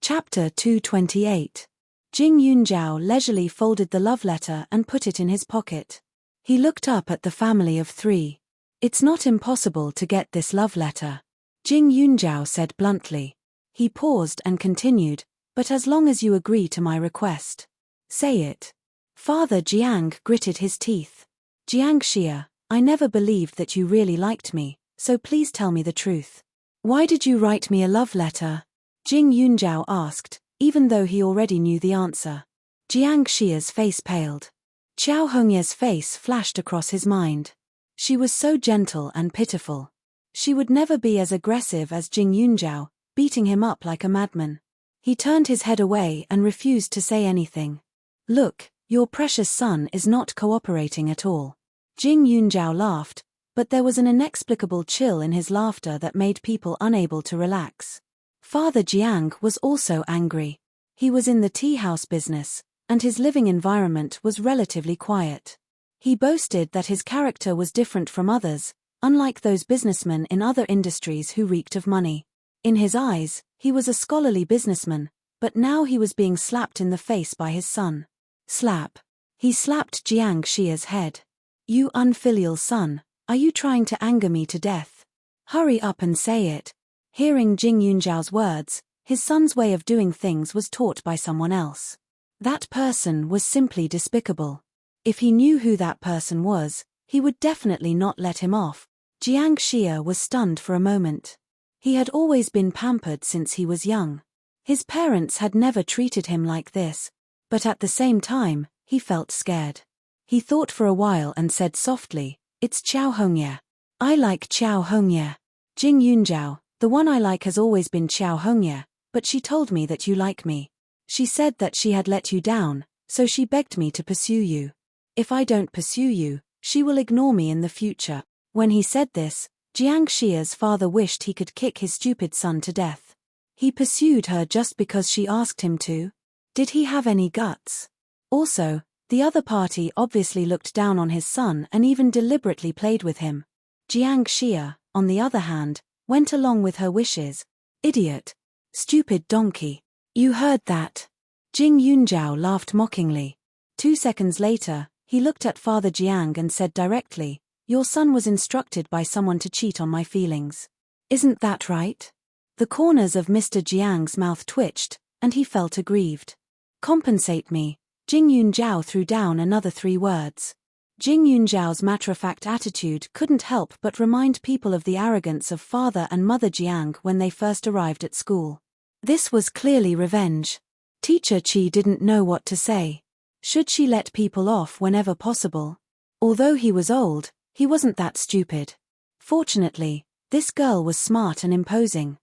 Chapter 228. Jing Yunjiao leisurely folded the love letter and put it in his pocket. He looked up at the family of three. "It's not impossible to get this love letter," Jing Yunjiao said bluntly. He paused and continued, "But as long as you agree to my request." "Say it." Father Jiang gritted his teeth. "Jiang Xia, I never believed that you really liked me, so please tell me the truth. Why did you write me a love letter?" Jing Yunjiao asked, even though he already knew the answer. Jiang Xia's face paled. Qiao Hongye's face flashed across his mind. She was so gentle and pitiful. She would never be as aggressive as Jing Yunjiao, beating him up like a madman. He turned his head away and refused to say anything. "Look, your precious son is not cooperating at all." Jing Yunjiao laughed, but there was an inexplicable chill in his laughter that made people unable to relax. Father Jiang was also angry. He was in the tea house business, and his living environment was relatively quiet. He boasted that his character was different from others, unlike those businessmen in other industries who reeked of money. In his eyes, he was a scholarly businessman, but now he was being slapped in the face by his son. Slap. He slapped Jiang Xia's head. "You unfilial son, are you trying to anger me to death? Hurry up and say it." Hearing Jing Yunjiao's words, his son's way of doing things was taught by someone else. That person was simply despicable. If he knew who that person was, he would definitely not let him off. Jiang Xia was stunned for a moment. He had always been pampered since he was young. His parents had never treated him like this, but at the same time, he felt scared. He thought for a while and said softly, "It's Qiao Hongye. I like Qiao Hongye." "Jing Yunjiao, the one I like has always been Qiao Hongye, but she told me that you like me. She said that she had let you down, so she begged me to pursue you. If I don't pursue you, she will ignore me in the future." When he said this, Jiang Xia's father wished he could kick his stupid son to death. He pursued her just because she asked him to? Did he have any guts? Also, the other party obviously looked down on his son and even deliberately played with him. Jiang Xia, on the other hand, went along with her wishes. "Idiot. Stupid donkey. You heard that." Jing Yunjiao laughed mockingly. 2 seconds later, he looked at Father Jiang and said directly, "Your son was instructed by someone to cheat on my feelings. Isn't that right?" The corners of Mr. Jiang's mouth twitched, and he felt aggrieved. "Compensate me." Jing Yunjiao threw down another 3 words. Jing Yunjiao's matter-of-fact attitude couldn't help but remind people of the arrogance of Father and Mother Jiang when they first arrived at school. This was clearly revenge. Teacher Qi didn't know what to say. Should she let people off whenever possible? Although he was old, he wasn't that stupid. Fortunately, this girl was smart and imposing.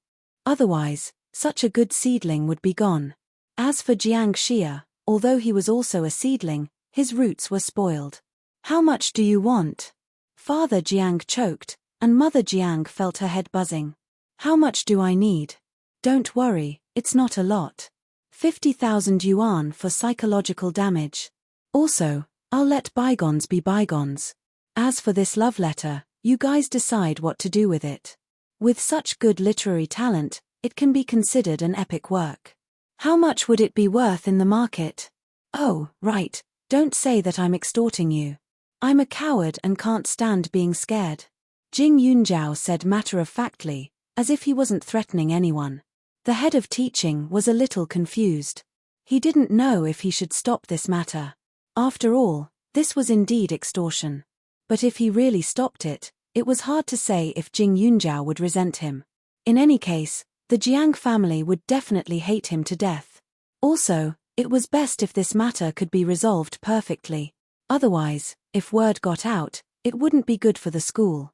Otherwise, such a good seedling would be gone. As for Jiang Xia, although he was also a seedling, his roots were spoiled. "How much do you want?" Father Jiang choked, and Mother Jiang felt her head buzzing. "How much do I need?" "Don't worry, it's not a lot. 50,000 yuan for psychological damage. Also, I'll let bygones be bygones. As for this love letter, you guys decide what to do with it. With such good literary talent, it can be considered an epic work. How much would it be worth in the market?" "Oh, right, don't say that I'm extorting you. I'm a coward and can't stand being scared," Jing Yunjiao said matter-of-factly, as if he wasn't threatening anyone. The head of teaching was a little confused. He didn't know if he should stop this matter. After all, this was indeed extortion. But if he really stopped it, it was hard to say if Jing Yunjiao would resent him. In any case, the Jiang family would definitely hate him to death. Also, it was best if this matter could be resolved perfectly. Otherwise, if word got out, it wouldn't be good for the school.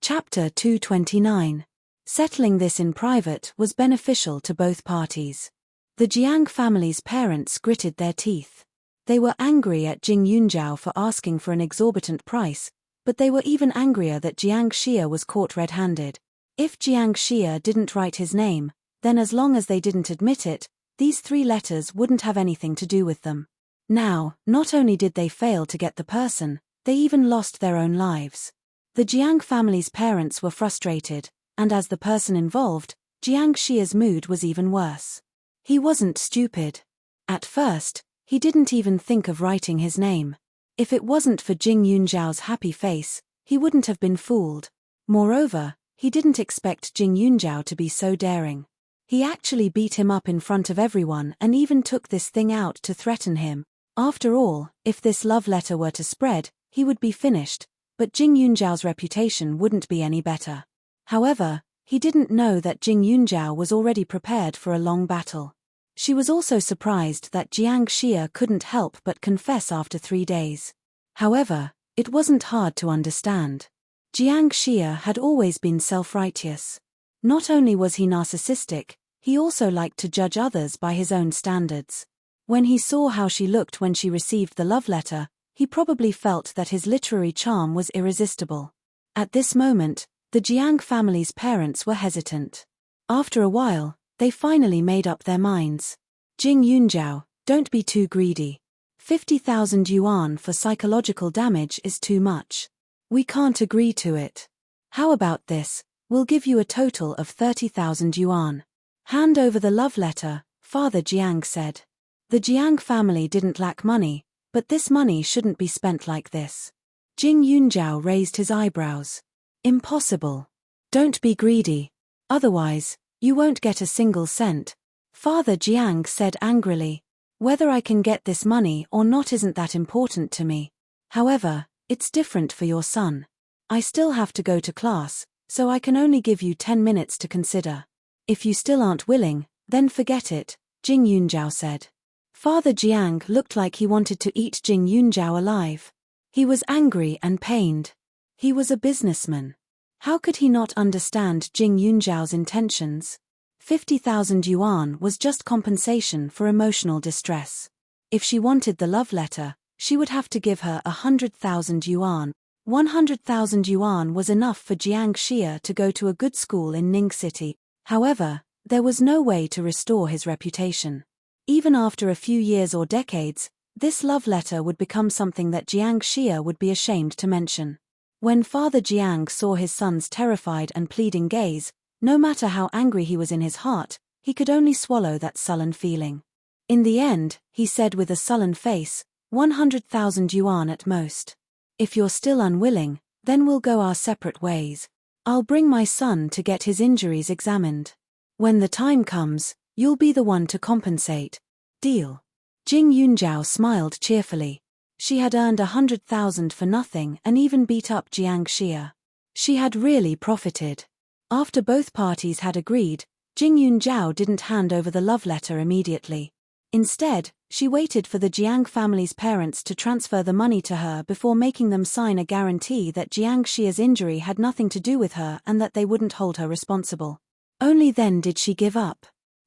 Chapter 229. Settling this in private was beneficial to both parties. The Jiang family's parents gritted their teeth. They were angry at Jing Yunjiao for asking for an exorbitant price, but they were even angrier that Jiang Xia was caught red-handed. If Jiang Xia didn't write his name, then as long as they didn't admit it, these 3 letters wouldn't have anything to do with them. Now, not only did they fail to get the person, they even lost their own lives. The Jiang family's parents were frustrated, and as the person involved, Jiang Xia's mood was even worse. He wasn't stupid. At first, he didn't even think of writing his name. If it wasn't for Jing Yunzhao's happy face, he wouldn't have been fooled. Moreover, he didn't expect Jing Yunzhao to be so daring. He actually beat him up in front of everyone and even took this thing out to threaten him. After all, if this love letter were to spread, he would be finished, but Jing Yunzhao's reputation wouldn't be any better. However, he didn't know that Jing Yunzhao was already prepared for a long battle. She was also surprised that Jiang Xia couldn't help but confess after 3 days. However, it wasn't hard to understand. Jiang Xia had always been self-righteous. Not only was he narcissistic, he also liked to judge others by his own standards. When he saw how she looked when she received the love letter, he probably felt that his literary charm was irresistible. At this moment, the Jiang family's parents were hesitant. After a while, they finally made up their minds. Jing Yunzhao, don't be too greedy. 50,000 yuan for psychological damage is too much. We can't agree to it. How about this? We'll give you a total of 30,000 yuan. Hand over the love letter, Father Jiang said. The Jiang family didn't lack money, but this money shouldn't be spent like this. Jing Yunzhao raised his eyebrows. Impossible. Don't be greedy. Otherwise, you won't get a single cent. Father Jiang said angrily. Whether I can get this money or not isn't that important to me. However, it's different for your son. I still have to go to class, so I can only give you 10 minutes to consider. If you still aren't willing, then forget it, Jing Yunzhao said. Father Jiang looked like he wanted to eat Jing Yunzhao alive. He was angry and pained. He was a businessman. How could he not understand Jing Yunzhao's intentions? 50,000 yuan was just compensation for emotional distress. If she wanted the love letter, she would have to give her 100,000 yuan. 100,000 yuan was enough for Jiang Xia to go to a good school in Ning City. However, there was no way to restore his reputation. Even after a few years or decades, this love letter would become something that Jiang Xia would be ashamed to mention. When Father Jiang saw his son's terrified and pleading gaze, no matter how angry he was in his heart, he could only swallow that sullen feeling. In the end, he said with a sullen face, 100,000 yuan at most. If you're still unwilling, then we'll go our separate ways. I'll bring my son to get his injuries examined. When the time comes, you'll be the one to compensate. Deal. Jing Yunzhao smiled cheerfully. She had earned 100,000 for nothing and even beat up Jiang Xia. She had really profited. After both parties had agreed, Jing Yunzhao didn't hand over the love letter immediately. Instead, she waited for the Jiang family's parents to transfer the money to her before making them sign a guarantee that Jiang Xia's injury had nothing to do with her and that they wouldn't hold her responsible. Only then did she give up.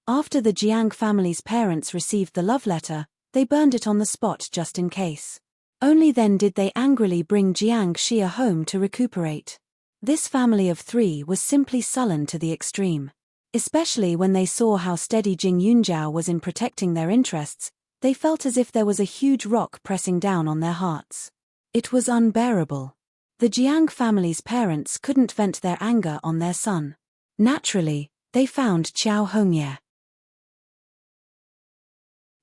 After the Jiang family's parents received the love letter, they burned it on the spot just in case. Only then did they angrily bring Jiang Xia home to recuperate. This family of 3 was simply sullen to the extreme. Especially when they saw how steady Jing Yunzhao was in protecting their interests, they felt as if there was a huge rock pressing down on their hearts. It was unbearable. The Jiang family's parents couldn't vent their anger on their son. Naturally, they found Qiao Hongye.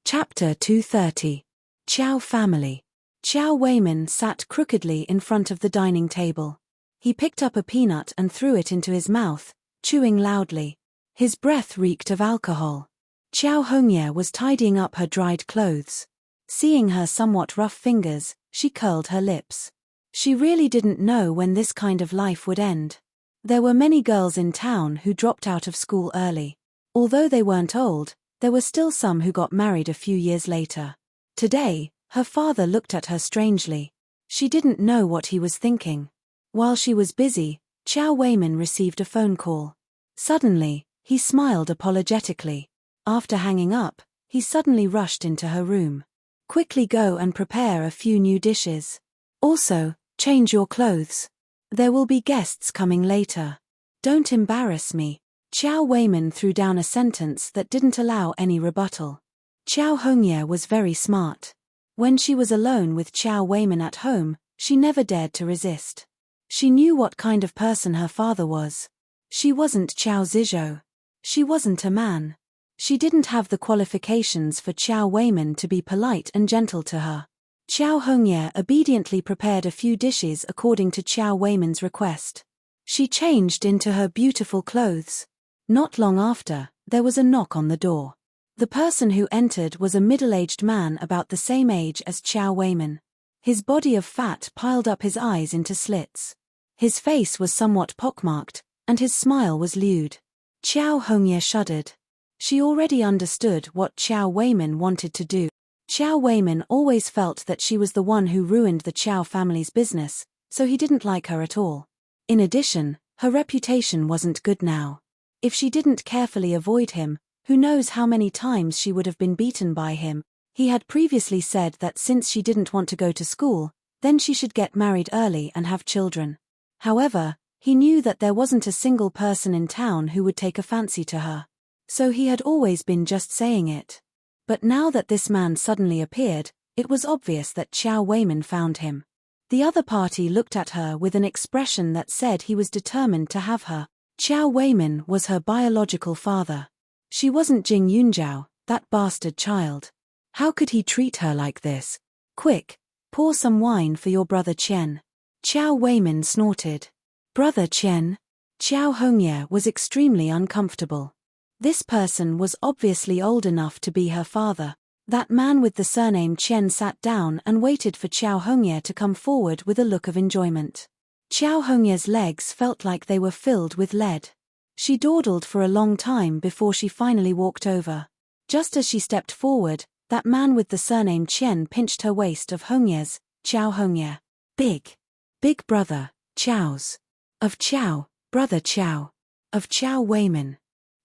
Chapter 230. Qiao Family. Qiao Weiman sat crookedly in front of the dining table. He picked up a peanut and threw it into his mouth, chewing loudly. His breath reeked of alcohol. Qiao Hongye was tidying up her dried clothes. Seeing her somewhat rough fingers, she curled her lips. She really didn't know when this kind of life would end. There were many girls in town who dropped out of school early. Although they weren't old, there were still some who got married a few years later. Today, her father looked at her strangely. She didn't know what he was thinking. While she was busy, Qiao Weiman received a phone call. Suddenly, he smiled apologetically. After hanging up, he suddenly rushed into her room. Quickly go and prepare a few new dishes. Also, change your clothes. There will be guests coming later. Don't embarrass me. Qiao Weiman threw down a sentence that didn't allow any rebuttal. Qiao Hongye was very smart. When she was alone with Qiao Weiman at home, she never dared to resist. She knew what kind of person her father was. She wasn't Qiao Zizhou. She wasn't a man. She didn't have the qualifications for Qiao Weiman to be polite and gentle to her. Qiao Hongye obediently prepared a few dishes according to Qiao Weiman's request. She changed into her beautiful clothes. Not long after, there was a knock on the door. The person who entered was a middle-aged man about the same age as Qiao Weiman. His body of fat piled up his eyes into slits. His face was somewhat pockmarked, and his smile was lewd. Qiao Hongye shuddered. She already understood what Qiao Weiman wanted to do. Qiao Weiman always felt that she was the one who ruined the Qiao family's business, so he didn't like her at all. In addition, her reputation wasn't good now. If she didn't carefully avoid him, who knows how many times she would have been beaten by him. He had previously said that since she didn't want to go to school, then she should get married early and have children. However, he knew that there wasn't a single person in town who would take a fancy to her. So he had always been just saying it. But now that this man suddenly appeared, it was obvious that Qiao Weiman found him. The other party looked at her with an expression that said he was determined to have her. Qiao Weiman was her biological father. She wasn't Jing Yunjiao, that bastard child. How could he treat her like this? Quick, pour some wine for your brother Qian. Qiao Weiman snorted. Brother Qian? Qiao Hongye was extremely uncomfortable. This person was obviously old enough to be her father. That man with the surname Qian sat down and waited for Qiao Hongye to come forward with a look of enjoyment. Qiao Hongye's legs felt like they were filled with lead. She dawdled for a long time before she finally walked over. Just as she stepped forward, that man with the surname Qian pinched her waist of Hongye's. Qiao Hongye. Big brother, Qiao's. Of Qiao, brother Qiao. Of Qiao Weiman.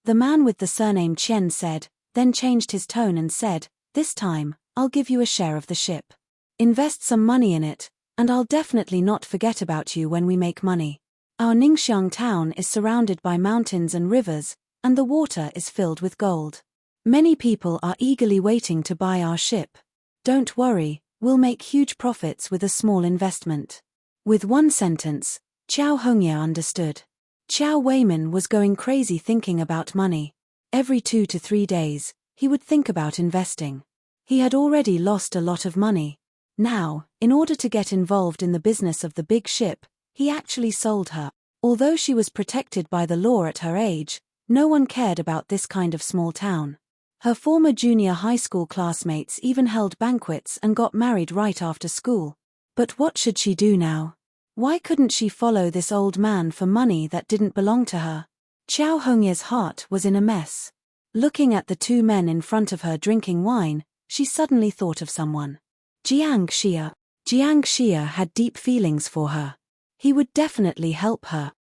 The man with the surname Qian said, then changed his tone and said, this time, I'll give you a share of the ship. Invest some money in it, and I'll definitely not forget about you when we make money. Our Ningxiang town is surrounded by mountains and rivers, and the water is filled with gold. Many people are eagerly waiting to buy our ship. Don't worry, we'll make huge profits with a small investment. With one sentence, Qiao Hongye understood. Qiao Weiman was going crazy thinking about money. Every 2 to 3 days, he would think about investing. He had already lost a lot of money. Now, in order to get involved in the business of the big ship, he actually sold her. Although she was protected by the law at her age, no one cared about this kind of small town. Her former junior high school classmates even held banquets and got married right after school. But what should she do now? Why couldn't she follow this old man for money that didn't belong to her? Qiao Hongye's heart was in a mess. Looking at the two men in front of her drinking wine, she suddenly thought of someone. Jiang Xia. Jiang Xia had deep feelings for her. He would definitely help her.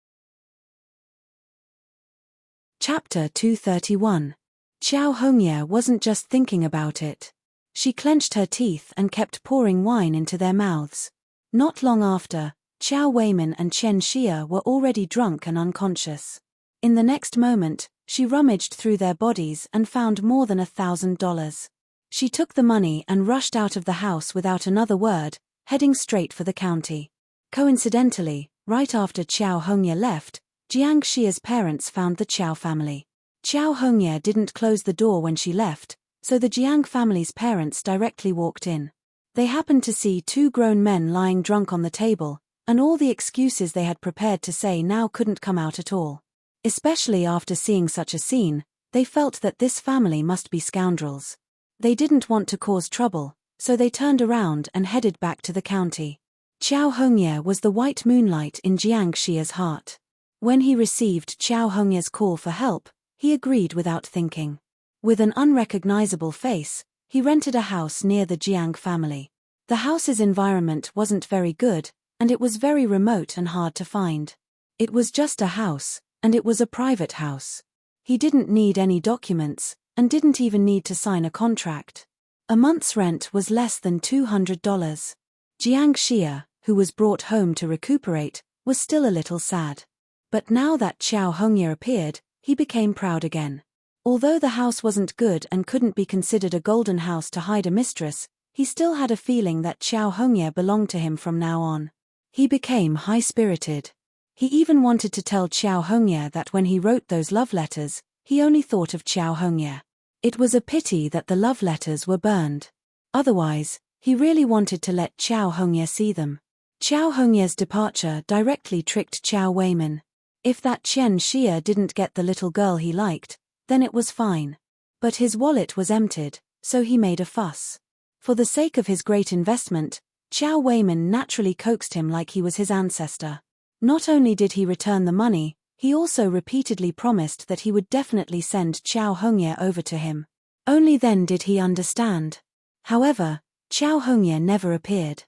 Chapter 231. Qiao Hongye wasn't just thinking about it. She clenched her teeth and kept pouring wine into their mouths. Not long after, Qiao Weiman and Chen Xia were already drunk and unconscious. In the next moment, she rummaged through their bodies and found more than $1,000. She took the money and rushed out of the house without another word, heading straight for the county. Coincidentally, right after Qiao Hongye left, Jiang Xia's parents found the Qiao family. Qiao Hongye didn't close the door when she left, so the Jiang family's parents directly walked in. They happened to see 2 grown men lying drunk on the table, and all the excuses they had prepared to say now couldn't come out at all. Especially after seeing such a scene, they felt that this family must be scoundrels. They didn't want to cause trouble, so they turned around and headed back to the county. Qiao Hongye was the white moonlight in Jiang Xia's heart. When he received Qiao Hongye's call for help, he agreed without thinking. With an unrecognizable face, he rented a house near the Jiang family. The house's environment wasn't very good, and it was very remote and hard to find. It was just a house, and it was a private house. He didn't need any documents, and didn't even need to sign a contract. A month's rent was less than $200. Jiang Xia, who was brought home to recuperate, was still a little sad. But now that Qiao Hongye appeared, he became proud again. Although the house wasn't good and couldn't be considered a golden house to hide a mistress, he still had a feeling that Qiao Hongye belonged to him from now on. He became high-spirited. He even wanted to tell Qiao Hongye that when he wrote those love letters, he only thought of Xiao Hongye. It was a pity that the love letters were burned. Otherwise, he really wanted to let Xiao Hongye see them. Xiao Hongye's departure directly tricked Xiao Weiman. If that Chen Xia didn't get the little girl he liked, then it was fine. But his wallet was emptied, so he made a fuss. For the sake of his great investment, Xiao Weiman naturally coaxed him like he was his ancestor. Not only did he return the money, he also repeatedly promised that he would definitely send Xiao Hongye over to him. Only then did he understand. However, Xiao Hongye never appeared.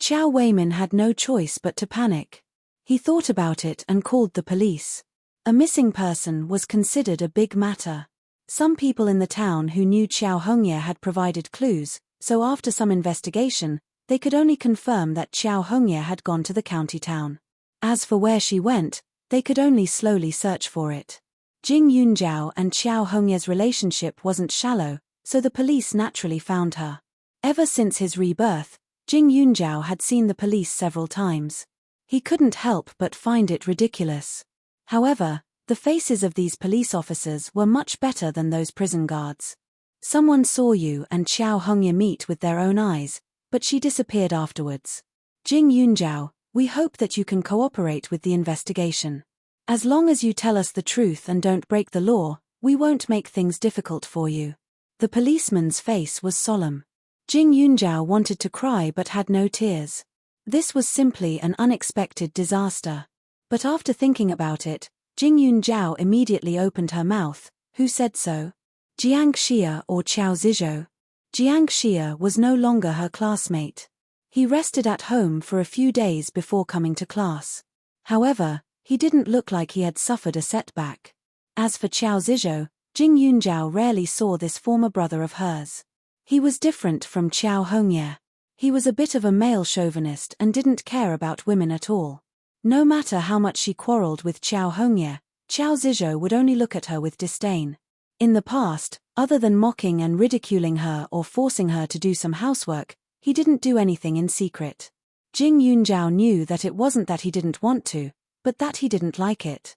Xiao Weiman had no choice but to panic. He thought about it and called the police. A missing person was considered a big matter. Some people in the town who knew Xiao Hongye had provided clues, so after some investigation, they could only confirm that Xiao Hongye had gone to the county town. As for where she went, they could only slowly search for it. Jing Yunjiao and Xiao Hongye's relationship wasn't shallow, so the police naturally found her. Ever since his rebirth, Jing Yunjiao had seen the police several times. He couldn't help but find it ridiculous. However, the faces of these police officers were much better than those prison guards. Someone saw you and Xiao Hongye meet with their own eyes, but she disappeared afterwards. Jing Yunjiao, we hope that you can cooperate with the investigation. As long as you tell us the truth and don't break the law, we won't make things difficult for you. The policeman's face was solemn. Jing Yunjiao wanted to cry but had no tears. This was simply an unexpected disaster. But after thinking about it, Jing Yunjiao immediately opened her mouth. Who said so? Jiang Xia or Qiao Zizhou? Jiang Xia was no longer her classmate. He rested at home for a few days before coming to class. However, he didn't look like he had suffered a setback. As for Qiao Zizhou, Jing Yunjiao rarely saw this former brother of hers. He was different from Xiao Hongye. He was a bit of a male chauvinist and didn't care about women at all. No matter how much she quarreled with Xiao Hongye, Qiao Zizhou would only look at her with disdain. In the past, other than mocking and ridiculing her or forcing her to do some housework, he didn't do anything in secret. Jing Yunjiao knew that it wasn't that he didn't want to, but that he didn't like it.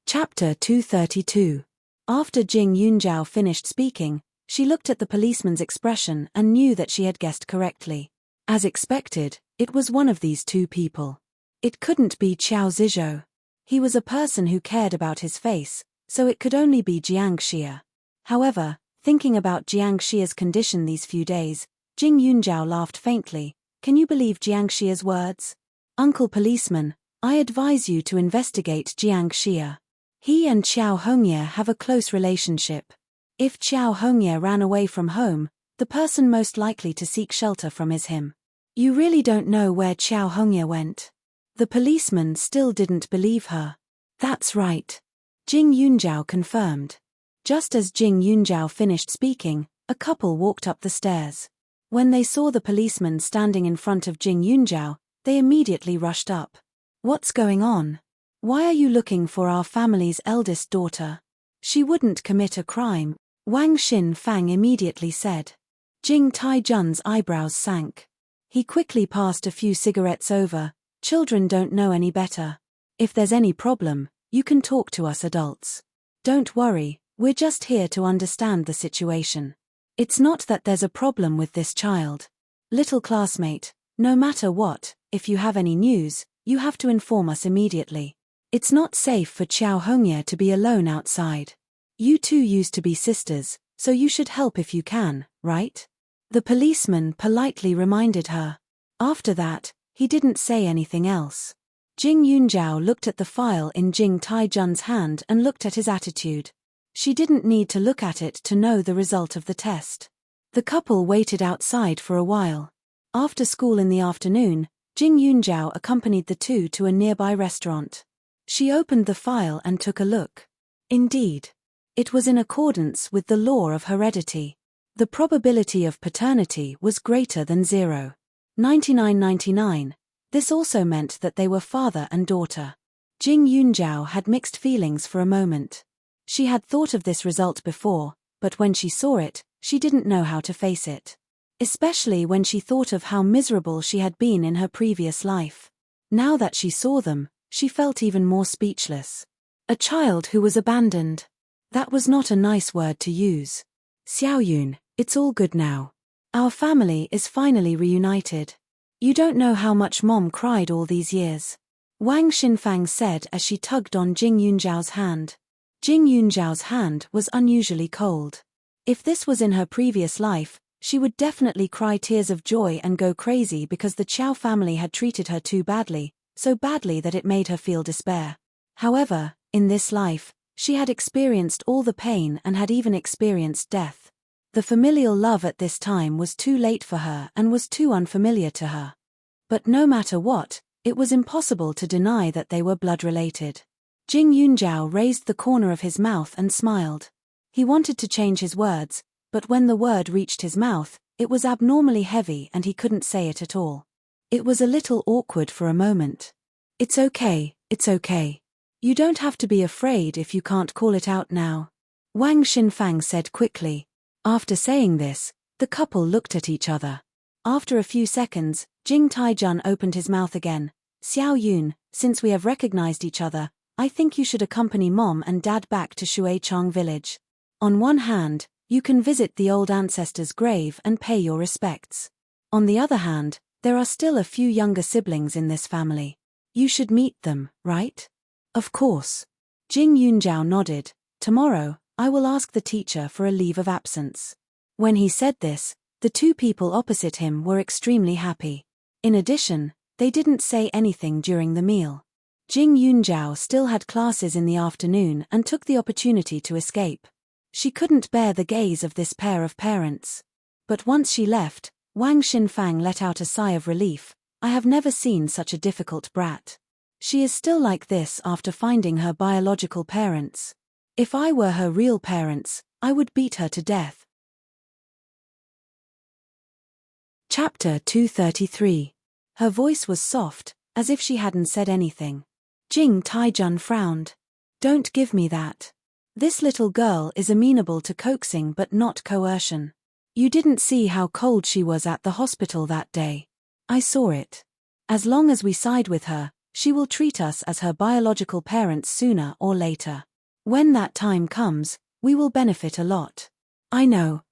Chapter 232. After Jing Yunjiao finished speaking, she looked at the policeman's expression and knew that she had guessed correctly. As expected, it was one of these two people. It couldn't be Qiao Zizhou. He was a person who cared about his face, so it could only be Jiang Xia. However, thinking about Jiang Xia's condition these few days, Jing Yunjiao laughed faintly. Can you believe Jiang Xia's words? Uncle policeman, I advise you to investigate Jiang Xia. He and Xiao Hongye have a close relationship. If Xiao Hongye ran away from home, the person most likely to seek shelter from is him. You really don't know where Xiao Hongye went? The policeman still didn't believe her. That's right. Jing Yunjiao confirmed. Just as Jing Yunjiao finished speaking, a couple walked up the stairs. When they saw the policeman standing in front of Jing Yunjiao, they immediately rushed up. What's going on? Why are you looking for our family's eldest daughter? She wouldn't commit a crime, Wang Xin Fang immediately said. Jing Taijun's eyebrows sank. He quickly passed a few cigarettes over. Children don't know any better. If there's any problem, you can talk to us adults. Don't worry, we're just here to understand the situation. It's not that there's a problem with this child. Little classmate, no matter what, if you have any news, you have to inform us immediately. It's not safe for Xiao Hongye to be alone outside. You two used to be sisters, so you should help if you can, right? The policeman politely reminded her. After that, he didn't say anything else. Jing Yunjiao looked at the file in Jing Taijun's hand and looked at his attitude. She didn't need to look at it to know the result of the test. The couple waited outside for a while. After school in the afternoon, Jing Yunjiao accompanied the two to a nearby restaurant. She opened the file and took a look. Indeed, it was in accordance with the law of heredity. The probability of paternity was greater than 0.9999. This also meant that they were father and daughter. Jing Yunjiao had mixed feelings for a moment. She had thought of this result before, but when she saw it, she didn't know how to face it. Especially when she thought of how miserable she had been in her previous life. Now that she saw them, she felt even more speechless. A child who was abandoned. That was not a nice word to use. Xiaoyun, it's all good now. Our family is finally reunited. You don't know how much Mom cried all these years. Wang Xinfang said as she tugged on Jing Yunzhao's hand. Jing Yunzhao's hand was unusually cold. If this was in her previous life, she would definitely cry tears of joy and go crazy because the Qiao family had treated her too badly, so badly that it made her feel despair. However, in this life, she had experienced all the pain and had even experienced death. The familial love at this time was too late for her and was too unfamiliar to her. But no matter what, it was impossible to deny that they were blood-related. Jing Yunzhao raised the corner of his mouth and smiled. He wanted to change his words, but when the word reached his mouth, it was abnormally heavy and he couldn't say it at all. It was a little awkward for a moment. It's okay, it's okay. You don't have to be afraid if you can't call it out now. Wang Xinfang said quickly. After saying this, the couple looked at each other. After a few seconds, Jing Taijun opened his mouth again. Xiao Yun, since we have recognized each other, I think you should accompany Mom and Dad back to Shuichang village. On one hand, you can visit the old ancestor's grave and pay your respects. On the other hand, there are still a few younger siblings in this family. You should meet them, right? Of course. Jing Yunzhao nodded. Tomorrow, I will ask the teacher for a leave of absence. When he said this, the two people opposite him were extremely happy. In addition, they didn't say anything during the meal. Jing Yunzhao still had classes in the afternoon and took the opportunity to escape. She couldn't bear the gaze of this pair of parents. But once she left, Wang Xinfang let out a sigh of relief. I have never seen such a difficult brat. She is still like this after finding her biological parents. If I were her real parents, I would beat her to death. Chapter 233. Her voice was soft, as if she hadn't said anything. Jing Taijun frowned. Don't give me that. This little girl is amenable to coaxing but not coercion. You didn't see how cold she was at the hospital that day. I saw it. As long as we side with her, she will treat us as her biological parents sooner or later. When that time comes, we will benefit a lot. I know.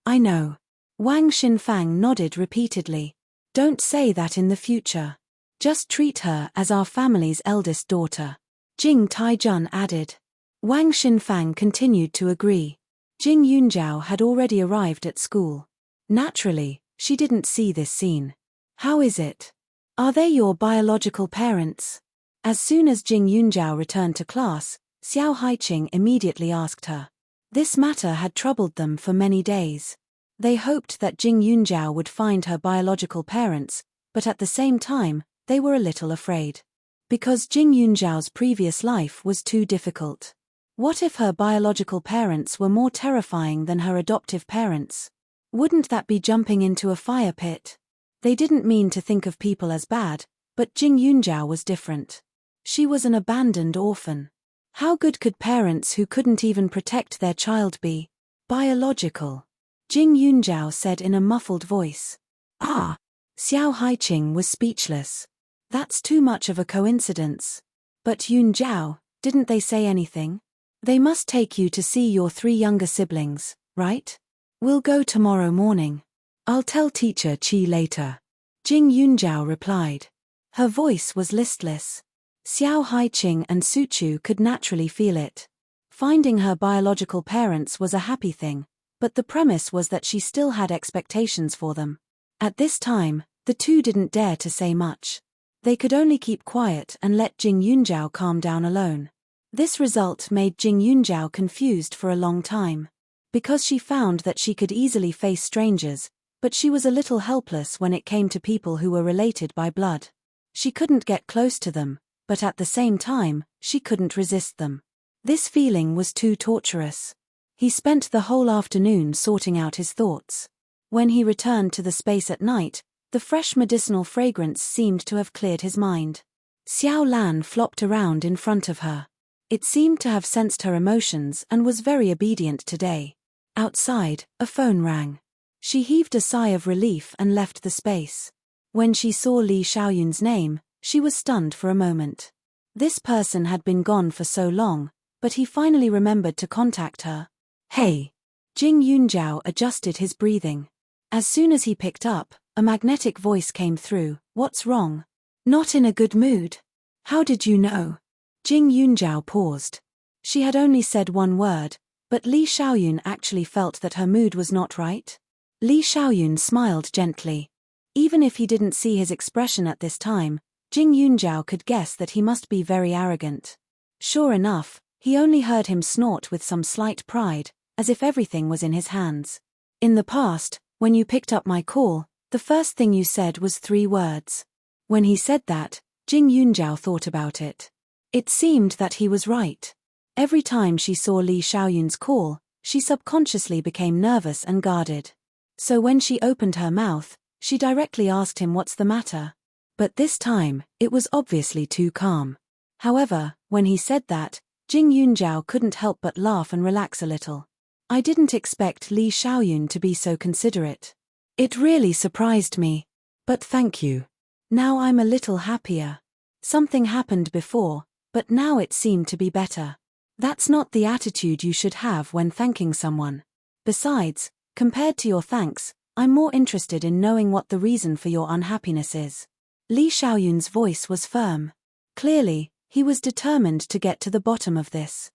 Wang Xinfang nodded repeatedly. Don't say that in the future. Just treat her as our family's eldest daughter. Jing Taijun added. Wang Xinfang continued to agree. Jing Yunzhao had already arrived at school. Naturally, she didn't see this scene. How is it? Are they your biological parents? As soon as Jing Yunzhao returned to class, Xiao Haiqing immediately asked her. This matter had troubled them for many days. They hoped that Jing Yunzhao would find her biological parents, but at the same time, they were a little afraid. Because Jing Yunzhao's previous life was too difficult. What if her biological parents were more terrifying than her adoptive parents? Wouldn't that be jumping into a fire pit? They didn't mean to think of people as bad, but Jing Yunzhao was different. She was an abandoned orphan. How good could parents who couldn't even protect their child be? Biological. Jing Yunzhao said in a muffled voice. Ah! Xiao Haiqing was speechless. That's too much of a coincidence. But Yunzhao, didn't they say anything? They must take you to see your 3 younger siblings, right? We'll go tomorrow morning. I'll tell Teacher Qi later. Jing Yunzhao replied. Her voice was listless. Xiao Haiqing and Suchu could naturally feel it. Finding her biological parents was a happy thing, but the premise was that she still had expectations for them. At this time, the two didn't dare to say much. They could only keep quiet and let Jing Yunzhao calm down alone. This result made Jing Yunzhao confused for a long time. Because she found that she could easily face strangers, but she was a little helpless when it came to people who were related by blood. She couldn't get close to them, but at the same time, she couldn't resist them. This feeling was too torturous. He spent the whole afternoon sorting out his thoughts. When he returned to the space at night, the fresh medicinal fragrance seemed to have cleared his mind. Xiao Lan flopped around in front of her. It seemed to have sensed her emotions and was very obedient today. Outside, a phone rang. She heaved a sigh of relief and left the space. When she saw Li Xiaoyun's name, she was stunned for a moment. This person had been gone for so long, but he finally remembered to contact her. "Hey." Jing Yunjiao adjusted his breathing. As soon as he picked up, a magnetic voice came through. "What's wrong?" "Not in a good mood." "How did you know?" Jing Yunjiao paused. She had only said one word, but Li Xiaoyun actually felt that her mood was not right. Li Xiaoyun smiled gently. Even if he didn't see his expression at this time, Jing Yunjiao could guess that he must be very arrogant. Sure enough, he only heard him snort with some slight pride, as if everything was in his hands. "In the past, when you picked up my call, the first thing you said was 3 words. When he said that, Jing Yunjiao thought about it. It seemed that he was right. Every time she saw Li Xiaoyun's call, she subconsciously became nervous and guarded. So when she opened her mouth, she directly asked him what's the matter. But this time, it was obviously too calm. However, when he said that, Jing Yunjiao couldn't help but laugh and relax a little. "I didn't expect Li Xiaoyun to be so considerate. It really surprised me. But thank you. Now I'm a little happier. Something happened before, but now it seemed to be better. That's not the attitude you should have when thanking someone. Besides, compared to your thanks, I'm more interested in knowing what the reason for your unhappiness is." Li Xiaoyun's voice was firm. Clearly, he was determined to get to the bottom of this.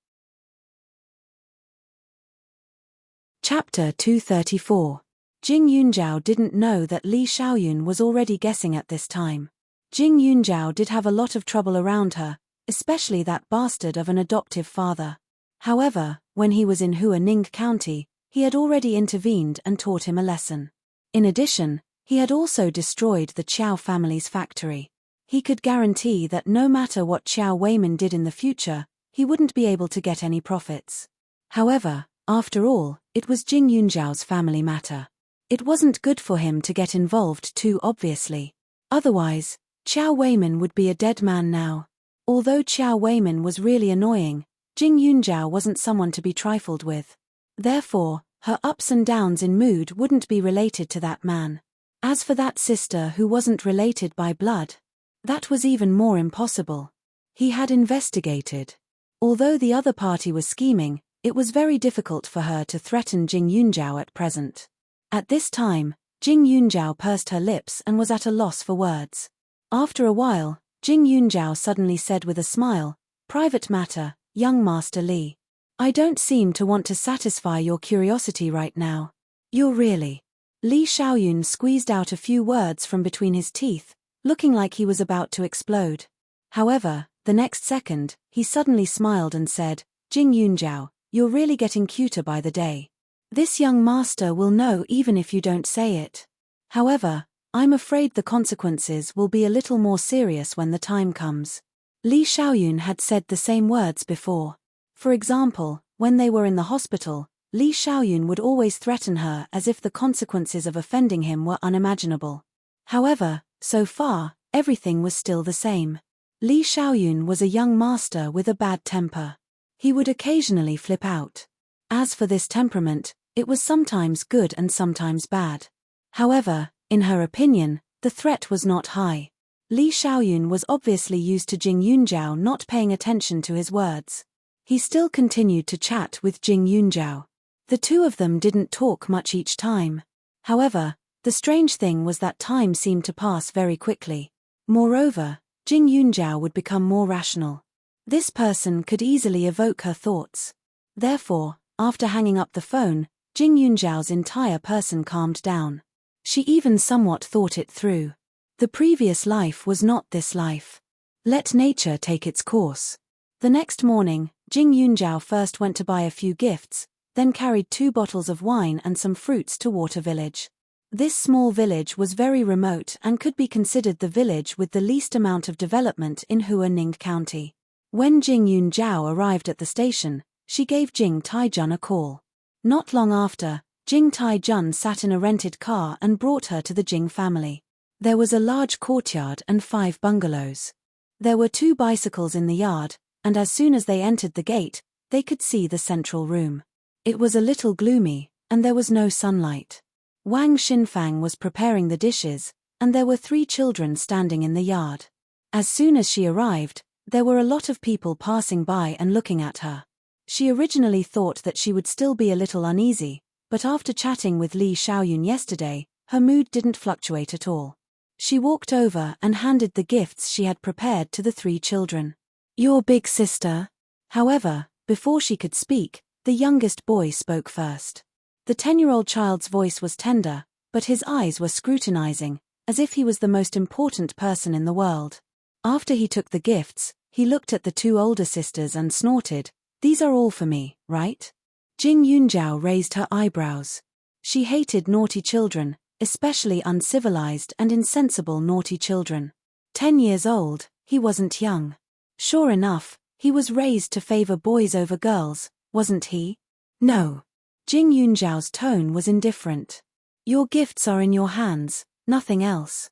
Chapter 234. Jing Yunjiao didn't know that Li Xiaoyun was already guessing at this time. Jing Yunjiao did have a lot of trouble around her, especially that bastard of an adoptive father. However, when he was in Huaning County, he had already intervened and taught him a lesson. In addition, he had also destroyed the Qiao family's factory. He could guarantee that no matter what Qiao Weimin did in the future, he wouldn't be able to get any profits. However, after all, it was Jing Yunjiao's family matter. It wasn't good for him to get involved too obviously. Otherwise, Qiao Weimin would be a dead man now. Although Qiao Weimin was really annoying, Jing Yunjiao wasn't someone to be trifled with. Therefore, her ups and downs in mood wouldn't be related to that man. As for that sister who wasn't related by blood, that was even more impossible. He had investigated. Although the other party was scheming, it was very difficult for her to threaten Jing Yunjiao at present. At this time, Jing Yunjiao pursed her lips and was at a loss for words. After a while, Jing Yunjiao suddenly said with a smile, "Private matter, young Master Li. I don't seem to want to satisfy your curiosity right now." "You're really..." Li Xiaoyun squeezed out a few words from between his teeth, looking like he was about to explode. However, the next second, he suddenly smiled and said, "Jing Yunjiao, you're really getting cuter by the day. This young master will know even if you don't say it. However, I'm afraid the consequences will be a little more serious when the time comes." Li Xiaoyun had said the same words before. For example, when they were in the hospital, Li Xiaoyun would always threaten her as if the consequences of offending him were unimaginable. However, so far, everything was still the same. Li Xiaoyun was a young master with a bad temper. He would occasionally flip out. As for this temperament, it was sometimes good and sometimes bad. However, in her opinion, the threat was not high. Li Xiaoyun was obviously used to Jing Yunjiao not paying attention to his words. He still continued to chat with Jing Yunjiao. The two of them didn't talk much each time. However, the strange thing was that time seemed to pass very quickly. Moreover, Jing Yunjiao would become more rational. This person could easily evoke her thoughts. Therefore, after hanging up the phone, Jing Yunjiao's entire person calmed down. She even somewhat thought it through. The previous life was not this life. Let nature take its course. The next morning, Jing Yunjiao first went to buy a few gifts, then carried 2 bottles of wine and some fruits to Water Village. This small village was very remote and could be considered the village with the least amount of development in Huaning County. When Jing Yunjiao arrived at the station, she gave Jing Taijun a call. Not long after, Jing Taijun sat in a rented car and brought her to the Jing family. There was a large courtyard and 5 bungalows. There were 2 bicycles in the yard, and as soon as they entered the gate, they could see the central room. It was a little gloomy, and there was no sunlight. Wang Xinfang was preparing the dishes, and there were 3 children standing in the yard. As soon as she arrived, there were a lot of people passing by and looking at her. She originally thought that she would still be a little uneasy, but after chatting with Li Xiaoyun yesterday, her mood didn't fluctuate at all. She walked over and handed the gifts she had prepared to the 3 children. "Your big sister." However, before she could speak, the youngest boy spoke first. The 10-year-old child's voice was tender, but his eyes were scrutinizing, as if he was the most important person in the world. After he took the gifts, he looked at the 2 older sisters and snorted, "These are all for me, right?" Jing Yunjiao raised her eyebrows. She hated naughty children, especially uncivilized and insensible naughty children. 10 years old, he wasn't young. Sure enough, he was raised to favor boys over girls, wasn't he? No. Jing Yunjiao's tone was indifferent. "Your gifts are in your hands, nothing else."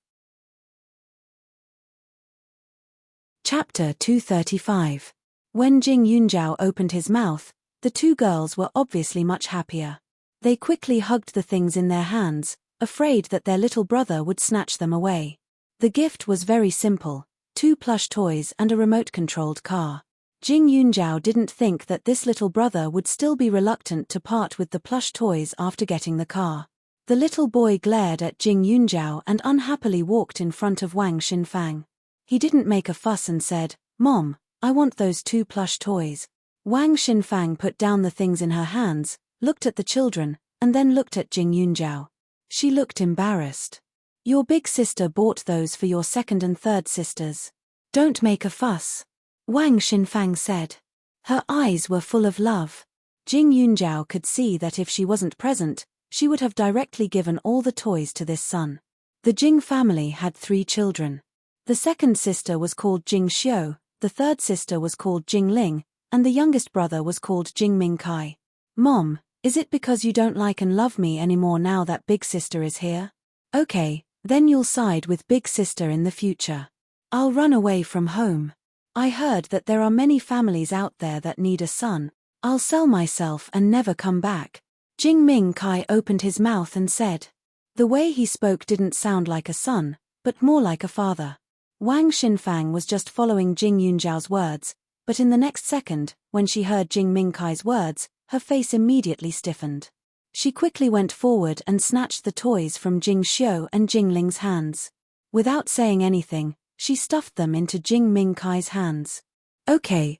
Chapter 235. When Jing Yunjiao opened his mouth, the 2 girls were obviously much happier. They quickly hugged the things in their hands, afraid that their little brother would snatch them away. The gift was very simple, 2 plush toys and a remote-controlled car. Jing Yunjiao didn't think that this little brother would still be reluctant to part with the plush toys after getting the car. The little boy glared at Jing Yunjiao and unhappily walked in front of Wang Xinfang. He didn't make a fuss and said, "Mom, I want those 2 plush toys." Wang Xinfang put down the things in her hands, looked at the children, and then looked at Jing Yunjiao. She looked embarrassed. "Your big sister bought those for your 2nd and 3rd sisters. Don't make a fuss," Wang Xinfang said. Her eyes were full of love. Jing Yunjiao could see that if she wasn't present, she would have directly given all the toys to this son. The Jing family had 3 children. The 2nd sister was called Jing Xiu, the 3rd sister was called Jing Ling, and the youngest brother was called Jing Mingkai. "Mom, is it because you don't like and love me anymore now that big sister is here? Okay, then you'll side with big sister in the future. I'll run away from home. I heard that there are many families out there that need a son. I'll sell myself and never come back." Jing Mingkai opened his mouth and said. The way he spoke didn't sound like a son, but more like a father. Wang Xinfang was just following Jing Yunjiao's words, but in the next second, when she heard Jing Mingkai's words, her face immediately stiffened. She quickly went forward and snatched the toys from Jing Xiu and Jing Ling's hands. Without saying anything, she stuffed them into Jing Mingkai's hands. Okay.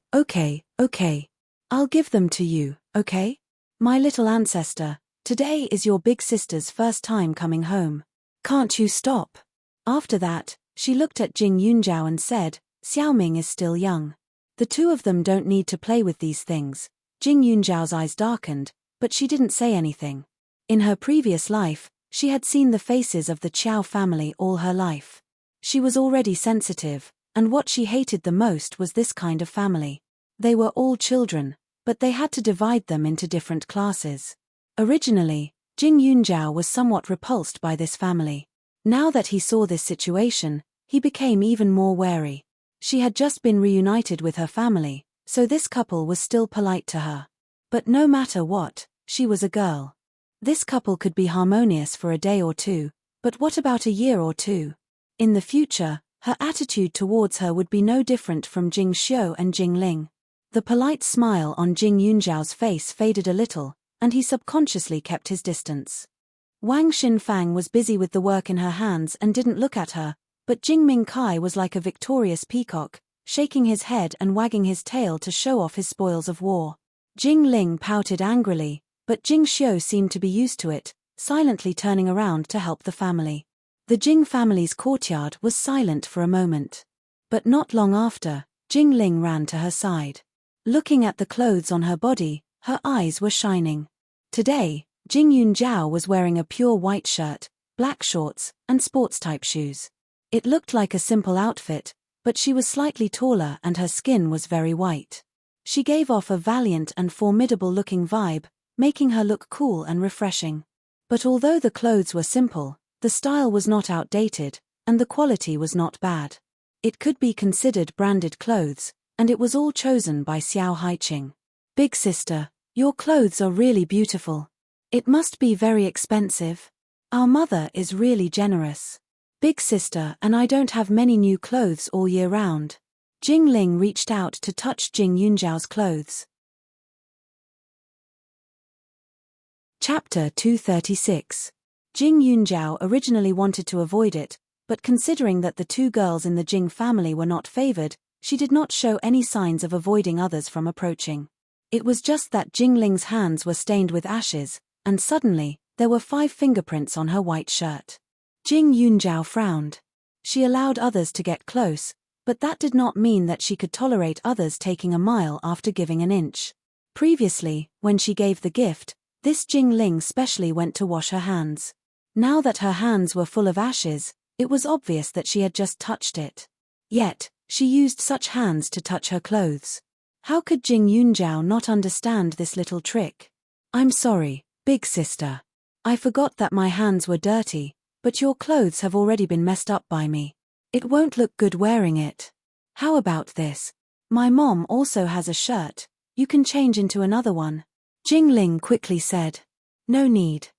I'll give them to you, okay? My little ancestor, today is your big sister's first time coming home. Can't you stop?" After that, she looked at Jing Yunjiao and said, "Xiaoming is still young. The 2 of them don't need to play with these things." Jing Yunjiao's eyes darkened, but she didn't say anything. In her previous life, she had seen the faces of the Qiao family all her life. She was already sensitive, and what she hated the most was this kind of family. They were all children, but they had to divide them into different classes. Originally, Jing Yunjiao was somewhat repulsed by this family. Now that he saw this situation, he became even more wary. She had just been reunited with her family, so this couple was still polite to her. But no matter what, she was a girl. This couple could be harmonious for a day or 2, but what about a year or 2? In the future, her attitude towards her would be no different from Jing Xiu and Jing Ling. The polite smile on Jing Yunjiao's face faded a little, and he subconsciously kept his distance. Wang Xinfang was busy with the work in her hands and didn't look at her, but Jing Mingkai was like a victorious peacock, shaking his head and wagging his tail to show off his spoils of war. Jing Ling pouted angrily, but Jing Xiu seemed to be used to it, silently turning around to help the family. The Jing family's courtyard was silent for a moment. But not long after, Jing Ling ran to her side. Looking at the clothes on her body, her eyes were shining. Today, Jing Yunjiao was wearing a pure white shirt, black shorts, and sports-type shoes. It looked like a simple outfit, but she was slightly taller and her skin was very white. She gave off a valiant and formidable-looking vibe, making her look cool and refreshing. But although the clothes were simple, the style was not outdated, and the quality was not bad. It could be considered branded clothes, and it was all chosen by Xiao Haiqing. "Big sister, your clothes are really beautiful. It must be very expensive. Our mother is really generous. Big sister and I don't have many new clothes all year round." Jing Ling reached out to touch Jing Yunjiao's clothes. Chapter 236. Jing Yunjiao originally wanted to avoid it, but considering that the two girls in the Jing family were not favored, she did not show any signs of avoiding others from approaching. It was just that Jing Ling's hands were stained with ashes, and suddenly, there were 5 fingerprints on her white shirt. Jing Yunjiao frowned. She allowed others to get close, but that did not mean that she could tolerate others taking a mile after giving an inch. Previously, when she gave the gift, this Jing Ling specially went to wash her hands. Now that her hands were full of ashes, it was obvious that she had just touched it. Yet, she used such hands to touch her clothes. How could Jing Yunjiao not understand this little trick? "I'm sorry, big sister. I forgot that my hands were dirty, but your clothes have already been messed up by me. It won't look good wearing it. How about this? My mom also has a shirt. You can change into another one." Jing Ling quickly said. "No need."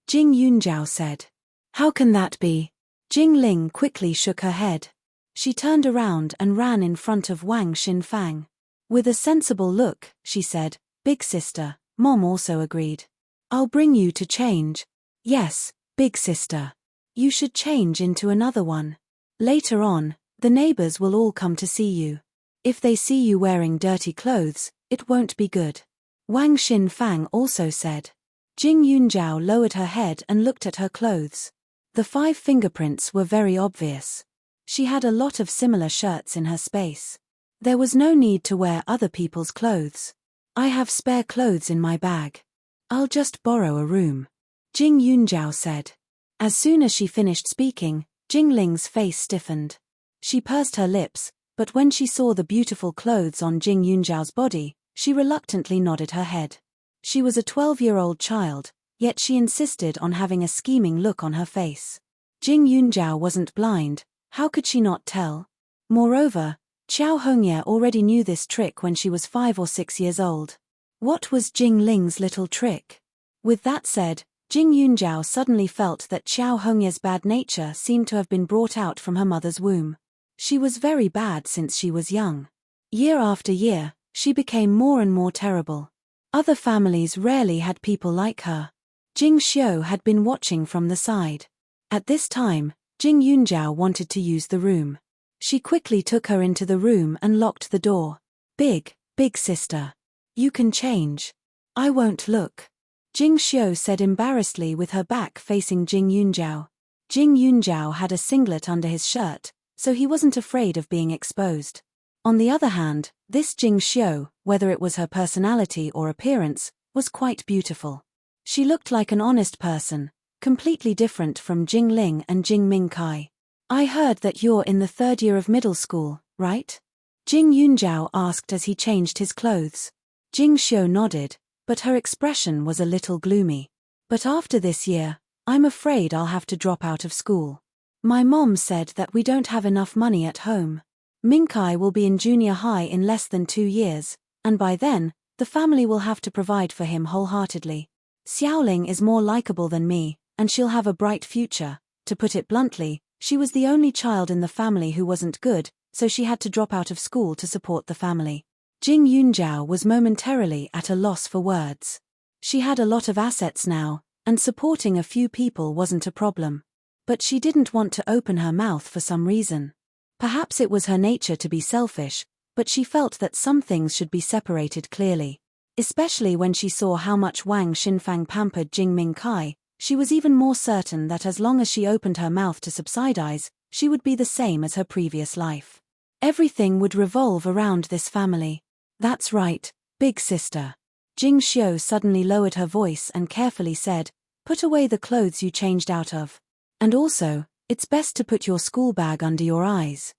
Jing Yunjiao said. "How can that be?" Jing Ling quickly shook her head. She turned around and ran in front of Wang Xinfang. With a sensible look, she said, "Big sister." Mom also agreed. "I'll bring you to change." "Yes, big sister. You should change into another one. Later on, the neighbors will all come to see you. If they see you wearing dirty clothes, it won't be good." Wang Xinfang also said. Jing Yunjiao lowered her head and looked at her clothes. The 5 fingerprints were very obvious. She had a lot of similar shirts in her space. There was no need to wear other people's clothes. "I have spare clothes in my bag. I'll just borrow a room," Jing Yunjiao said. As soon as she finished speaking, Jing Ling's face stiffened. She pursed her lips, but when she saw the beautiful clothes on Jing Yunjiao's body, she reluctantly nodded her head. She was a 12-year-old child, yet she insisted on having a scheming look on her face. Jing Yunjiao wasn't blind, how could she not tell? Moreover, Qiao Hongye already knew this trick when she was 5 or 6 years old. What was Jing Ling's little trick? With that said, Jing Yunjiao suddenly felt that Qiao Hongye's bad nature seemed to have been brought out from her mother's womb. She was very bad since she was young. Year after year, she became more and more terrible. Other families rarely had people like her. Jing Xiu had been watching from the side. At this time, Jing Yunjiao wanted to use the room. She quickly took her into the room and locked the door. Big sister. You can change. I won't look," Jing Xiu said embarrassedly with her back facing Jing Yunjiao. Jing Yunjiao had a singlet under his shirt, so he wasn't afraid of being exposed. On the other hand, this Jing Xiu, whether it was her personality or appearance, was quite beautiful. She looked like an honest person, completely different from Jing Ling and Jing Mingkai. "I heard that you're in the 3rd year of middle school, right?" Jing Yunjiao asked as he changed his clothes. Jing Xiu nodded, but her expression was a little gloomy. "But after this year, I'm afraid I'll have to drop out of school. My mom said that we don't have enough money at home. Mingkai will be in junior high in less than 2 years, and by then, the family will have to provide for him wholeheartedly. Xiaoling is more likable than me, and she'll have a bright future. To put it bluntly, she was the only child in the family who wasn't good, so she had to drop out of school to support the family." Jing Yunjiao was momentarily at a loss for words. She had a lot of assets now, and supporting a few people wasn't a problem. But she didn't want to open her mouth for some reason. Perhaps it was her nature to be selfish, but she felt that some things should be separated clearly. Especially when she saw how much Wang Xinfang pampered Jing Mingkai, she was even more certain that as long as she opened her mouth to subsidize, she would be the same as her previous life. Everything would revolve around this family. "That's right, big sister." Jing Xiu suddenly lowered her voice and carefully said, "Put away the clothes you changed out of. And also, it's best to put your school bag under your eyes."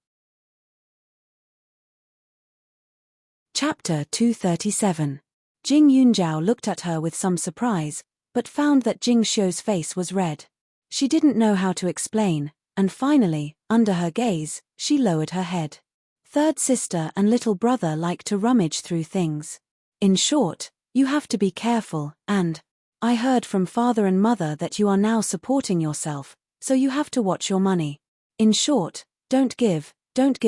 Chapter 237. Jing Yunjiao looked at her with some surprise, but found that Jing Xiu's face was red. She didn't know how to explain, and finally, under her gaze, she lowered her head. Third sister and little brother like to rummage through things. In short, you have to be careful, and I heard from father and mother that you are now supporting yourself, so you have to watch your money. In short, don't give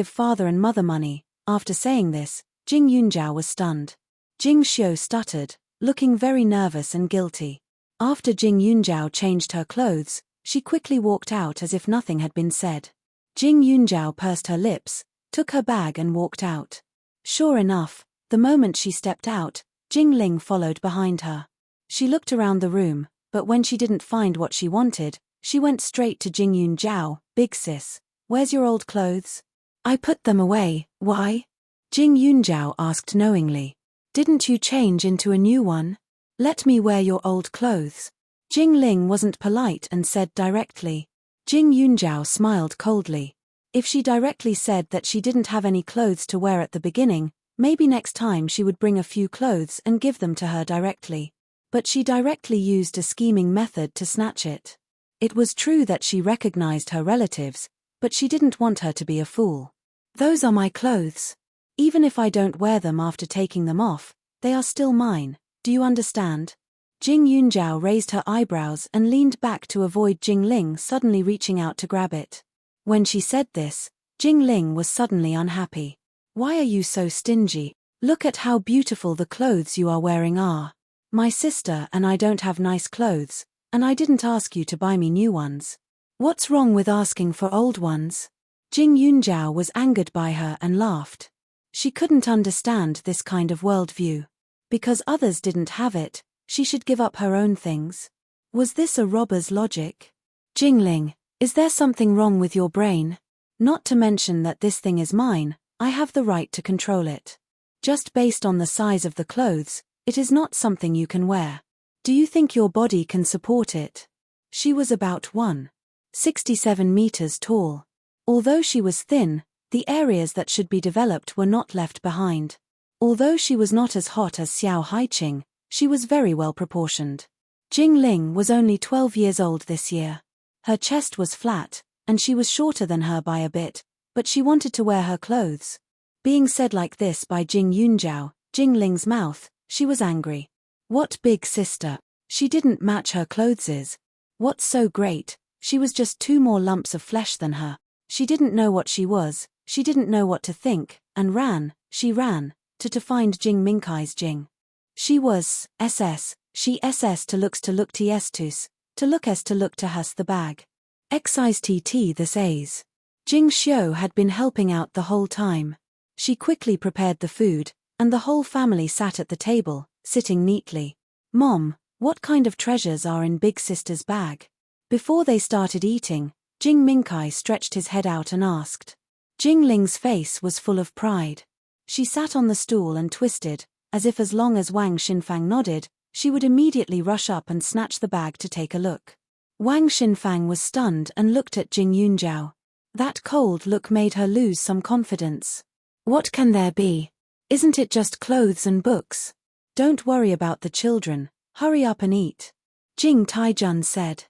father and mother money. After saying this, Jing Yunjiao was stunned. Jing Xiu stuttered, looking very nervous and guilty. After Jing Yunjiao changed her clothes, she quickly walked out as if nothing had been said. Jing Yunjiao pursed her lips, took her bag and walked out. Sure enough, the moment she stepped out, Jing Ling followed behind her. She looked around the room, but when she didn't find what she wanted, she went straight to Jing Yunjiao. Big sis, where's your old clothes? I put them away. Why? Jing Yunjiao asked knowingly. Didn't you change into a new one? Let me wear your old clothes. Jing Ling wasn't polite and said directly. Jing Yunjiao smiled coldly. If she directly said that she didn't have any clothes to wear at the beginning, maybe next time she would bring a few clothes and give them to her directly. But she directly used a scheming method to snatch it. It was true that she recognized her relatives, but she didn't want her to be a fool. Those are my clothes. Even if I don't wear them after taking them off, they are still mine. Do you understand? Jing Yunjiao raised her eyebrows and leaned back to avoid Jing Ling suddenly reaching out to grab it. When she said this, Jing Ling was suddenly unhappy. Why are you so stingy? Look at how beautiful the clothes you are wearing are. My sister and I don't have nice clothes, and I didn't ask you to buy me new ones. What's wrong with asking for old ones? Jing Yunjiao was angered by her and laughed. She couldn't understand this kind of worldview. Because others didn't have it, she should give up her own things. Was this a robber's logic? Jingling, is there something wrong with your brain? Not to mention that this thing is mine, I have the right to control it. Just based on the size of the clothes, it is not something you can wear. Do you think your body can support it? She was about 1.67 meters tall. Although she was thin, the areas that should be developed were not left behind. Although she was not as hot as Xiao Haiqing, she was very well proportioned. Jing Ling was only 12 years old this year. Her chest was flat, and she was shorter than her by a bit, but she wanted to wear her clothes. Being said like this by Jing Yunjiao, Jing Ling's mouth, she was angry. What big sister? She didn't match her clothes. What's so great? She was just 2 more lumps of flesh than her. She didn't know what she was, she didn't know what to think, and she ran, to find Jing Minkai's Jing. She was, she to look ts to look to has the bag. Excise tt this A's. Jing Xiu had been helping out the whole time. She quickly prepared the food, and the whole family sat at the table, sitting neatly. Mom, what kind of treasures are in Big Sister's bag? Before they started eating, Jing Minkai stretched his head out and asked. Jing Ling's face was full of pride. She sat on the stool and twisted, as if as long as Wang Xinfang nodded, she would immediately rush up and snatch the bag to take a look. Wang Xinfang was stunned and looked at Jing Yunjiao. That cold look made her lose some confidence. What can there be? Isn't it just clothes and books? Don't worry about the children, hurry up and eat. Jing Taijun said.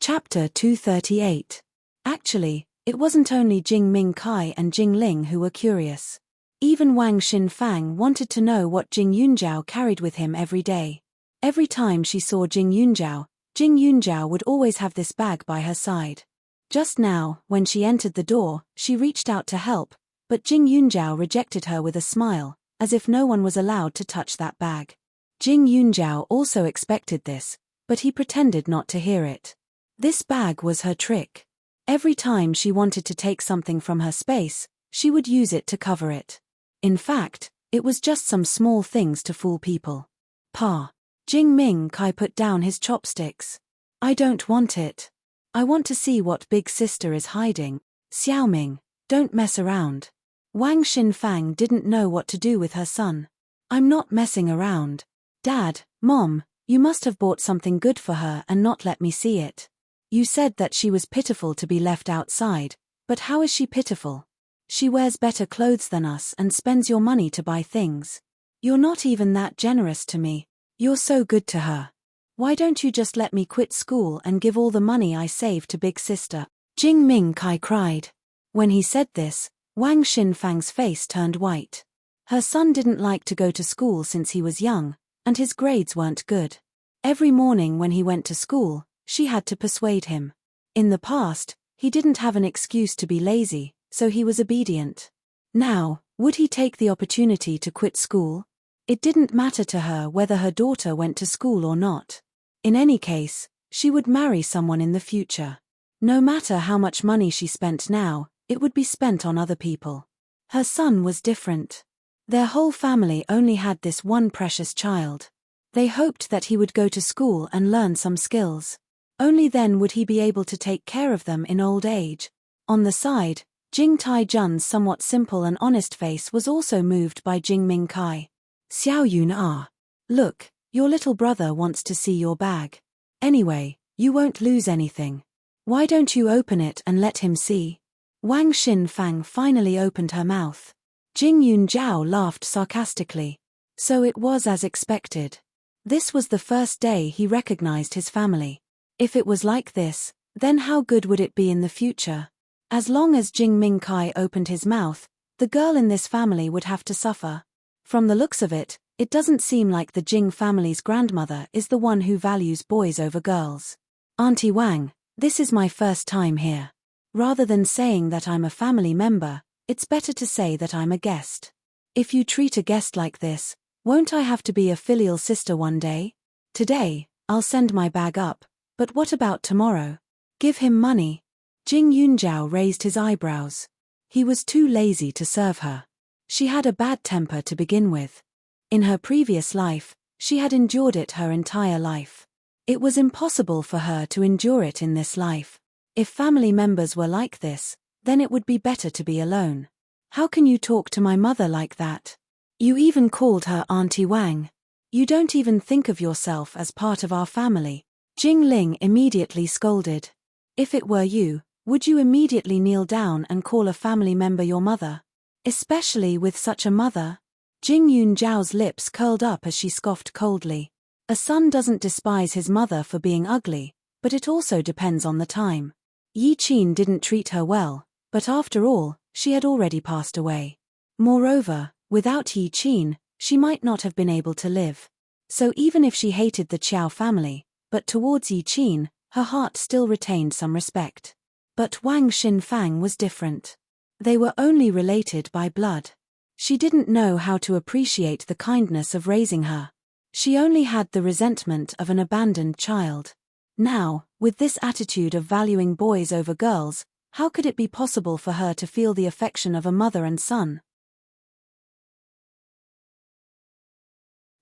Chapter 238. Actually, it wasn't only Jing Mingkai and Jing Ling who were curious. Even Wang Xinfang wanted to know what Jing Yunjiao carried with him every day. Every time she saw Jing Yunjiao would always have this bag by her side. Just now, when she entered the door, she reached out to help, but Jing Yunjiao rejected her with a smile, as if no one was allowed to touch that bag. Jing Yunjiao also expected this, but he pretended not to hear it. This bag was her trick. Every time she wanted to take something from her space, she would use it to cover it. In fact, it was just some small things to fool people. Pa. Jing Ming Kai put down his chopsticks. I don't want it. I want to see what Big Sister is hiding. Xiaoming, don't mess around. Wang Xinfang didn't know what to do with her son. I'm not messing around. Dad, Mom, you must have bought something good for her and not let me see it. You said that she was pitiful to be left outside, but how is she pitiful? She wears better clothes than us and spends your money to buy things. You're not even that generous to me. You're so good to her. Why don't you just let me quit school and give all the money I saved to Big Sister? Jing Ming Kai cried. When he said this, Wang Xinfang's face turned white. Her son didn't like to go to school since he was young, and his grades weren't good. Every morning when he went to school, she had to persuade him. In the past, he didn't have an excuse to be lazy, so he was obedient. Now, would he take the opportunity to quit school? It didn't matter to her whether her daughter went to school or not. In any case, she would marry someone in the future. No matter how much money she spent now, it would be spent on other people. Her son was different. Their whole family only had this one precious child. They hoped that he would go to school and learn some skills. Only then would he be able to take care of them in old age. On the side, Jing Tai-jun's somewhat simple and honest face was also moved by Jing Ming-kai. Xiao Yun, look, your little brother wants to see your bag. Anyway, you won't lose anything. Why don't you open it and let him see? Wang Xinfang finally opened her mouth. Jing Yunjiao laughed sarcastically. So it was as expected. This was the first day he recognized his family. If it was like this, then how good would it be in the future? As long as Jing Ming-kai opened his mouth, the girl in this family would have to suffer. From the looks of it, it doesn't seem like the Jing family's grandmother is the one who values boys over girls. Auntie Wang, this is my first time here. Rather than saying that I'm a family member, it's better to say that I'm a guest. If you treat a guest like this, won't I have to be a filial sister one day? Today, I'll send my bag up, but what about tomorrow? Give him money. Jing Yunjiao raised his eyebrows. He was too lazy to serve her. She had a bad temper to begin with. In her previous life, she had endured it her entire life. It was impossible for her to endure it in this life. If family members were like this, then it would be better to be alone. How can you talk to my mother like that? You even called her Auntie Wang. You don't even think of yourself as part of our family. Jing Ling immediately scolded. If it were you, would you immediately kneel down and call a family member your mother? Especially with such a mother? Jing Yunjiao's lips curled up as she scoffed coldly. A son doesn't despise his mother for being ugly, but it also depends on the time. Yi Qin didn't treat her well, but after all, she had already passed away. Moreover, without Yi Qin, she might not have been able to live. So even if she hated the Qiao family, but towards Yi Qin, her heart still retained some respect. But Wang Xinfang was different. They were only related by blood. She didn't know how to appreciate the kindness of raising her. She only had the resentment of an abandoned child. Now, with this attitude of valuing boys over girls, how could it be possible for her to feel the affection of a mother and son?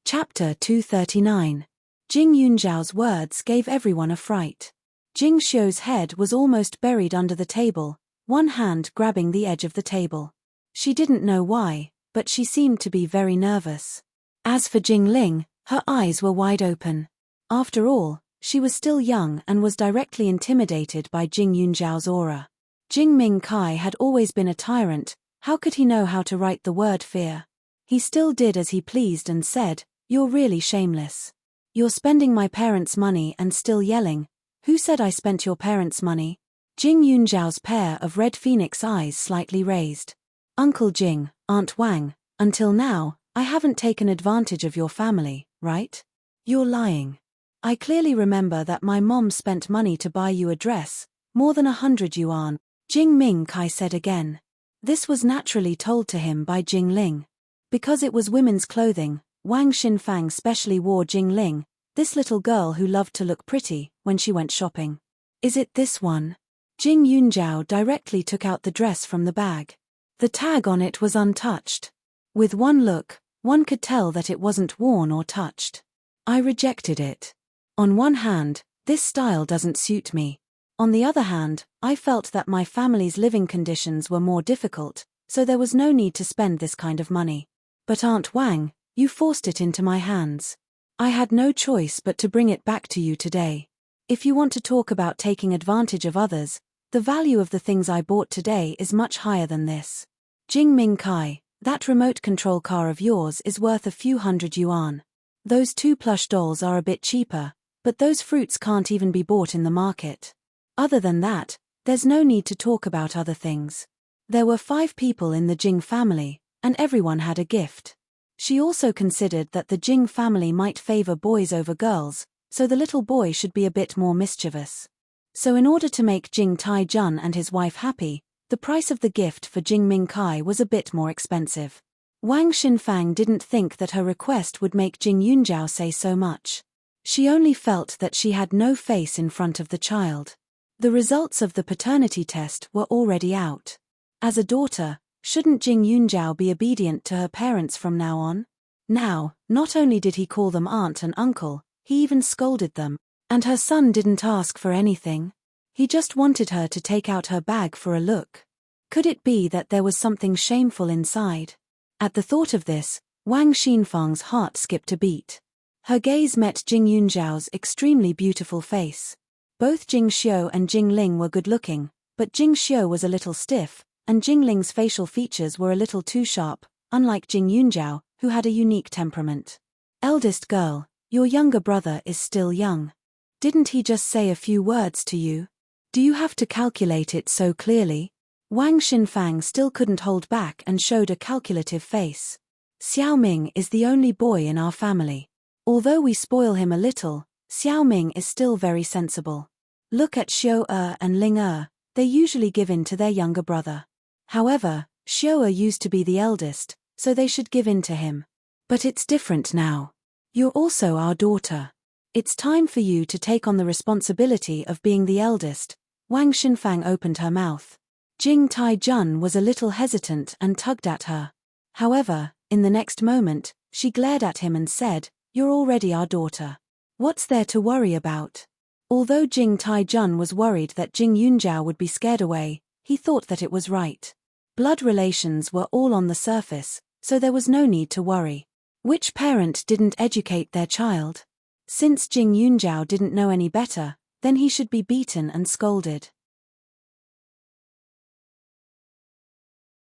Chapter 239. Jing Yunjiao's words gave everyone a fright. Jing Xiu's head was almost buried under the table, one hand grabbing the edge of the table. She didn't know why, but she seemed to be very nervous. As for Jing Ling, her eyes were wide open. After all, she was still young and was directly intimidated by Jing Yunjiao's aura. Jing Ming-kai had always been a tyrant. How could he know how to write the word fear? He still did as he pleased and said, "You're really shameless. You're spending my parents' money and still yelling. Who said I spent your parents' money?" Jing Yunjiao's pair of red phoenix eyes slightly raised. "Uncle Jing, Aunt Wang, until now, I haven't taken advantage of your family, right? You're lying. I clearly remember that my mom spent money to buy you a dress, more than 100 yuan, Jing Ming-kai said again. This was naturally told to him by Jing Ling. Because it was women's clothing, Wang Xinfang specially wore Jing Ling, this little girl who loved to look pretty, when she went shopping. "Is it this one?" Jing Yunjiao directly took out the dress from the bag. The tag on it was untouched. With one look, one could tell that it wasn't worn or touched. I rejected it. On one hand, this style doesn't suit me. On the other hand, I felt that my family's living conditions were more difficult, so there was no need to spend this kind of money. But Aunt Wang, you forced it into my hands. I had no choice but to bring it back to you today. If you want to talk about taking advantage of others, the value of the things I bought today is much higher than this. Jing Ming-kai, that remote control car of yours is worth a few hundred yuan. Those 2 plush dolls are a bit cheaper, but those fruits can't even be bought in the market. Other than that, there's no need to talk about other things. There were 5 people in the Jing family, and everyone had a gift. She also considered that the Jing family might favor boys over girls, so the little boy should be a bit more mischievous. So in order to make Jing Tai-jun and his wife happy, the price of the gift for Jing Ming-kai was a bit more expensive. Wang Xinfang didn't think that her request would make Jing Yunjiao say so much. She only felt that she had no face in front of the child. The results of the paternity test were already out. As a daughter, shouldn't Jing Yunjiao be obedient to her parents from now on? Now, not only did he call them aunt and uncle, he even scolded them. And her son didn't ask for anything. He just wanted her to take out her bag for a look. Could it be that there was something shameful inside? At the thought of this, Wang Xinfang's heart skipped a beat. Her gaze met Jing Yunjiao's extremely beautiful face. Both Jing Xiu and Jing Ling were good-looking, but Jing Xiu was a little stiff, and Jing Ling's facial features were a little too sharp, unlike Jing Yunjiao, who had a unique temperament. Eldest girl, your younger brother is still young. Didn't he just say a few words to you? Do you have to calculate it so clearly? Wang Xinfang still couldn't hold back and showed a calculative face. Xiao Ming is the only boy in our family. Although we spoil him a little, Xiao Ming is still very sensible. Look at Xiu and Ling they usually give in to their younger brother. However, Xiu used to be the eldest, so they should give in to him. But it's different now. You're also our daughter. It's time for you to take on the responsibility of being the eldest. Wang Xinfang opened her mouth. Jing Taijun was a little hesitant and tugged at her. However, in the next moment, she glared at him and said, "You're already our daughter. What's there to worry about?" Although Jing Taijun was worried that Jing Yunjiao would be scared away, he thought that it was right. Blood relations were all on the surface, so there was no need to worry. Which parent didn't educate their child? Since Jing Yunjiao didn't know any better, then he should be beaten and scolded.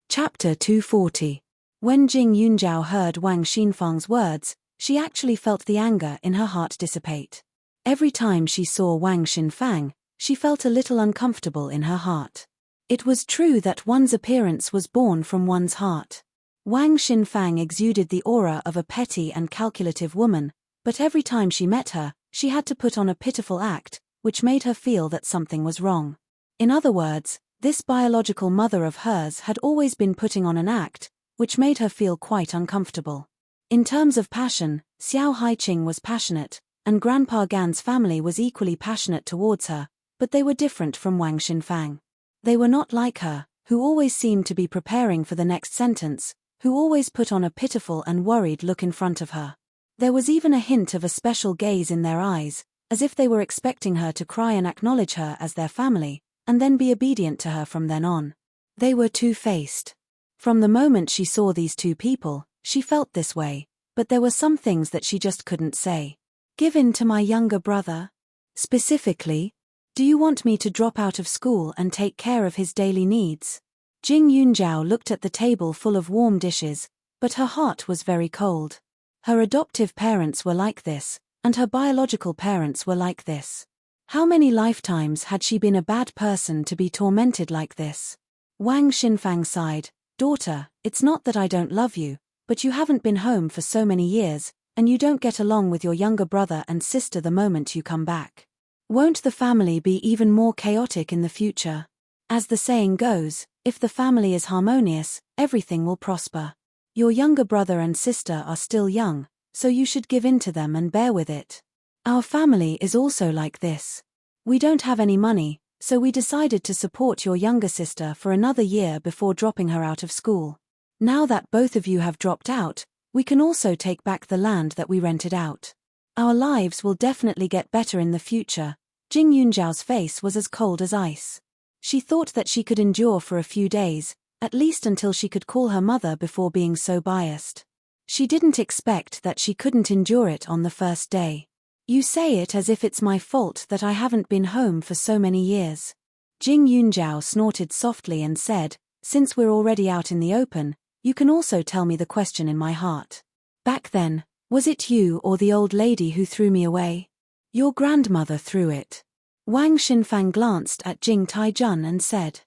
Chapter 240. When Jing Yunjiao heard Wang Xinfang's words, she actually felt the anger in her heart dissipate. Every time she saw Wang Xinfang, she felt a little uncomfortable in her heart. It was true that one's appearance was born from one's heart. Wang Xinfang exuded the aura of a petty and calculative woman, but every time she met her, she had to put on a pitiful act, which made her feel that something was wrong. In other words, this biological mother of hers had always been putting on an act, which made her feel quite uncomfortable. In terms of passion, Xiao Haiqing was passionate, and Grandpa Gan's family was equally passionate towards her, but they were different from Wang Xinfang. They were not like her, who always seemed to be preparing for the next sentence, who always put on a pitiful and worried look in front of her. There was even a hint of a special gaze in their eyes, as if they were expecting her to cry and acknowledge her as their family, and then be obedient to her from then on. They were two-faced. From the moment she saw these two people, she felt this way, but there were some things that she just couldn't say. Give in to my younger brother? Specifically, do you want me to drop out of school and take care of his daily needs? Jing Yunjiao looked at the table full of warm dishes, but her heart was very cold. Her adoptive parents were like this, and her biological parents were like this. How many lifetimes had she been a bad person to be tormented like this? Wang Xinfang sighed, "Daughter, it's not that I don't love you, but you haven't been home for so many years, and you don't get along with your younger brother and sister the moment you come back. Won't the family be even more chaotic in the future? As the saying goes, if the family is harmonious, everything will prosper. Your younger brother and sister are still young, so you should give in to them and bear with it. Our family is also like this. We don't have any money, so we decided to support your younger sister for another year before dropping her out of school. Now that both of you have dropped out, we can also take back the land that we rented out. Our lives will definitely get better in the future." Jing Yunjiao's face was as cold as ice. She thought that she could endure for a few days, at least until she could call her mother before being so biased. She didn't expect that she couldn't endure it on the first day. "You say it as if it's my fault that I haven't been home for so many years." Jing Yunjiao snorted softly and said, "Since we're already out in the open, you can also tell me the question in my heart. Back then, was it you or the old lady who threw me away?" "Your grandmother threw it." Wang Xinfang glanced at Jing Taijun and said.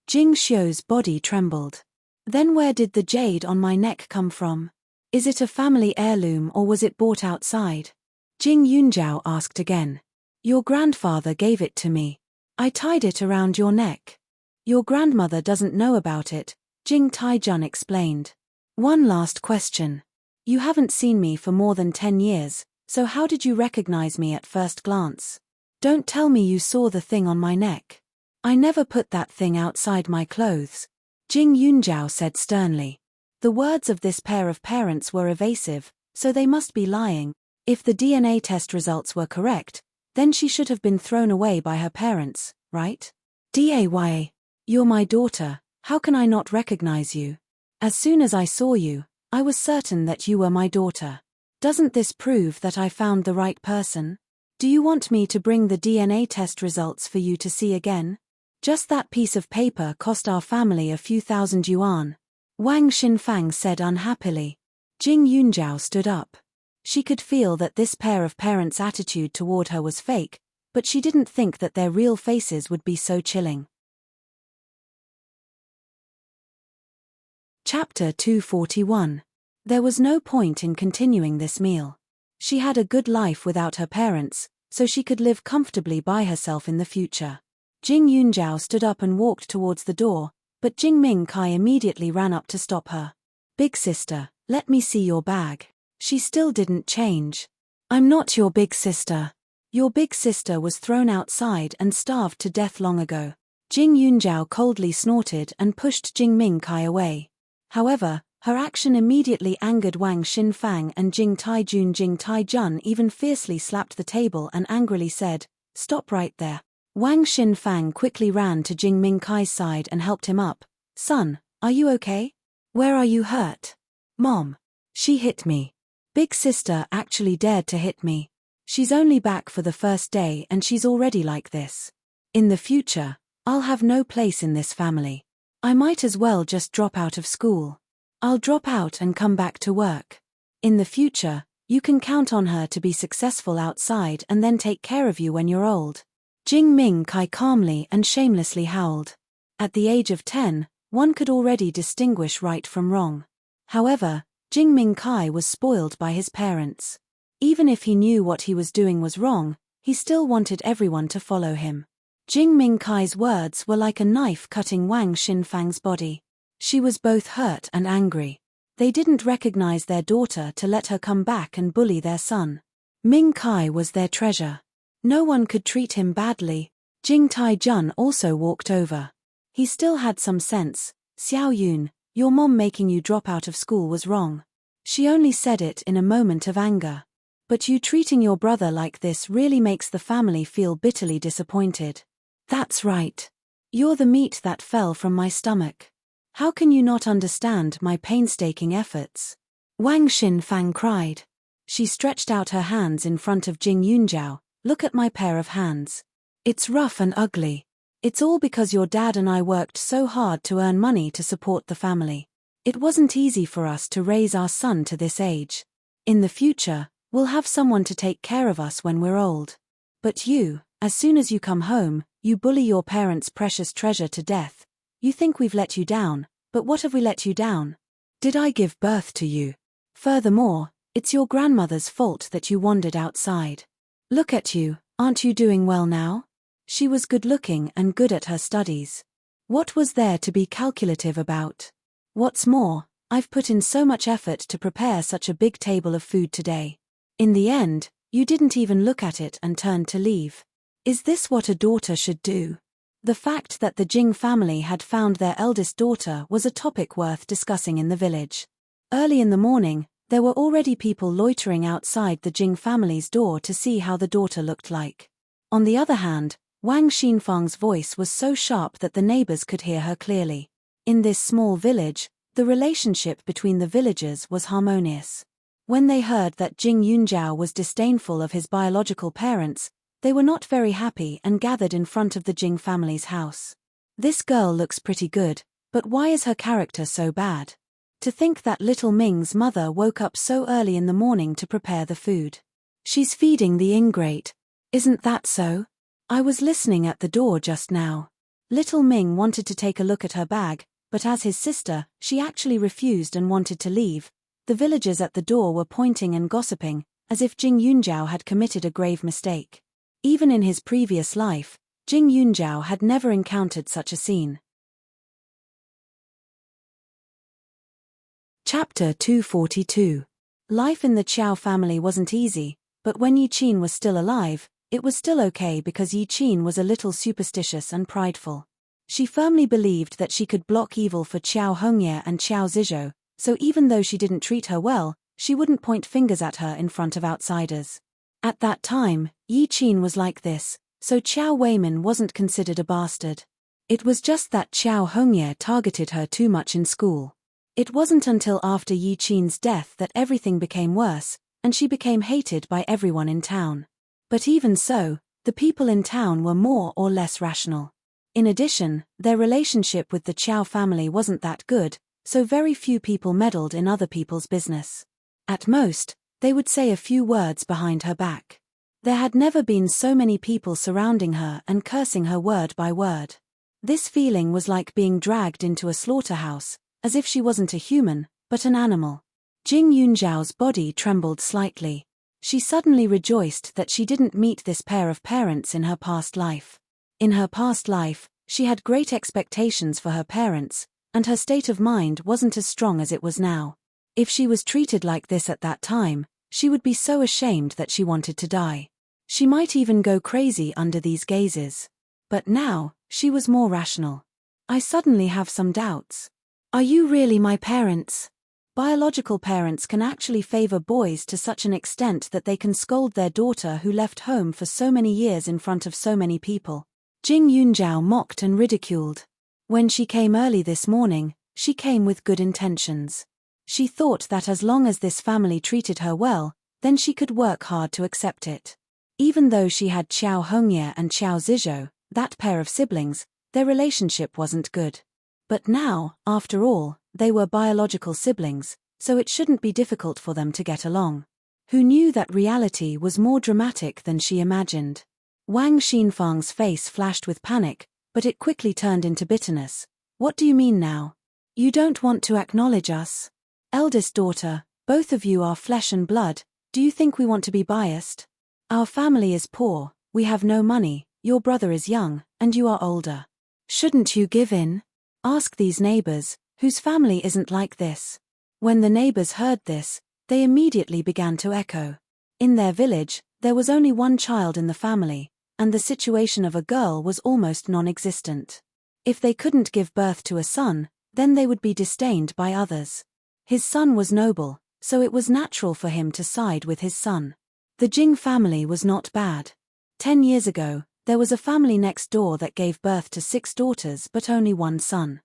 Jing Xiu's body trembled. "Then where did the jade on my neck come from? Is it a family heirloom or was it bought outside?" Jing Yunjiao asked again. "Your grandfather gave it to me. I tied it around your neck." "Your grandmother doesn't know about it," Jing Taijun explained. One last question. You haven't seen me for more than 10 years, so how did you recognize me at first glance? Don't tell me you saw the thing on my neck. I never put that thing outside my clothes, Jing Yunjiao said sternly. The words of this pair of parents were evasive, so they must be lying. If the DNA test results were correct, then she should have been thrown away by her parents, right? Day, you're my daughter, how can I not recognize you? As soon as I saw you, I was certain that you were my daughter. Doesn't this prove that I found the right person? Do you want me to bring the DNA test results for you to see again? Just that piece of paper cost our family a few thousand yuan, Wang Xinfang said unhappily. Jing Yunjiao stood up. She could feel that this pair of parents' attitude toward her was fake, but she didn't think that their real faces would be so chilling. Chapter 241. There was no point in continuing this meal. She had a good life without her parents, so she could live comfortably by herself in the future. Jing Yunjiao stood up and walked towards the door, but Jing Mingkai immediately ran up to stop her. Big sister, let me see your bag. She still didn't change. I'm not your big sister. Your big sister was thrown outside and starved to death long ago. Jing Yunjiao coldly snorted and pushed Jing Mingkai away. However, her action immediately angered Wang Xinfang, and Jing Taijun even fiercely slapped the table and angrily said, "Stop right there." Wang Xinfang quickly ran to Jing Mingkai's side and helped him up. "Son, are you okay? Where are you hurt?" "Mom. She hit me. Big sister actually dared to hit me. She's only back for the first day and she's already like this. In the future, I'll have no place in this family. I might as well just drop out of school. I'll drop out and come back to work. In the future, you can count on her to be successful outside and then take care of you when you're old." Jing Mingkai calmly and shamelessly howled. At the age of 10, one could already distinguish right from wrong. However, Jing Mingkai was spoiled by his parents. Even if he knew what he was doing was wrong, he still wanted everyone to follow him. Jing Mingkai's words were like a knife cutting Wang Xinfang's body. She was both hurt and angry. They didn't recognize their daughter to let her come back and bully their son. Mingkai was their treasure. No one could treat him badly. Jing Taijun also walked over. He still had some sense. "Xiao Yun, your mom making you drop out of school was wrong. She only said it in a moment of anger. But you treating your brother like this really makes the family feel bitterly disappointed." "That's right. You're the meat that fell from my stomach. How can you not understand my painstaking efforts?" Wang Xinfang cried. She stretched out her hands in front of Jing Yunjiao. "Look at my pair of hands. It's rough and ugly. It's all because your dad and I worked so hard to earn money to support the family. It wasn't easy for us to raise our son to this age. In the future, we'll have someone to take care of us when we're old. But you, as soon as you come home, you bully your parents' precious treasure to death. You think we've let you down, but what have we let you down? Did I give birth to you? Furthermore, it's your grandmother's fault that you wandered outside. Look at you, aren't you doing well now?" She was good-looking and good at her studies. What was there to be calculative about? What's more, I've put in so much effort to prepare such a big table of food today. In the end, you didn't even look at it and turned to leave. Is this what a daughter should do? The fact that the Jing family had found their eldest daughter was a topic worth discussing in the village. Early in the morning, there were already people loitering outside the Jing family's door to see how the daughter looked like. On the other hand, Wang Xinfang's voice was so sharp that the neighbors could hear her clearly. In this small village, the relationship between the villagers was harmonious. When they heard that Jing Yunjiao was disdainful of his biological parents, they were not very happy and gathered in front of the Jing family's house. "This girl looks pretty good, but why is her character so bad? To think that little Ming's mother woke up so early in the morning to prepare the food. She's feeding the ingrate. Isn't that so? I was listening at the door just now. Little Ming wanted to take a look at her bag, but as his sister, she actually refused and wanted to leave. The villagers at the door were pointing and gossiping, as if Jing Yunjiao had committed a grave mistake. Even in his previous life, Jing Yunjiao had never encountered such a scene. Chapter 242. Life in the Qiao family wasn't easy, but when Yi Qin was still alive, it was still okay because Yi Qin was a little superstitious and prideful. She firmly believed that she could block evil for Qiao Hongye and Qiao Zizhou, so even though she didn't treat her well, she wouldn't point fingers at her in front of outsiders. At that time, Yi Qin was like this, so Qiao Weimin wasn't considered a bastard. It was just that Qiao Hongye targeted her too much in school. It wasn't until after Yi Qin's death that everything became worse, and she became hated by everyone in town. But even so, the people in town were more or less rational. In addition, their relationship with the Qiao family wasn't that good, so very few people meddled in other people's business. At most, they would say a few words behind her back. There had never been so many people surrounding her and cursing her word by word. This feeling was like being dragged into a slaughterhouse, as if she wasn't a human, but an animal. Jing Yunzhao's body trembled slightly. She suddenly rejoiced that she didn't meet this pair of parents in her past life. In her past life, she had great expectations for her parents, and her state of mind wasn't as strong as it was now. If she was treated like this at that time, she would be so ashamed that she wanted to die. She might even go crazy under these gazes. But now, she was more rational. I suddenly have some doubts. Are you really my parents? Biological parents can actually favor boys to such an extent that they can scold their daughter who left home for so many years in front of so many people. Jing Yunzhao mocked and ridiculed. When she came early this morning, she came with good intentions. She thought that as long as this family treated her well, then she could work hard to accept it. Even though she had Qiao Hongye and Qiao Zizhou, that pair of siblings, their relationship wasn't good. But now, after all, they were biological siblings, so it shouldn't be difficult for them to get along. Who knew that reality was more dramatic than she imagined? Wang Xinfang's face flashed with panic, but it quickly turned into bitterness. What do you mean now? You don't want to acknowledge us? Eldest daughter, both of you are flesh and blood, do you think we want to be biased? Our family is poor, we have no money, your brother is young, and you are older. Shouldn't you give in? Ask these neighbors, whose family isn't like this. When the neighbors heard this, they immediately began to echo. In their village, there was only one child in the family, and the situation of a girl was almost non-existent. If they couldn't give birth to a son, then they would be disdained by others. His son was noble, so it was natural for him to side with his son. The Jing family was not bad. 10 years ago, there was a family next door that gave birth to 6 daughters but only 1 son.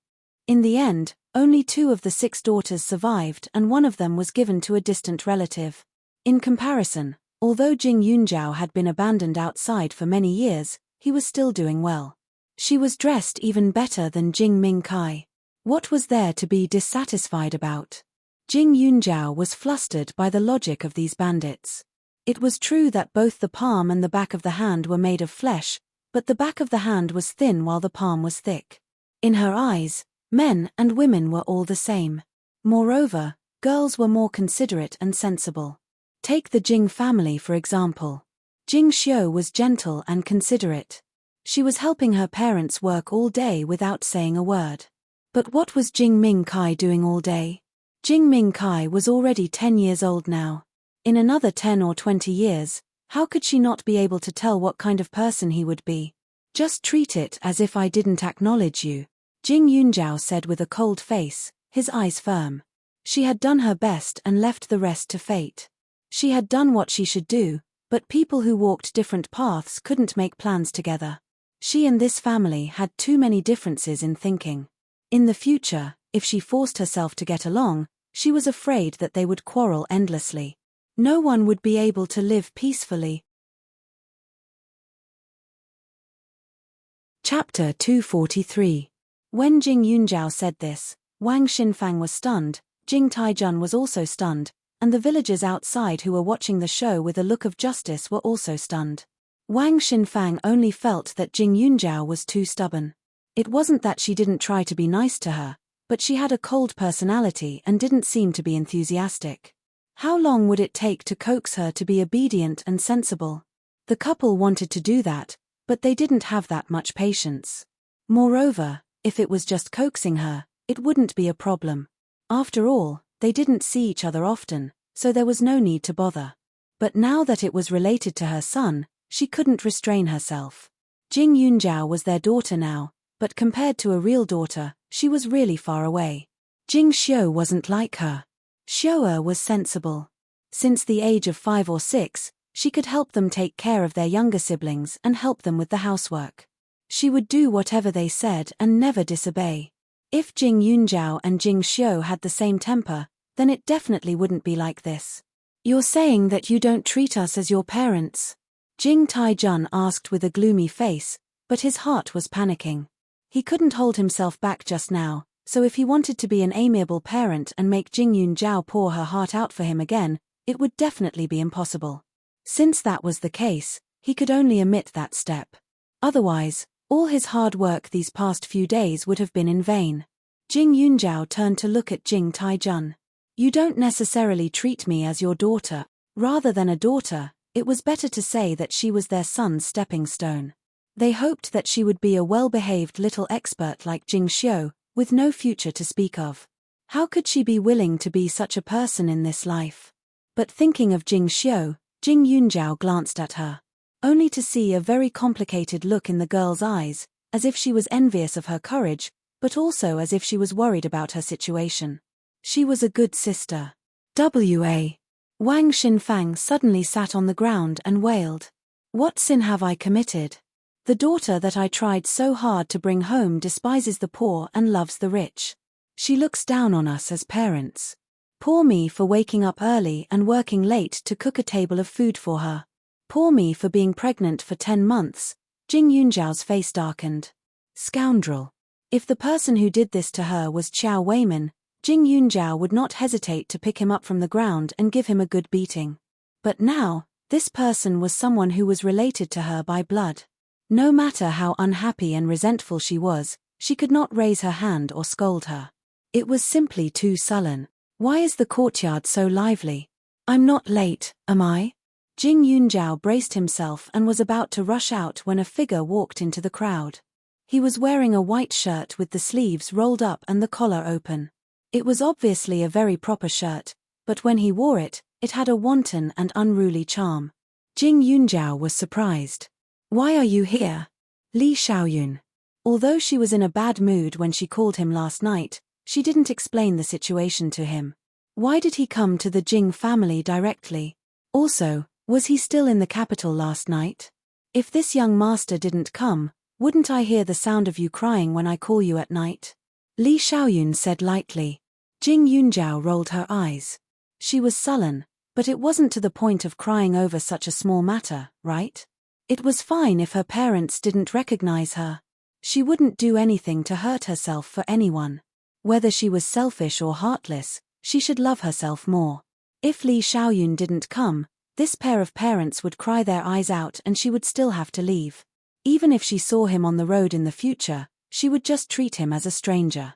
In the end, only 2 of the 6 daughters survived and one of them was given to a distant relative. In comparison, although Jing Yunzhao had been abandoned outside for many years, he was still doing well. She was dressed even better than Jing Mingkai. What was there to be dissatisfied about? Jing Yunzhao was flustered by the logic of these bandits. It was true that both the palm and the back of the hand were made of flesh, but the back of the hand was thin while the palm was thick. In her eyes, men and women were all the same. Moreover, girls were more considerate and sensible. Take the Jing family for example. Jing Xiu was gentle and considerate. She was helping her parents work all day without saying a word. But what was Jing Mingkai doing all day? Jing Mingkai was already 10 years old now. In another 10 or 20 years, how could she not be able to tell what kind of person he would be? Just treat it as if I didn't acknowledge you, Jing Yunzhao said with a cold face, his eyes firm. She had done her best and left the rest to fate. She had done what she should do, but people who walked different paths couldn't make plans together. She and this family had too many differences in thinking. In the future, if she forced herself to get along, she was afraid that they would quarrel endlessly. No one would be able to live peacefully. Chapter 243. When Jing Yunzhao said this, Wang Xinfang was stunned, Jing Taijun was also stunned, and the villagers outside who were watching the show with a look of justice were also stunned. Wang Xinfang only felt that Jing Yunzhao was too stubborn. It wasn't that she didn't try to be nice to her, but she had a cold personality and didn't seem to be enthusiastic. How long would it take to coax her to be obedient and sensible? The couple wanted to do that, but they didn't have that much patience. Moreover, if it was just coaxing her, it wouldn't be a problem. After all, they didn't see each other often, so there was no need to bother. But now that it was related to her son, she couldn't restrain herself. Jing Yunjiao was their daughter now, but compared to a real daughter, she was really far away. Jing Xiu wasn't like her. Xiu'er was sensible. Since the age of 5 or 6, she could help them take care of their younger siblings and help them with the housework. She would do whatever they said and never disobey. If Jing Yunjiao and Jing Xiu had the same temper, then it definitely wouldn't be like this. "You're saying that you don't treat us as your parents?" Jing Taijun asked with a gloomy face, but his heart was panicking. He couldn't hold himself back just now, so if he wanted to be an amiable parent and make Jing Yunjiao pour her heart out for him again, it would definitely be impossible. Since that was the case, he could only omit that step. Otherwise, all his hard work these past few days would have been in vain. Jing Yunjiao turned to look at Jing Taijun. "You don't necessarily treat me as your daughter. Rather than a daughter, it was better to say that she was their son's stepping stone." They hoped that she would be a well-behaved little expert like Jing Xiu, with no future to speak of. How could she be willing to be such a person in this life? But thinking of Jing Xiu, Jing Yunjiao glanced at her, only to see a very complicated look in the girl's eyes, as if she was envious of her courage, but also as if she was worried about her situation. She was a good sister. Wang Xinfang suddenly sat on the ground and wailed. "What sin have I committed? The daughter that I tried so hard to bring home despises the poor and loves the rich. She looks down on us as parents. Poor me for waking up early and working late to cook a table of food for her. Poor me for being pregnant for 10 months. Jing Yunjiao's face darkened. Scoundrel. If the person who did this to her was Qiao Weimin, Jing Yunjiao would not hesitate to pick him up from the ground and give him a good beating. But now, this person was someone who was related to her by blood. No matter how unhappy and resentful she was, she could not raise her hand or scold her. It was simply too sullen. Why is the courtyard so lively? I'm not late, am I? Jing Yunjiao braced himself and was about to rush out when a figure walked into the crowd. He was wearing a white shirt with the sleeves rolled up and the collar open. It was obviously a very proper shirt, but when he wore it, it had a wanton and unruly charm. Jing Yunjiao was surprised. Why are you here? Li Xiaoyun. Although she was in a bad mood when she called him last night, she didn't explain the situation to him. Why did he come to the Jing family directly? Also, was he still in the capital last night? If this young master didn't come, wouldn't I hear the sound of you crying when I call you at night? Li Xiaoyun said lightly. Jing Yunjiao rolled her eyes. She was sullen, but it wasn't to the point of crying over such a small matter, right? It was fine if her parents didn't recognize her. She wouldn't do anything to hurt herself for anyone. Whether she was selfish or heartless, she should love herself more. If Li Xiaoyun didn't come, this pair of parents would cry their eyes out and she would still have to leave. Even if she saw him on the road in the future, she would just treat him as a stranger.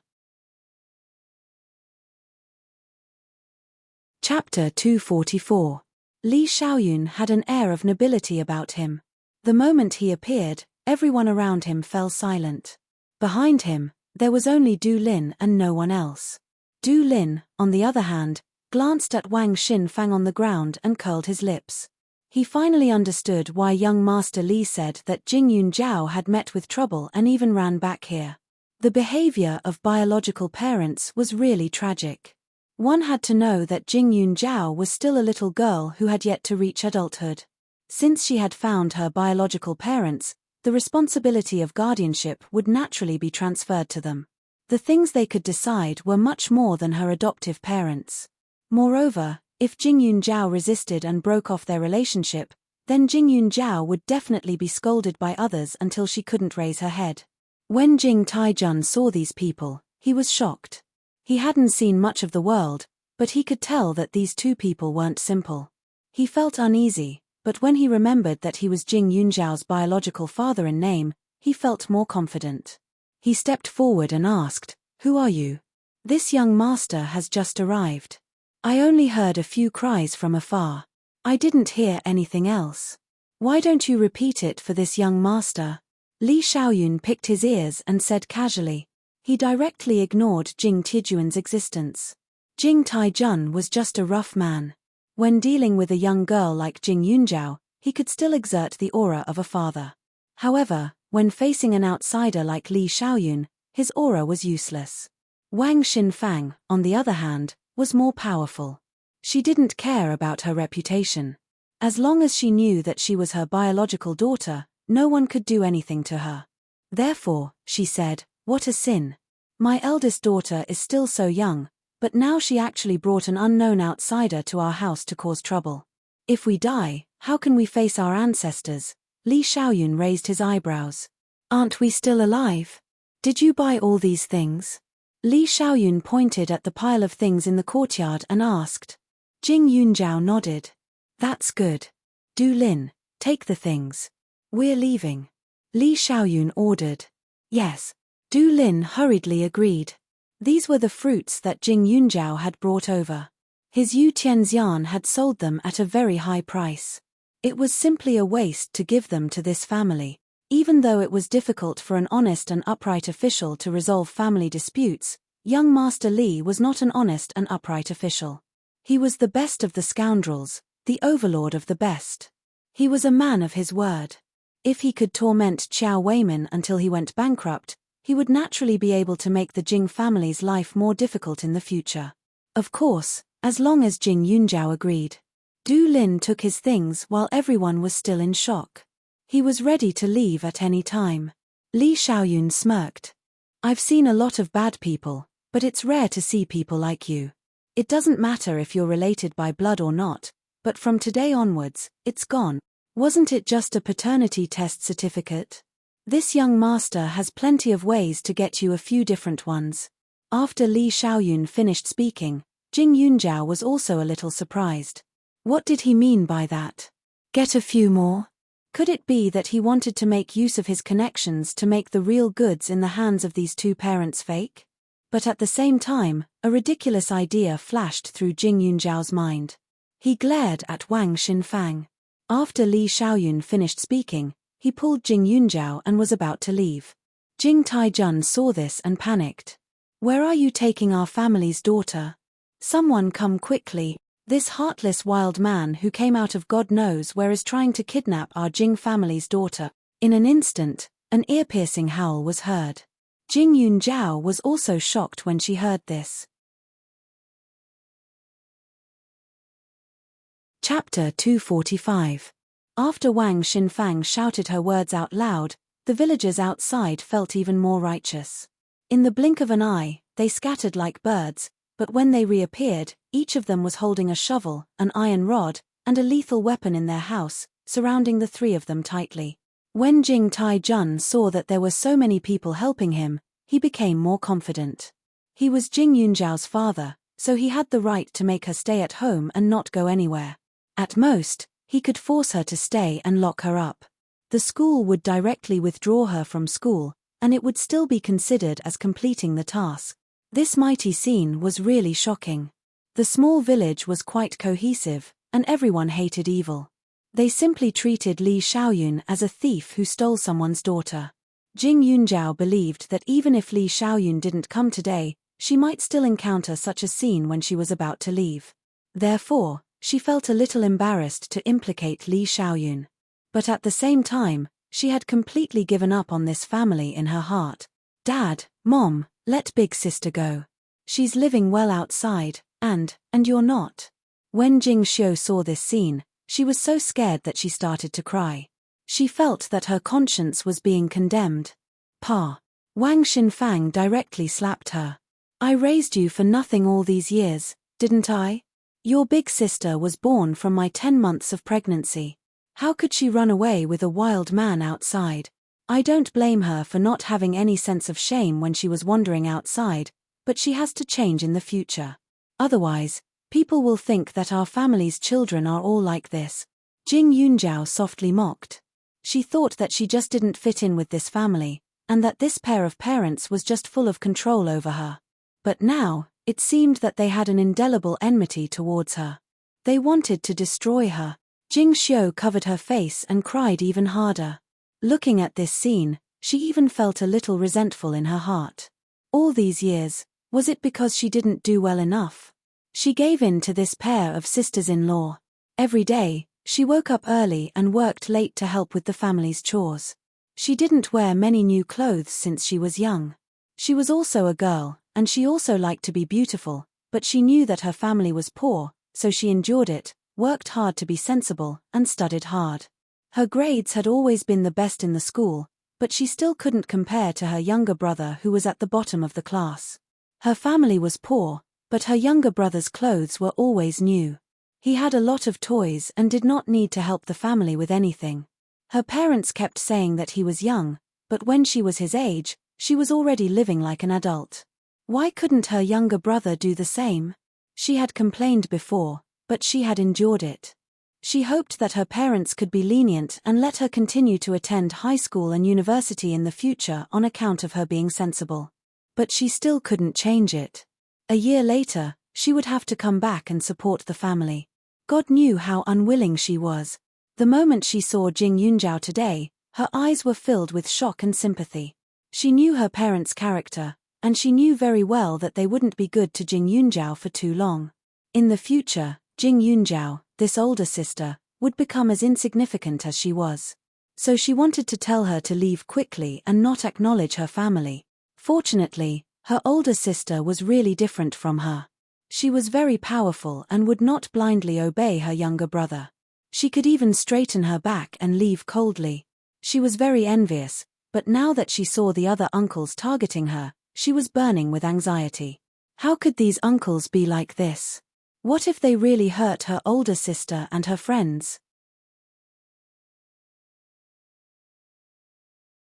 Chapter 244. Li Xiaoyun had an air of nobility about him. The moment he appeared, everyone around him fell silent. Behind him, there was only Du Lin and no one else. Du Lin, on the other hand, glanced at Wang Xinfang on the ground and curled his lips. He finally understood why young Master Li said that Jing Yunjiao had met with trouble and even ran back here. The behavior of biological parents was really tragic. One had to know that Jing Yunjiao was still a little girl who had yet to reach adulthood. Since she had found her biological parents, the responsibility of guardianship would naturally be transferred to them. The things they could decide were much more than her adoptive parents. Moreover, if Jing Yunjiao resisted and broke off their relationship, then Jing Yunjiao would definitely be scolded by others until she couldn't raise her head. When Jing Taijun saw these people, he was shocked. He hadn't seen much of the world, but he could tell that these two people weren't simple. He felt uneasy, but when he remembered that he was Jing Yunjiao's biological father in name, he felt more confident. He stepped forward and asked, "Who are you? This young master has just arrived. I only heard a few cries from afar. I didn't hear anything else. Why don't you repeat it for this young master?" Li Xiaoyun picked his ears and said casually. He directly ignored Jing Tijuan's existence. Jing Taijun was just a rough man. When dealing with a young girl like Jing Yunjiao, he could still exert the aura of a father. However, when facing an outsider like Li Xiaoyun, his aura was useless. Wang Xinfang, on the other hand, was more powerful. She didn't care about her reputation. As long as she knew that she was her biological daughter, no one could do anything to her. Therefore, she said, "What a sin. My eldest daughter is still so young, but now she actually brought an unknown outsider to our house to cause trouble. If we die, how can we face our ancestors?" Li Xiaoyun raised his eyebrows. "Aren't we still alive? Did you buy all these things?" Li Xiaoyun pointed at the pile of things in the courtyard and asked. Jing Yunjiao nodded. "That's good. Du Lin, take the things. We're leaving." Li Xiaoyun ordered. Yes. Du Lin hurriedly agreed. These were the fruits that Jing Yunjiao had brought over. His Yu Tianxian had sold them at a very high price. It was simply a waste to give them to this family. Even though it was difficult for an honest and upright official to resolve family disputes, young Master Li was not an honest and upright official. He was the best of the scoundrels, the overlord of the best. He was a man of his word. If he could torment Qiao Weimin until he went bankrupt, he would naturally be able to make the Jing family's life more difficult in the future. Of course, as long as Jing Yunjiao agreed. Du Lin took his things while everyone was still in shock. He was ready to leave at any time. Li Xiaoyun smirked. "I've seen a lot of bad people, but it's rare to see people like you. It doesn't matter if you're related by blood or not, but from today onwards, it's gone. Wasn't it just a paternity test certificate? This young master has plenty of ways to get you a few different ones." After Li Xiaoyun finished speaking, Jing Yunjiao was also a little surprised. What did he mean by that? Get a few more? Could it be that he wanted to make use of his connections to make the real goods in the hands of these two parents fake? But at the same time, a ridiculous idea flashed through Jing Yunjiao's mind. He glared at Wang Xinfang. After Li Xiaoyun finished speaking, he pulled Jing Yunjiao and was about to leave. Jing Taijun saw this and panicked. "Where are you taking our family's daughter? Someone come quickly. This heartless wild man who came out of God knows where is trying to kidnap our Jing family's daughter." In an instant, an ear-piercing howl was heard. Jing Yunjiao was also shocked when she heard this. Chapter 245. After Wang Xinfang shouted her words out loud, the villagers outside felt even more righteous. In the blink of an eye, they scattered like birds, but when they reappeared, each of them was holding a shovel, an iron rod, and a lethal weapon in their house, surrounding the three of them tightly. When Jing Taijun saw that there were so many people helping him, he became more confident. He was Jing Yunjiao's father, so he had the right to make her stay at home and not go anywhere. At most, he could force her to stay and lock her up. The school would directly withdraw her from school, and it would still be considered as completing the task. This mighty scene was really shocking. The small village was quite cohesive, and everyone hated evil. They simply treated Li Xiaoyun as a thief who stole someone's daughter. Jing Yunjiao believed that even if Li Xiaoyun didn't come today, she might still encounter such a scene when she was about to leave. Therefore, she felt a little embarrassed to implicate Li Xiaoyun. But at the same time, she had completely given up on this family in her heart. "Dad, Mom, let big sister go. She's living well outside, and you're not." When Jing Xiu saw this scene, she was so scared that she started to cry. She felt that her conscience was being condemned. "Pa." Wang Xinfang directly slapped her. "I raised you for nothing all these years, didn't I? Your big sister was born from my 10 months of pregnancy. How could she run away with a wild man outside? I don't blame her for not having any sense of shame when she was wandering outside, but she has to change in the future. Otherwise, people will think that our family's children are all like this." Jing Yunjiao softly mocked. She thought that she just didn't fit in with this family, and that this pair of parents was just full of control over her. But now, it seemed that they had an indelible enmity towards her. They wanted to destroy her. Jing Xiu covered her face and cried even harder. Looking at this scene, she even felt a little resentful in her heart. All these years, was it because she didn't do well enough? She gave in to this pair of sisters-in-law. Every day, she woke up early and worked late to help with the family's chores. She didn't wear many new clothes since she was young. She was also a girl, and she also liked to be beautiful, but she knew that her family was poor, so she endured it, worked hard to be sensible, and studied hard. Her grades had always been the best in the school, but she still couldn't compare to her younger brother who was at the bottom of the class. Her family was poor, but her younger brother's clothes were always new. He had a lot of toys and did not need to help the family with anything. Her parents kept saying that he was young, but when she was his age, she was already living like an adult. Why couldn't her younger brother do the same? She had complained before, but she had endured it. She hoped that her parents could be lenient and let her continue to attend high school and university in the future on account of her being sensible. But she still couldn't change it. A year later, she would have to come back and support the family. God knew how unwilling she was. The moment she saw Jing Yunjiao today, her eyes were filled with shock and sympathy. She knew her parents' character, and she knew very well that they wouldn't be good to Jing Yunjiao for too long. In the future, Jing Yunjiao, this older sister, would become as insignificant as she was. So she wanted to tell her to leave quickly and not acknowledge her family. Fortunately, her older sister was really different from her. She was very powerful and would not blindly obey her younger brother. She could even straighten her back and leave coldly. She was very envious, but now that she saw the other uncles targeting her, she was burning with anxiety. How could these uncles be like this? What if they really hurt her older sister and her friends?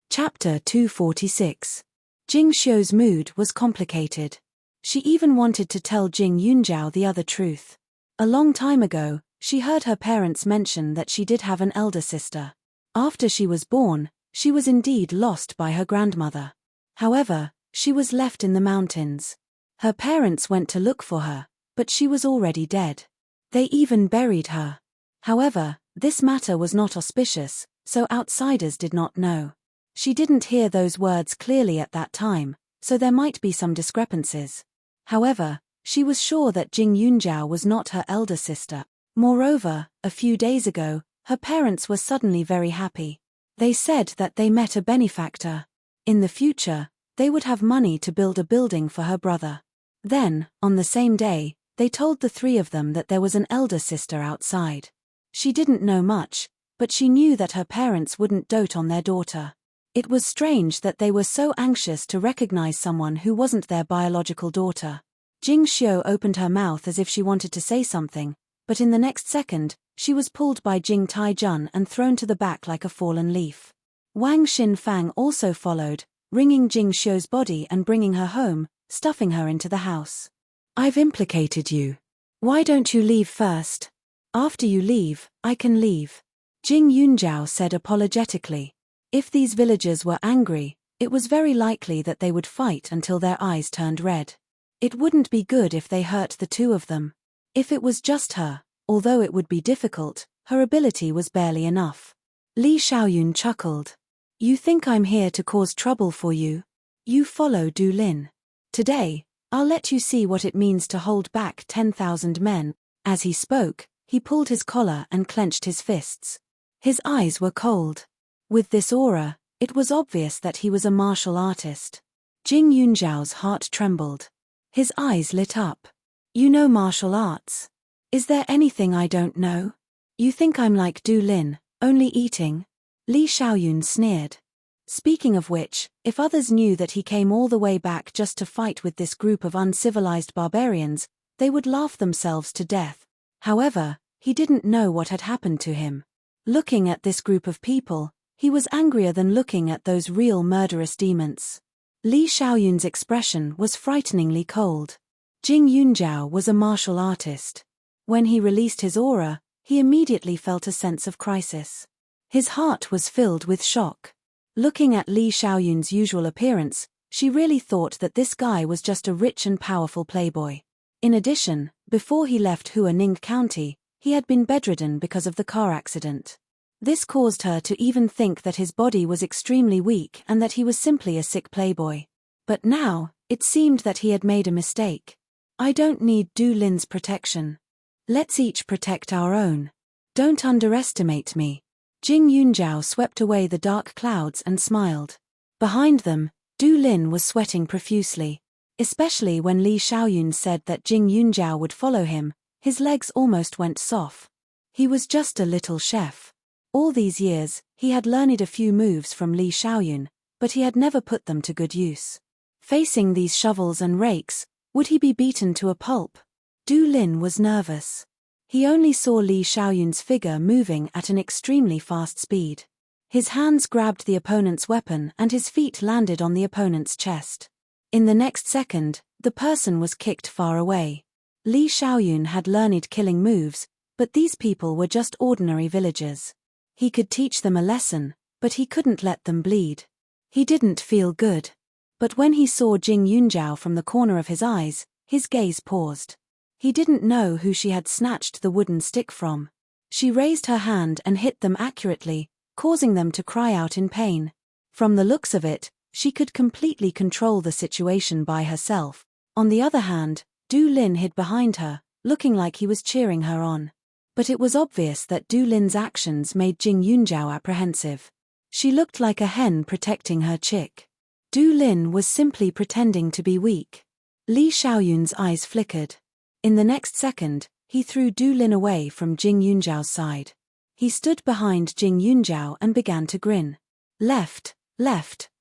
Chapter 246. Jing Xiu's mood was complicated. She even wanted to tell Jing Yunjiao the other truth. A long time ago, she heard her parents mention that she did have an elder sister. After she was born, she was indeed lost by her grandmother. However, she was left in the mountains. Her parents went to look for her, but she was already dead. They even buried her. However, this matter was not auspicious, so outsiders did not know. She didn't hear those words clearly at that time, so there might be some discrepancies. However, she was sure that Jing Yunjiao was not her elder sister. Moreover, a few days ago, her parents were suddenly very happy. They said that they met a benefactor. In the future, they would have money to build a building for her brother. Then, on the same day, they told the three of them that there was an elder sister outside. She didn't know much, but she knew that her parents wouldn't dote on their daughter. It was strange that they were so anxious to recognize someone who wasn't their biological daughter. Jing Xiu opened her mouth as if she wanted to say something, but in the next second, she was pulled by Jing Taijun and thrown to the back like a fallen leaf. Wang Xinfang also followed, wringing Jing Xiu's body and bringing her home, stuffing her into the house. "I've implicated you. Why don't you leave first? After you leave, I can leave," Jing Yunjiao said apologetically. If these villagers were angry, it was very likely that they would fight until their eyes turned red. It wouldn't be good if they hurt the two of them. If it was just her, although it would be difficult, her ability was barely enough. Li Xiaoyun chuckled. "You think I'm here to cause trouble for you? You follow Du Lin. Today, I'll let you see what it means to hold back 10,000 men." As he spoke, he pulled his collar and clenched his fists. His eyes were cold. With this aura, it was obvious that he was a martial artist. Jing Yunjiao's heart trembled. His eyes lit up. "You know martial arts. Is there anything I don't know? You think I'm like Du Lin, only eating?" Li Xiaoyun sneered. Speaking of which, if others knew that he came all the way back just to fight with this group of uncivilized barbarians, they would laugh themselves to death. However, he didn't know what had happened to him. Looking at this group of people, he was angrier than looking at those real murderous demons. Li Xiaoyun's expression was frighteningly cold. Jing Yunjiao was a martial artist. When he released his aura, he immediately felt a sense of crisis. His heart was filled with shock. Looking at Li Xiaoyun's usual appearance, she really thought that this guy was just a rich and powerful playboy. In addition, before he left Huaning County, he had been bedridden because of the car accident. This caused her to even think that his body was extremely weak and that he was simply a sick playboy. But now, it seemed that he had made a mistake. I don't need Du Lin's protection. Let's each protect our own. Don't underestimate me. Jing Yunjiao swept away the dark clouds and smiled. Behind them, Du Lin was sweating profusely. Especially when Li Xiaoyun said that Jing Yunjiao would follow him, his legs almost went soft. He was just a little chef. All these years, he had learned a few moves from Li Xiaoyun, but he had never put them to good use. Facing these shovels and rakes, would he be beaten to a pulp? Du Lin was nervous. He only saw Li Xiaoyun's figure moving at an extremely fast speed. His hands grabbed the opponent's weapon and his feet landed on the opponent's chest. In the next second, the person was kicked far away. Li Xiaoyun had learned killing moves, but these people were just ordinary villagers. He could teach them a lesson, but he couldn't let them bleed. He didn't feel good. But when he saw Jing Yunjiao from the corner of his eyes, his gaze paused. He didn't know who she had snatched the wooden stick from. She raised her hand and hit them accurately, causing them to cry out in pain. From the looks of it, she could completely control the situation by herself. On the other hand, Du Lin hid behind her, looking like he was cheering her on. But it was obvious that Du Lin's actions made Jing Yunjiao apprehensive. She looked like a hen protecting her chick. Du Lin was simply pretending to be weak. Li Xiaoyun's eyes flickered. In the next second, he threw Du Lin away from Jing Yunjiao's side. He stood behind Jing Yunjiao and began to grin. Left,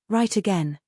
right again.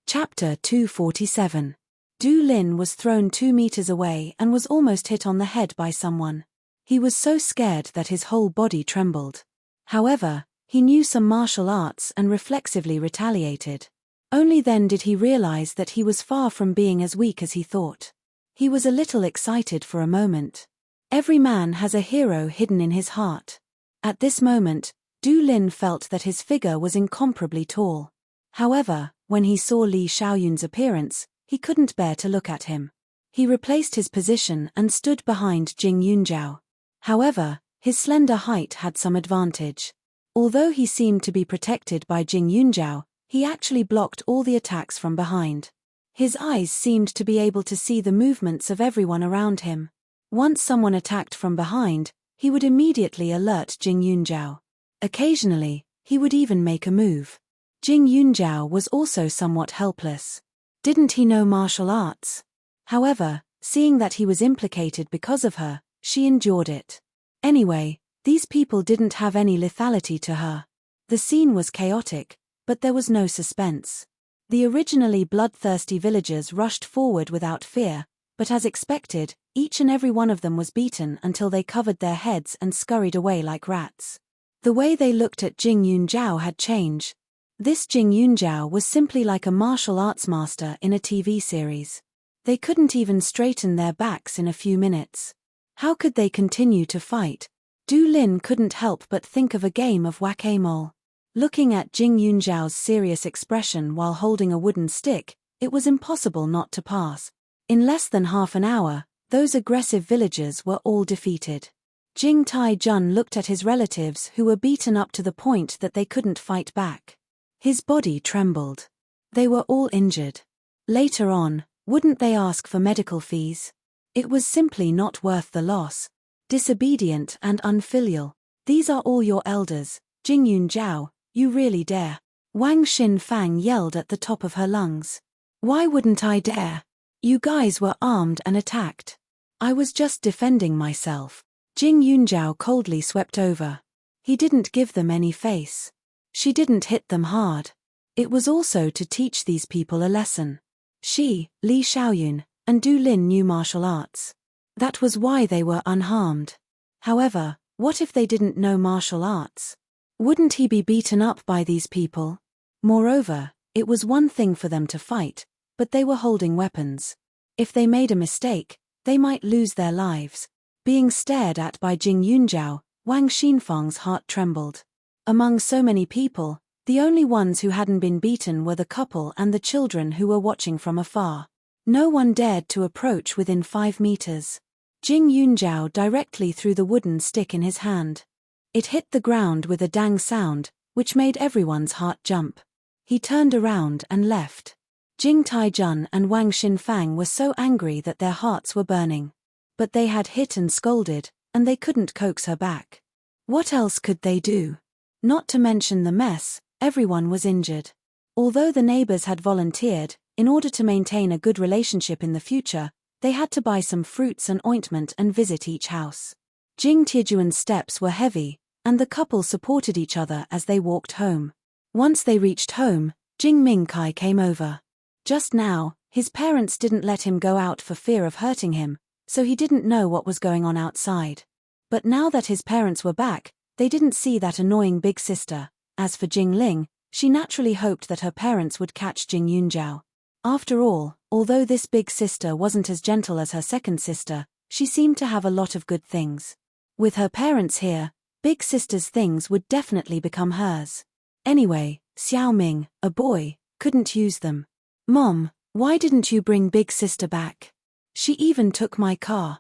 Chapter 247. Du Lin was thrown 2 meters away and was almost hit on the head by someone. He was so scared that his whole body trembled. However, he knew some martial arts and reflexively retaliated. Only then did he realize that he was far from being as weak as he thought. He was a little excited for a moment. Every man has a hero hidden in his heart. At this moment, Du Lin felt that his figure was incomparably tall. However, when he saw Li Xiaoyun's appearance, he couldn't bear to look at him. He replaced his position and stood behind Jing Yunjiao. However, his slender height had some advantage. Although he seemed to be protected by Jing Yunjiao, he actually blocked all the attacks from behind. His eyes seemed to be able to see the movements of everyone around him. Once someone attacked from behind, he would immediately alert Jing Yunjiao. Occasionally, he would even make a move. Jing Yunjiao was also somewhat helpless. Didn't he know martial arts? However, seeing that he was implicated because of her, she endured it. Anyway, these people didn't have any lethality to her. The scene was chaotic, but there was no suspense. The originally bloodthirsty villagers rushed forward without fear, but as expected, each and every one of them was beaten until they covered their heads and scurried away like rats. The way they looked at Jing Yunjiao had changed. This Jing Yunjiao was simply like a martial arts master in a TV series. They couldn't even straighten their backs in a few minutes. How could they continue to fight? Du Lin couldn't help but think of a game of whack-a-mole. Looking at Jing Yunjiao's serious expression while holding a wooden stick, it was impossible not to pass. In less than half an hour, those aggressive villagers were all defeated. Jing Tai-jun looked at his relatives who were beaten up to the point that they couldn't fight back. His body trembled. They were all injured. Later on, wouldn't they ask for medical fees? It was simply not worth the loss. Disobedient and unfilial. These are all your elders, Jing Yunjiao, you really dare? Wang Xinfang yelled at the top of her lungs. Why wouldn't I dare? You guys were armed and attacked. I was just defending myself. Jing Yunjiao coldly swept over. He didn't give them any face. She didn't hit them hard. It was also to teach these people a lesson. She, Li Xiaoyun, and Du Lin knew martial arts. That was why they were unharmed. However, what if they didn't know martial arts? Wouldn't he be beaten up by these people? Moreover, it was one thing for them to fight, but they were holding weapons. If they made a mistake, they might lose their lives. Being stared at by Jing Yunjiao, Wang Xinfang's heart trembled. Among so many people, the only ones who hadn't been beaten were the couple and the children who were watching from afar. No one dared to approach within 5 meters. Jing Yunjiao directly threw the wooden stick in his hand. It hit the ground with a dang sound, which made everyone's heart jump. He turned around and left. Jing Taijun and Wang Xinfang were so angry that their hearts were burning. But they had hit and scolded, and they couldn't coax her back. What else could they do? Not to mention the mess, everyone was injured. Although the neighbors had volunteered, in order to maintain a good relationship in the future, they had to buy some fruits and ointment and visit each house. Jing Tijuan's steps were heavy, and the couple supported each other as they walked home. Once they reached home, Jing Mingkai came over. Just now, his parents didn't let him go out for fear of hurting him, so he didn't know what was going on outside. But now that his parents were back, they didn't see that annoying big sister. As for Jing Ling, she naturally hoped that her parents would catch Jing Yunjiao. After all, although this big sister wasn't as gentle as her second sister, she seemed to have a lot of good things. With her parents here, big sister's things would definitely become hers. Anyway, Xiao Ming, a boy, couldn't use them. Mom, why didn't you bring big sister back? She even took my car.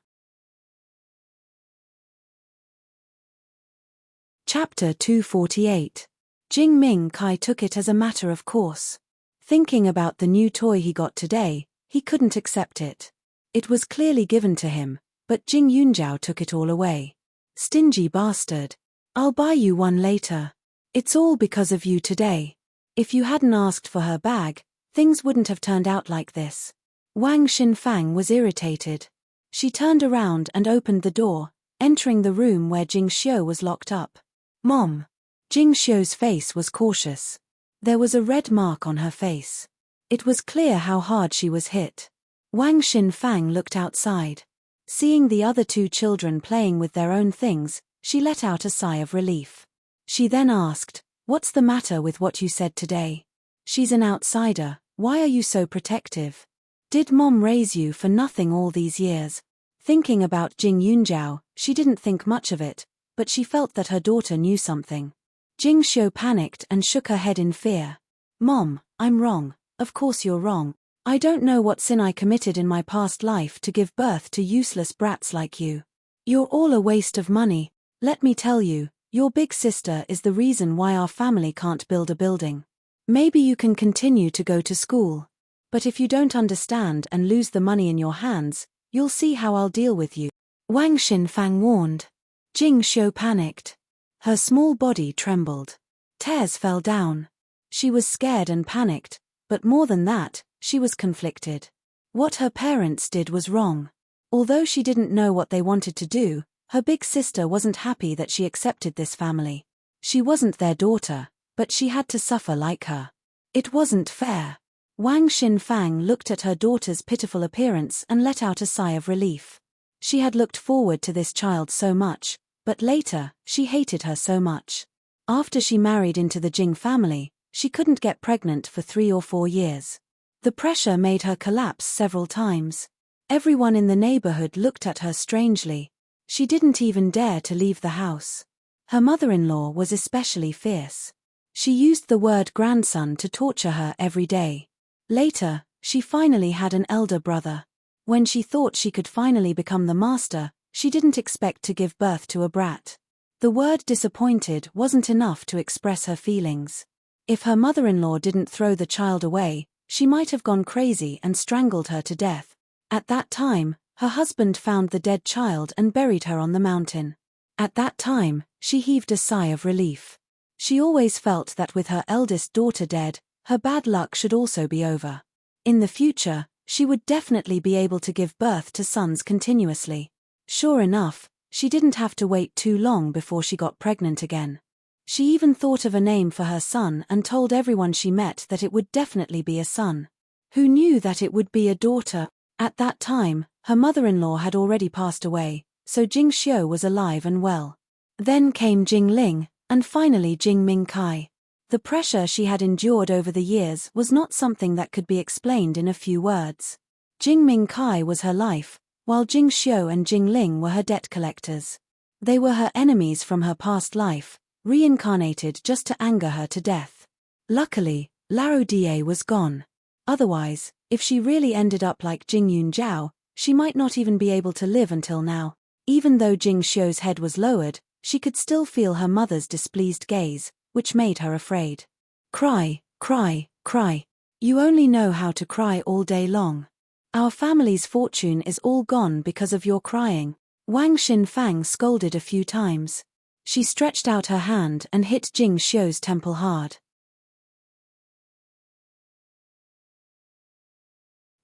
Chapter 248. Jing Mingkai took it as a matter of course. Thinking about the new toy he got today, he couldn't accept it. It was clearly given to him, but Jing Yunjiao took it all away. Stingy bastard. I'll buy you one later. It's all because of you today. If you hadn't asked for her bag, things wouldn't have turned out like this. Wang Xinfang was irritated. She turned around and opened the door, entering the room where Jing Xiu was locked up. Mom. Jing Xiu's face was cautious. There was a red mark on her face. It was clear how hard she was hit. Wang Xinfang looked outside. Seeing the other two children playing with their own things, she let out a sigh of relief. She then asked, "What's the matter with what you said today? She's an outsider, why are you so protective? Did Mom raise you for nothing all these years?" Thinking about Jing Yunjiao, she didn't think much of it, but she felt that her daughter knew something. Jing Xiu panicked and shook her head in fear. "Mom, I'm wrong. Of course you're wrong. I don't know what sin I committed in my past life to give birth to useless brats like you. You're all a waste of money. Let me tell you, your big sister is the reason why our family can't build a building. Maybe you can continue to go to school. But if you don't understand and lose the money in your hands, you'll see how I'll deal with you," Wang Xinfang warned. Jing Xiu panicked. Her small body trembled. Tears fell down. She was scared and panicked, but more than that, she was conflicted. What her parents did was wrong. Although she didn't know what they wanted to do, her big sister wasn't happy that she accepted this family. She wasn't their daughter, but she had to suffer like her. It wasn't fair. Wang Xinfang looked at her daughter's pitiful appearance and let out a sigh of relief. She had looked forward to this child so much, but later, she hated her so much. After she married into the Jing family, she couldn't get pregnant for 3 or 4 years. The pressure made her collapse several times. Everyone in the neighborhood looked at her strangely. She didn't even dare to leave the house. Her mother-in-law was especially fierce. She used the word grandson to torture her every day. Later, she finally had an elder brother. When she thought she could finally become the master, she didn't expect to give birth to a brat. The word disappointed wasn't enough to express her feelings. If her mother-in-law didn't throw the child away, she might have gone crazy and strangled her to death. At that time, her husband found the dead child and buried her on the mountain. At that time, she heaved a sigh of relief. She always felt that with her eldest daughter dead, her bad luck should also be over. In the future, she would definitely be able to give birth to sons continuously. Sure enough, she didn't have to wait too long before she got pregnant again. She even thought of a name for her son and told everyone she met that it would definitely be a son. Who knew that it would be a daughter? At that time, her mother-in-law had already passed away, so Jing Xiu was alive and well. Then came Jing Ling, and finally Jing Mingkai. The pressure she had endured over the years was not something that could be explained in a few words. Jing Mingkai was her life, while Jing Xiu and Jing Ling were her debt collectors. They were her enemies from her past life, reincarnated just to anger her to death. Luckily, Lao Die was gone. Otherwise, if she really ended up like Jing Yunjiao, she might not even be able to live until now. Even though Jing Xiu's head was lowered, she could still feel her mother's displeased gaze, which made her afraid. Cry, cry, cry. You only know how to cry all day long. Our family's fortune is all gone because of your crying. Wang Xinfang scolded a few times. She stretched out her hand and hit Jing Xiu's temple hard.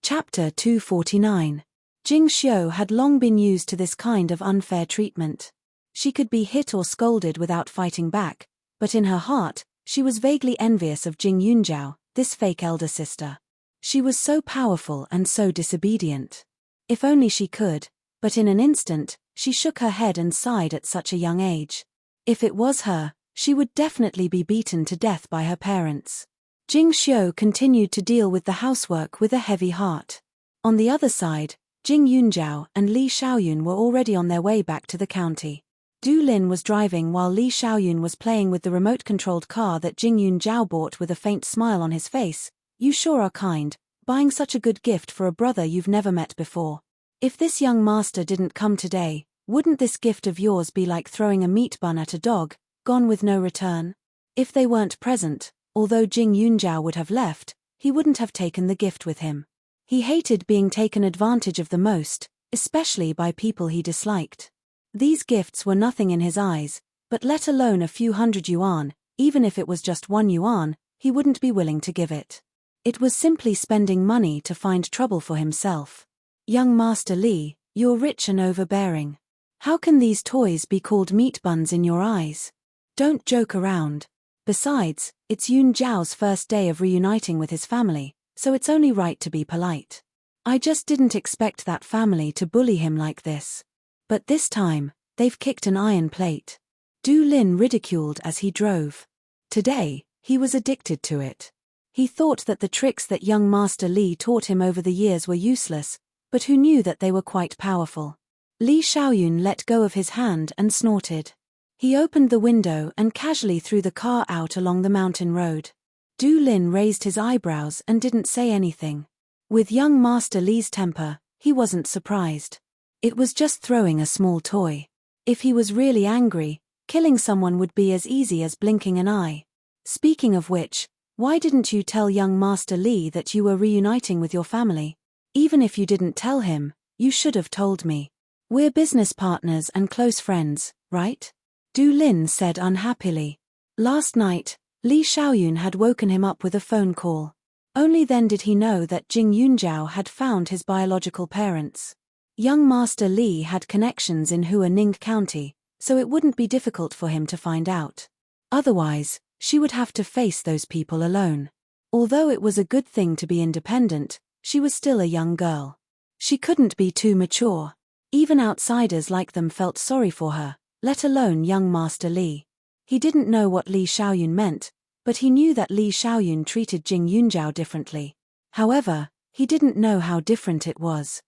Chapter 249. Jing Xiu had long been used to this kind of unfair treatment. She could be hit or scolded without fighting back, but in her heart, she was vaguely envious of Jing Yunjiao, this fake elder sister. She was so powerful and so disobedient. If only she could, but in an instant, she shook her head and sighed at such a young age. If it was her, she would definitely be beaten to death by her parents. Jing Xiu continued to deal with the housework with a heavy heart. On the other side, Jing Yunjiao and Li Xiaoyun were already on their way back to the county. Du Lin was driving while Li Xiaoyun was playing with the remote-controlled car that Jing Yunjiao bought with a faint smile on his face. You sure are kind, buying such a good gift for a brother you've never met before. If this young master didn't come today, wouldn't this gift of yours be like throwing a meat bun at a dog, gone with no return? If they weren't present, although Jing Yunjiao would have left, he wouldn't have taken the gift with him. He hated being taken advantage of the most, especially by people he disliked. These gifts were nothing in his eyes, but let alone a few hundred yuan, even if it was just 1 yuan, he wouldn't be willing to give it. It was simply spending money to find trouble for himself. Young Master Li, you're rich and overbearing. How can these toys be called meat buns in your eyes? Don't joke around. Besides, it's Yun Zhao's first day of reuniting with his family, so it's only right to be polite. I just didn't expect that family to bully him like this. But this time, they've kicked an iron plate. Du Lin ridiculed as he drove. Today, he was addicted to it. He thought that the tricks that young Master Li taught him over the years were useless, but who knew that they were quite powerful? Li Xiaoyun let go of his hand and snorted. He opened the window and casually threw the car out along the mountain road. Du Lin raised his eyebrows and didn't say anything. With young Master Li's temper, he wasn't surprised. It was just throwing a small toy. If he was really angry, killing someone would be as easy as blinking an eye. Speaking of which, why didn't you tell young Master Li that you were reuniting with your family? Even if you didn't tell him, you should have told me. We're business partners and close friends, right? Du Lin said unhappily. Last night, Li Xiaoyun had woken him up with a phone call. Only then did he know that Jing Yunjiao had found his biological parents. Young Master Li had connections in Huaning County, so it wouldn't be difficult for him to find out. Otherwise, she would have to face those people alone. Although it was a good thing to be independent, she was still a young girl. She couldn't be too mature. Even outsiders like them felt sorry for her, let alone young Master Li. He didn't know what Li Xiaoyun meant, but he knew that Li Xiaoyun treated Jing Yunjiao differently. However, he didn't know how different it was.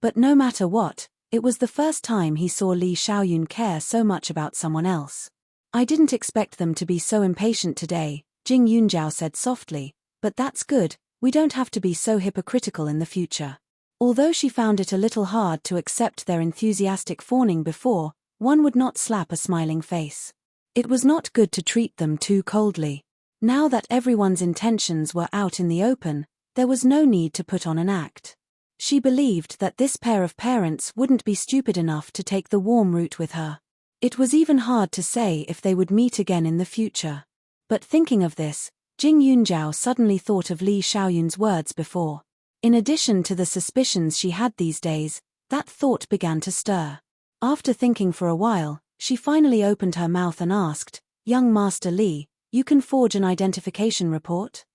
But no matter what, it was the first time he saw Li Xiaoyun care so much about someone else. I didn't expect them to be so impatient today, Jing Yunjiao said softly, but that's good, we don't have to be so hypocritical in the future. Although she found it a little hard to accept their enthusiastic fawning before, one would not slap a smiling face. It was not good to treat them too coldly. Now that everyone's intentions were out in the open, there was no need to put on an act. She believed that this pair of parents wouldn't be stupid enough to take the warm route with her. It was even hard to say if they would meet again in the future. But thinking of this, Jing Yunjiao suddenly thought of Li Xiaoyun's words before. In addition to the suspicions she had these days, that thought began to stir. After thinking for a while, she finally opened her mouth and asked, "Young Master Li, you can forge an identification report?"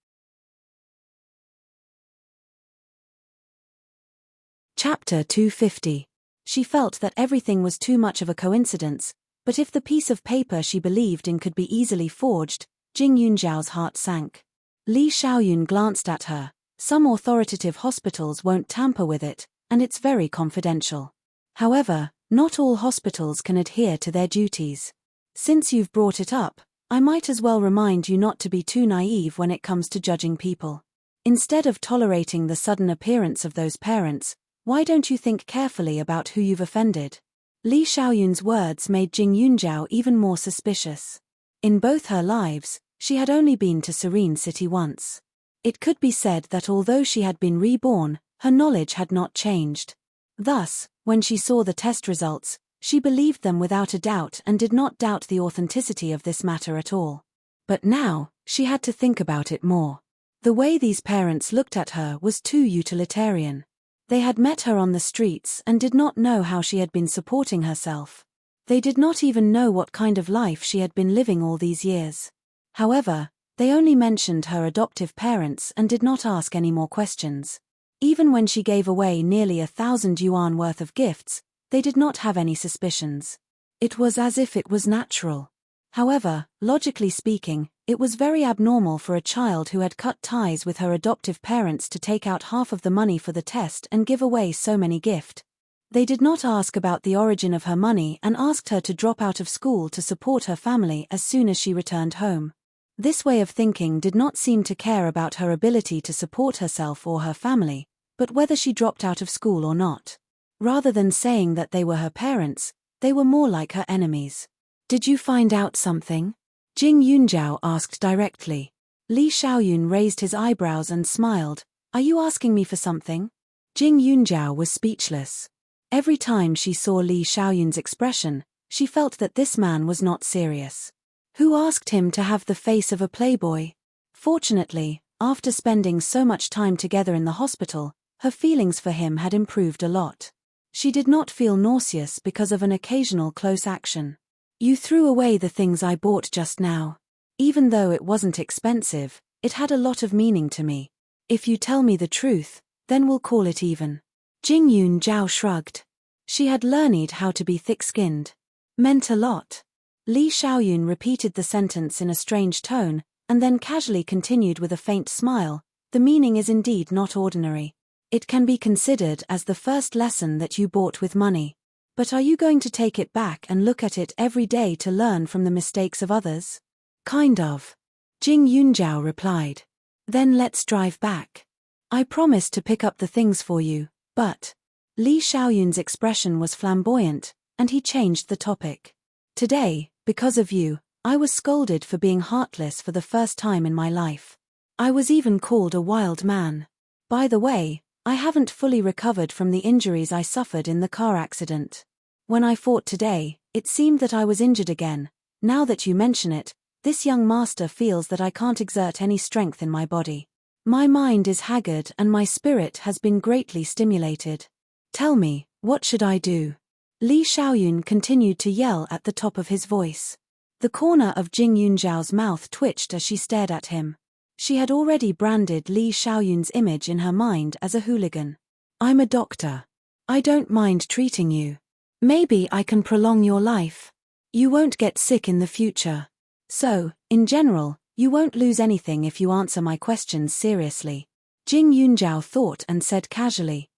Chapter 250. She felt that everything was too much of a coincidence, but if the piece of paper she believed in could be easily forged, Jing Yunjiao's heart sank. Li Xiaoyun glanced at her. Some authoritative hospitals won't tamper with it, and it's very confidential. However, not all hospitals can adhere to their duties. Since you've brought it up, I might as well remind you not to be too naive when it comes to judging people. Instead of tolerating the sudden appearance of those parents, why don't you think carefully about who you've offended? Li Xiaoyun's words made Jing Yunjiao even more suspicious. In both her lives, she had only been to Serene City once. It could be said that although she had been reborn, her knowledge had not changed. Thus, when she saw the test results, she believed them without a doubt and did not doubt the authenticity of this matter at all. But now, she had to think about it more. The way these parents looked at her was too utilitarian. They had met her on the streets and did not know how she had been supporting herself. They did not even know what kind of life she had been living all these years. However, they only mentioned her adoptive parents and did not ask any more questions. Even when she gave away nearly 1,000 yuan worth of gifts, they did not have any suspicions. It was as if it was natural. However, logically speaking, it was very abnormal for a child who had cut ties with her adoptive parents to take out half of the money for the test and give away so many gifts. They did not ask about the origin of her money and asked her to drop out of school to support her family as soon as she returned home. This way of thinking did not seem to care about her ability to support herself or her family, but whether she dropped out of school or not. Rather than saying that they were her parents, they were more like her enemies. Did you find out something? Jing Yunjiao asked directly. Li Xiaoyun raised his eyebrows and smiled. Are you asking me for something? Jing Yunjiao was speechless. Every time she saw Li Xiaoyun's expression, she felt that this man was not serious. Who asked him to have the face of a playboy? Fortunately, after spending so much time together in the hospital, her feelings for him had improved a lot. She did not feel nauseous because of an occasional close action. You threw away the things I bought just now. Even though it wasn't expensive, it had a lot of meaning to me. If you tell me the truth, then we'll call it even. Jing Yunjiao shrugged. She had learned how to be thick-skinned. Meant a lot. Li Xiaoyun repeated the sentence in a strange tone, and then casually continued with a faint smile. The meaning is indeed not ordinary. It can be considered as the first lesson that you bought with money. But are you going to take it back and look at it every day to learn from the mistakes of others? Kind of. Jing Yunjiao replied. Then let's drive back. I promised to pick up the things for you, but... Li Xiaoyun's expression was flamboyant, and he changed the topic. Today, because of you, I was scolded for being heartless for the first time in my life. I was even called a wild man. By the way, I haven't fully recovered from the injuries I suffered in the car accident. When I fought today, it seemed that I was injured again. Now that you mention it, this young master feels that I can't exert any strength in my body. My mind is haggard and my spirit has been greatly stimulated. Tell me, what should I do? Li Xiaoyun continued to yell at the top of his voice. The corner of Jing Yunjiao's mouth twitched as she stared at him. She had already branded Li Xiaoyun's image in her mind as a hooligan. I'm a doctor. I don't mind treating you. Maybe I can prolong your life. You won't get sick in the future. So, in general, you won't lose anything if you answer my questions seriously. Jing Yunjiao thought and said casually.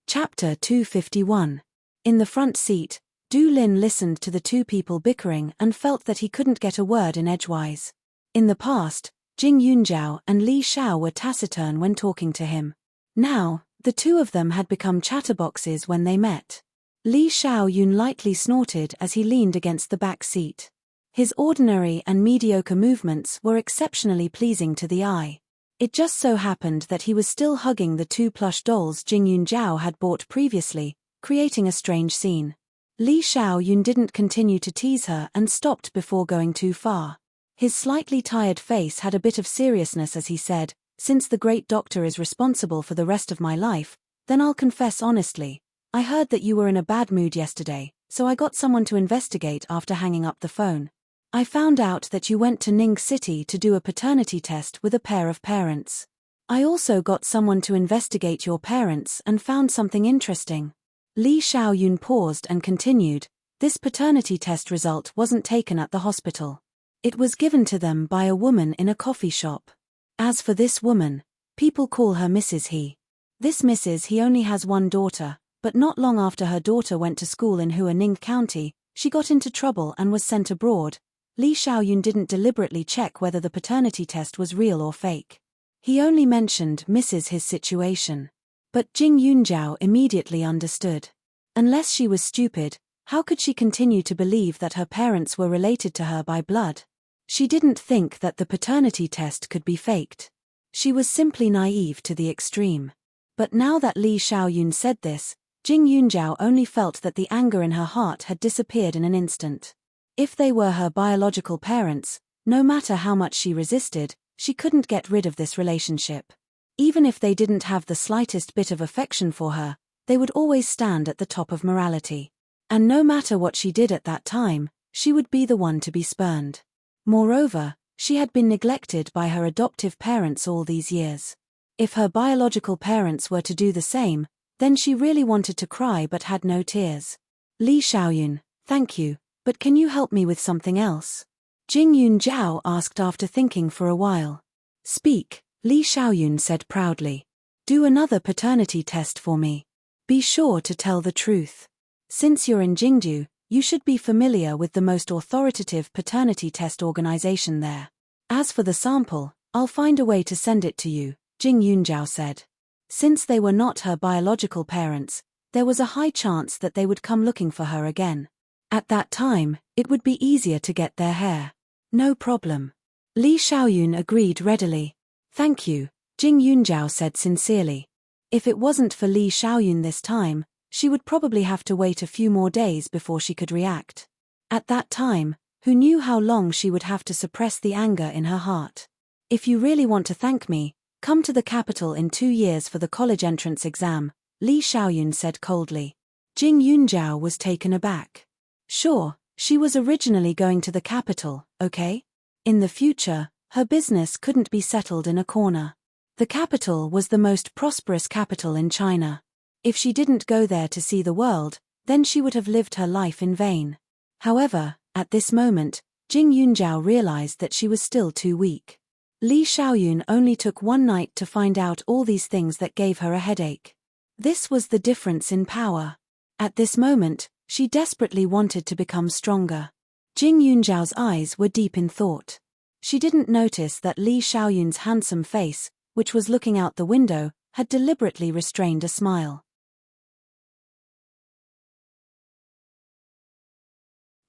Chapter 251. In the front seat, Du Lin listened to the two people bickering and felt that he couldn't get a word in edgewise. In the past, Jing Yunjiao and Li Xiao were taciturn when talking to him. Now, the two of them had become chatterboxes when they met. Li Xiaoyun lightly snorted as he leaned against the back seat. His ordinary and mediocre movements were exceptionally pleasing to the eye. It just so happened that he was still hugging the two plush dolls Jing Yunjiao had bought previously, creating a strange scene. Li Xiaoyun didn't continue to tease her and stopped before going too far. His slightly tired face had a bit of seriousness as he said, "Since the great doctor is responsible for the rest of my life, then I'll confess honestly. I heard that you were in a bad mood yesterday, so I got someone to investigate after hanging up the phone. I found out that you went to Ning City to do a paternity test with a pair of parents. I also got someone to investigate your parents and found something interesting." Li Xiaoyun paused and continued, "This paternity test result wasn't taken at the hospital. It was given to them by a woman in a coffee shop. As for this woman, people call her Mrs. He. This Mrs. He only has one daughter, but not long after her daughter went to school in Huaning County, she got into trouble and was sent abroad." Li Xiaoyun didn't deliberately check whether the paternity test was real or fake. He only mentioned Mrs. His situation. But Jing Yunjiao immediately understood. Unless she was stupid, how could she continue to believe that her parents were related to her by blood? She didn't think that the paternity test could be faked. She was simply naive to the extreme. But now that Li Xiaoyun said this, Jing Yunjiao only felt that the anger in her heart had disappeared in an instant. If they were her biological parents, no matter how much she resisted, she couldn't get rid of this relationship. Even if they didn't have the slightest bit of affection for her, they would always stand at the top of morality. And no matter what she did at that time, she would be the one to be spurned. Moreover, she had been neglected by her adoptive parents all these years. If her biological parents were to do the same, then she really wanted to cry but had no tears. Li Xiaoyun, thank you, but can you help me with something else? Jing Yunjiao asked after thinking for a while. Speak, Li Xiaoyun said proudly. Do another paternity test for me. Be sure to tell the truth. Since you're in Jingdu, you should be familiar with the most authoritative paternity test organization there. As for the sample, I'll find a way to send it to you, Jing Yunjiao said. Since they were not her biological parents, there was a high chance that they would come looking for her again. At that time, it would be easier to get their hair. No problem. Li Xiaoyun agreed readily. Thank you, Jing Yunjiao said sincerely. If it wasn't for Li Xiaoyun this time, she would probably have to wait a few more days before she could react. At that time, who knew how long she would have to suppress the anger in her heart? If you really want to thank me, come to the capital in 2 years for the college entrance exam, Li Xiaoyun said coldly. Jing Yunjiao was taken aback. Sure, she was originally going to the capital, okay? In the future, her business couldn't be settled in a corner. The capital was the most prosperous capital in China. If she didn't go there to see the world, then she would have lived her life in vain. However, at this moment, Jing Yunjiao realized that she was still too weak. Li Xiaoyun only took one night to find out all these things that gave her a headache. This was the difference in power. At this moment, she desperately wanted to become stronger. Jing Yunjiao's eyes were deep in thought. She didn't notice that Li Xiaoyun's handsome face, which was looking out the window, had deliberately restrained a smile.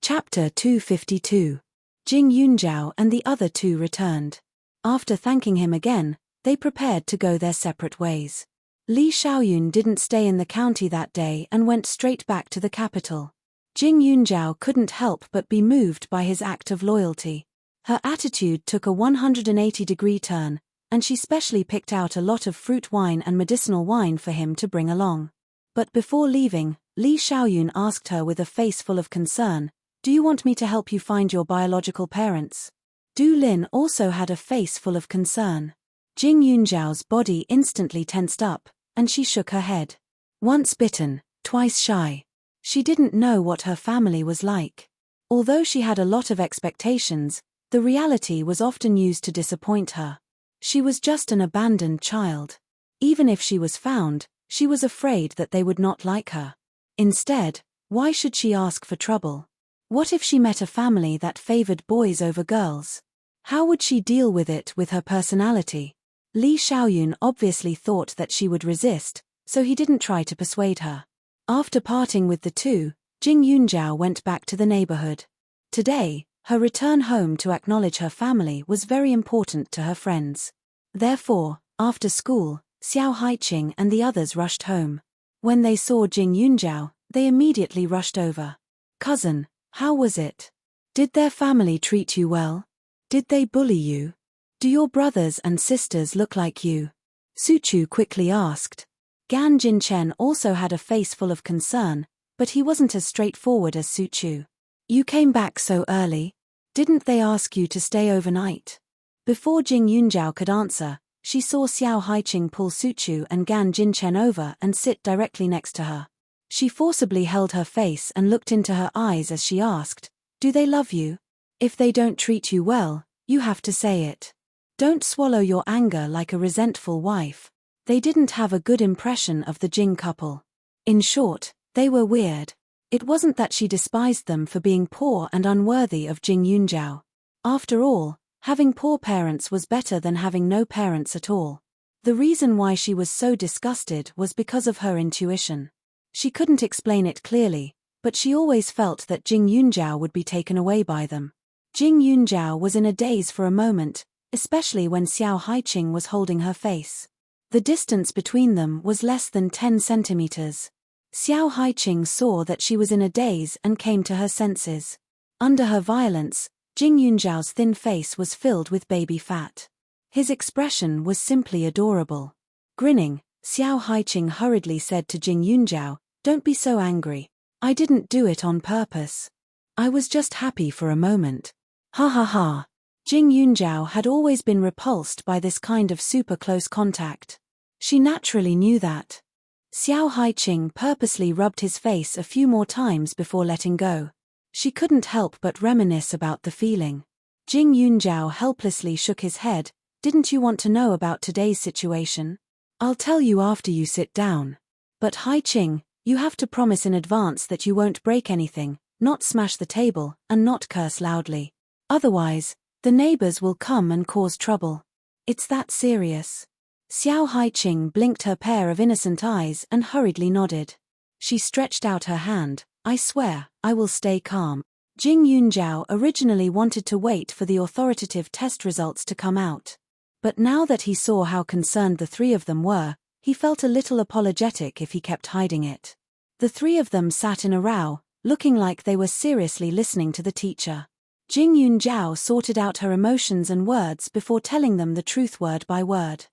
Chapter 252. Jing Yunjiao and the other two returned. After thanking him again, they prepared to go their separate ways. Li Xiaoyun didn't stay in the county that day and went straight back to the capital. Jing Yunjiao couldn't help but be moved by his act of loyalty. Her attitude took a 180-degree turn, and she specially picked out a lot of fruit wine and medicinal wine for him to bring along. But before leaving, Li Xiaoyun asked her with a face full of concern, "Do you want me to help you find your biological parents?" Du Lin also had a face full of concern. Jing Yunjiao's body instantly tensed up, and she shook her head. Once bitten, twice shy. She didn't know what her family was like. Although she had a lot of expectations, the reality was often used to disappoint her. She was just an abandoned child. Even if she was found, she was afraid that they would not like her. Instead, why should she ask for trouble? What if she met a family that favored boys over girls? How would she deal with it with her personality? Li Xiaoyun obviously thought that she would resist, so he didn't try to persuade her. After parting with the two, Jing Yunjiao went back to the neighborhood. Today, her return home to acknowledge her family was very important to her friends. Therefore, after school, Xiao Haiqing and the others rushed home. When they saw Jing Yunjiao, they immediately rushed over. "Cousin, how was it? Did their family treat you well? Did they bully you? Do your brothers and sisters look like you?" Suchu quickly asked. Gan Jinchen also had a face full of concern, but he wasn't as straightforward as Suchu. "You came back so early. Didn't they ask you to stay overnight?" Before Jing Yunjiao could answer, she saw Xiao Haiqing pull Suchu and Gan Jinchen over and sit directly next to her. She forcibly held her face and looked into her eyes as she asked, "Do they love you? If they don't treat you well, you have to say it. Don't swallow your anger like a resentful wife." They didn't have a good impression of the Jing couple. In short, they were weird. It wasn't that she despised them for being poor and unworthy of Jing Yunjiao. After all, having poor parents was better than having no parents at all. The reason why she was so disgusted was because of her intuition. She couldn't explain it clearly, but she always felt that Jing Yunjiao would be taken away by them. Jing Yunjiao was in a daze for a moment, especially when Xiao Haiqing was holding her face. The distance between them was less than 10 centimeters. Xiao Haiqing saw that she was in a daze and came to her senses. Under her violence, Jing Yunjiao's thin face was filled with baby fat. His expression was simply adorable. Grinning, Xiao Haiqing hurriedly said to Jing Yunjiao, "Don't be so angry. I didn't do it on purpose. I was just happy for a moment." Ha ha ha. Jing Yunjiao had always been repulsed by this kind of super close contact. She naturally knew that. Xiao Haiqing purposely rubbed his face a few more times before letting go. She couldn't help but reminisce about the feeling. Jing Yunjiao helplessly shook his head. "Didn't you want to know about today's situation? I'll tell you after you sit down. But Haiqing, you have to promise in advance that you won't break anything, not smash the table, and not curse loudly. Otherwise, the neighbors will come and cause trouble. It's that serious." Xiao Haiqing blinked her pair of innocent eyes and hurriedly nodded. She stretched out her hand. "I swear, I will stay calm." Jing Yunjiao originally wanted to wait for the authoritative test results to come out. But now that he saw how concerned the three of them were, he felt a little apologetic if he kept hiding it. The three of them sat in a row, looking like they were seriously listening to the teacher. Jing Yunjiao sorted out her emotions and words before telling them the truth word by word.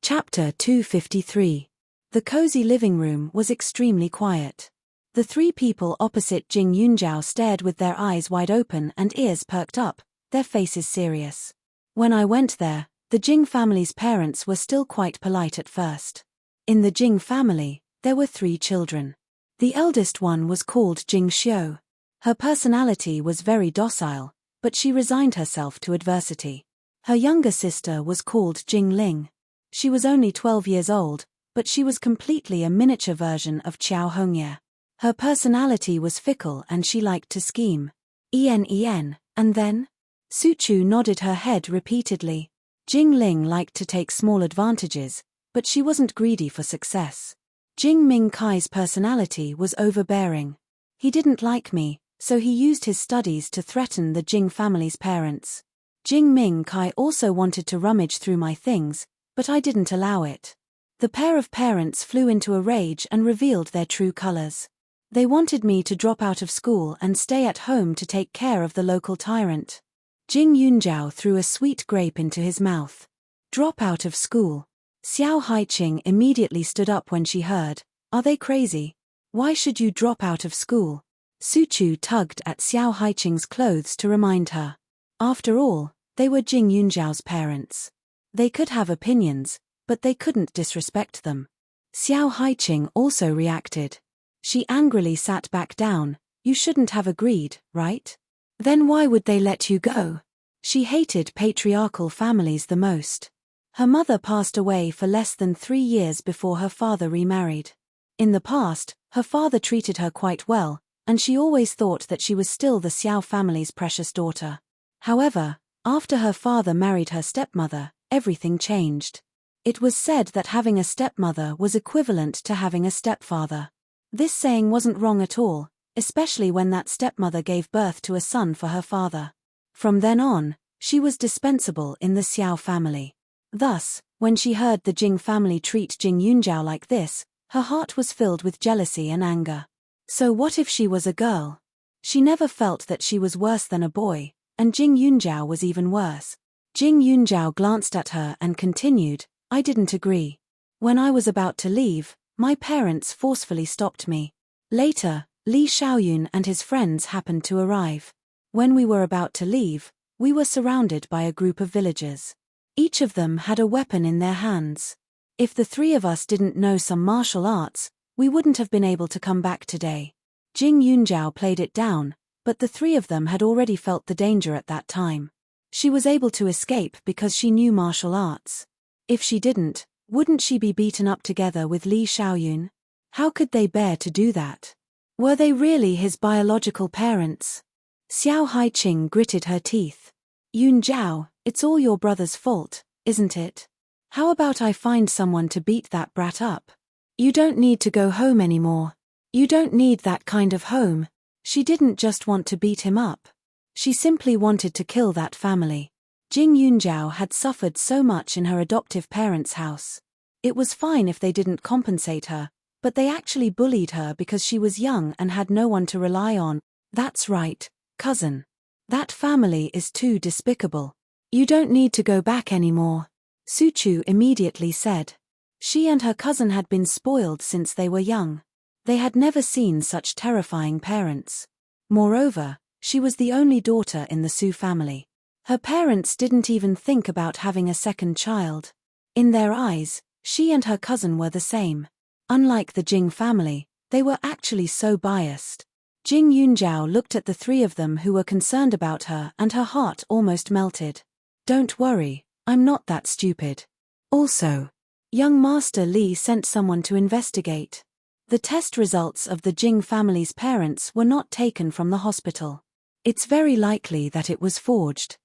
Chapter 253. The cozy living room was extremely quiet. The three people opposite Jing Yunjiao stared with their eyes wide open and ears perked up, their faces serious. When I went there, the Jing family's parents were still quite polite at first. In the Jing family, there were 3 children. The eldest one was called Jing Xiu. Her personality was very docile, but she resigned herself to adversity. Her younger sister was called Jing Ling. She was only 12 years old, but she was completely a miniature version of Qiao Hongye. Her personality was fickle and she liked to scheme. And then? Suchu nodded her head repeatedly. Jing Ling liked to take small advantages, but she wasn't greedy for success. Jing Ming Kai's personality was overbearing. He didn't like me, so he used his studies to threaten the Jing family's parents. Jing Ming Kai also wanted to rummage through my things, but I didn't allow it. The pair of parents flew into a rage and revealed their true colors. They wanted me to drop out of school and stay at home to take care of the local tyrant. Jing Yunjiao threw a sweet grape into his mouth. Drop out of school. Xiao Haiqing immediately stood up when she heard. Are they crazy? Why should you drop out of school? Suchu tugged at Xiao Haiqing's clothes to remind her. After all, they were Jing Yunjiao's parents. They could have opinions, but they couldn't disrespect them. Xiao Haiqing also reacted. She angrily sat back down. You shouldn't have agreed, right? Then why would they let you go? She hated patriarchal families the most. Her mother passed away for less than 3 years before her father remarried. In the past, her father treated her quite well, and she always thought that she was still the Xiao family's precious daughter. However, after her father married her stepmother, everything changed. It was said that having a stepmother was equivalent to having a stepfather. This saying wasn't wrong at all, especially when that stepmother gave birth to a son for her father. From then on, she was dispensable in the Xiao family. Thus, when she heard the Jing family treat Jing Yunjiao like this, her heart was filled with jealousy and anger. So what if she was a girl? She never felt that she was worse than a boy, and Jing Yunjiao was even worse. Jing Yunjiao glanced at her and continued, I didn't agree. When I was about to leave, my parents forcefully stopped me. Later, Li Xiaoyun and his friends happened to arrive. When we were about to leave, we were surrounded by a group of villagers. Each of them had a weapon in their hands. If the 3 of us didn't know some martial arts, we wouldn't have been able to come back today. Jing Yunjiao played it down, but the 3 of them had already felt the danger at that time. She was able to escape because she knew martial arts. If she didn't, wouldn't she be beaten up together with Li Xiaoyun? How could they bear to do that? Were they really his biological parents? Xiao Haiqing gritted her teeth. Yunjiao, it's all your brother's fault, isn't it? How about I find someone to beat that brat up? You don't need to go home anymore. You don't need that kind of home. She didn't just want to beat him up. She simply wanted to kill that family. Jing Yunjiao had suffered so much in her adoptive parents' house. It was fine if they didn't compensate her, but they actually bullied her because she was young and had no one to rely on. That's right, cousin. That family is too despicable. You don't need to go back anymore, Su Chu immediately said. She and her cousin had been spoiled since they were young. They had never seen such terrifying parents. Moreover, she was the only daughter in the Su family. Her parents didn't even think about having a second child. In their eyes, she and her cousin were the same. Unlike the Jing family, they were actually so biased. Jing Yunjiao looked at the three of them who were concerned about her and her heart almost melted. Don't worry, I'm not that stupid. Also, young Master Li sent someone to investigate. The test results of the Jing family's parents were not taken from the hospital. It's very likely that it was forged.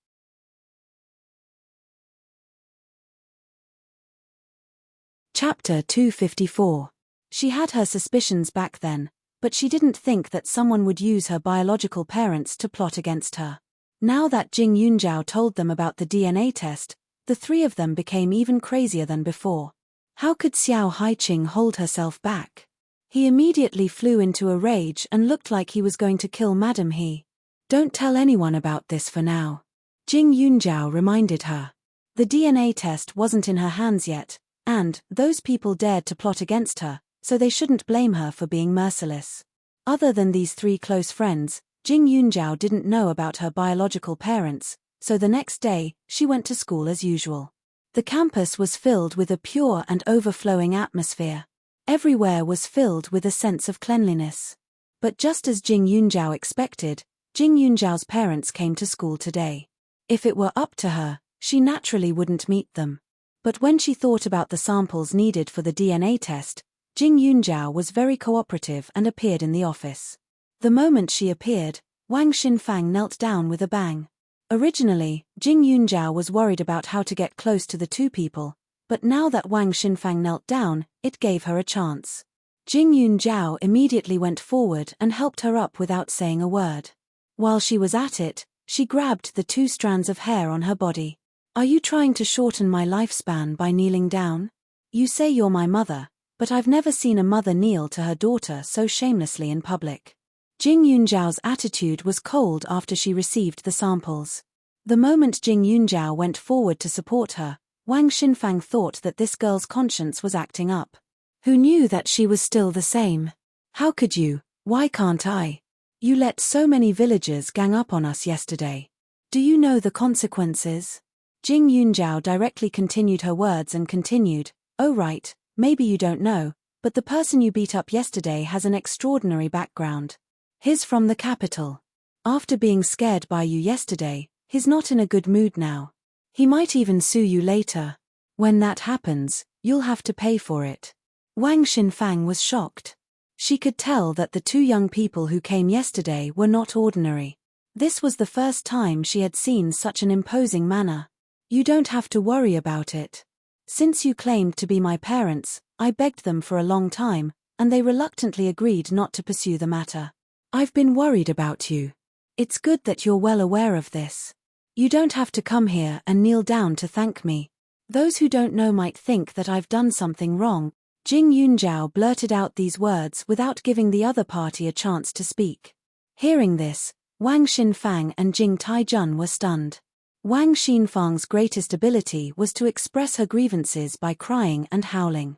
Chapter 254. She had her suspicions back then, but she didn't think that someone would use her biological parents to plot against her. Now that Jing Yunjiao told them about the DNA test, the three of them became even crazier than before. How could Xiao Haiqing hold herself back? He immediately flew into a rage and looked like he was going to kill Madame He. Don't tell anyone about this for now, Jing Yunjiao reminded her. The DNA test wasn't in her hands yet, and those people dared to plot against her, so they shouldn't blame her for being merciless. Other than these three close friends, Jing Yunjiao didn't know about her biological parents, so the next day, she went to school as usual. The campus was filled with a pure and overflowing atmosphere. Everywhere was filled with a sense of cleanliness. But just as Jing Yunjiao expected, Jing Yunjiao's parents came to school today. If it were up to her, she naturally wouldn't meet them. But when she thought about the samples needed for the DNA test, Jing Yunjiao was very cooperative and appeared in the office. The moment she appeared, Wang Xinfang knelt down with a bang. Originally, Jing Yunjiao was worried about how to get close to the two people, but now that Wang Xinfang knelt down, it gave her a chance. Jing Yunjiao immediately went forward and helped her up without saying a word. While she was at it, she grabbed the 2 strands of hair on her body. Are you trying to shorten my lifespan by kneeling down? You say you're my mother, but I've never seen a mother kneel to her daughter so shamelessly in public. Jing Yunjiao's attitude was cold after she received the samples. The moment Jing Yunjiao went forward to support her, Wang Xinfang thought that this girl's conscience was acting up. Who knew that she was still the same? How could you? Why can't I? You let so many villagers gang up on us yesterday. Do you know the consequences? Jing Yunjiao directly continued her words and continued, oh right, maybe you don't know, but the person you beat up yesterday has an extraordinary background. He's from the capital. After being scared by you yesterday, he's not in a good mood now. He might even sue you later. When that happens, you'll have to pay for it. Wang Xinfang was shocked. She could tell that the 2 young people who came yesterday were not ordinary. This was the first time she had seen such an imposing manner. You don't have to worry about it. Since you claimed to be my parents, I begged them for a long time, and they reluctantly agreed not to pursue the matter. I've been worried about you. It's good that you're well aware of this. You don't have to come here and kneel down to thank me. Those who don't know might think that I've done something wrong. Jing Yunjiao blurted out these words without giving the other party a chance to speak. Hearing this, Wang Xinfang and Jing Taijun were stunned. Wang Xinfang's greatest ability was to express her grievances by crying and howling.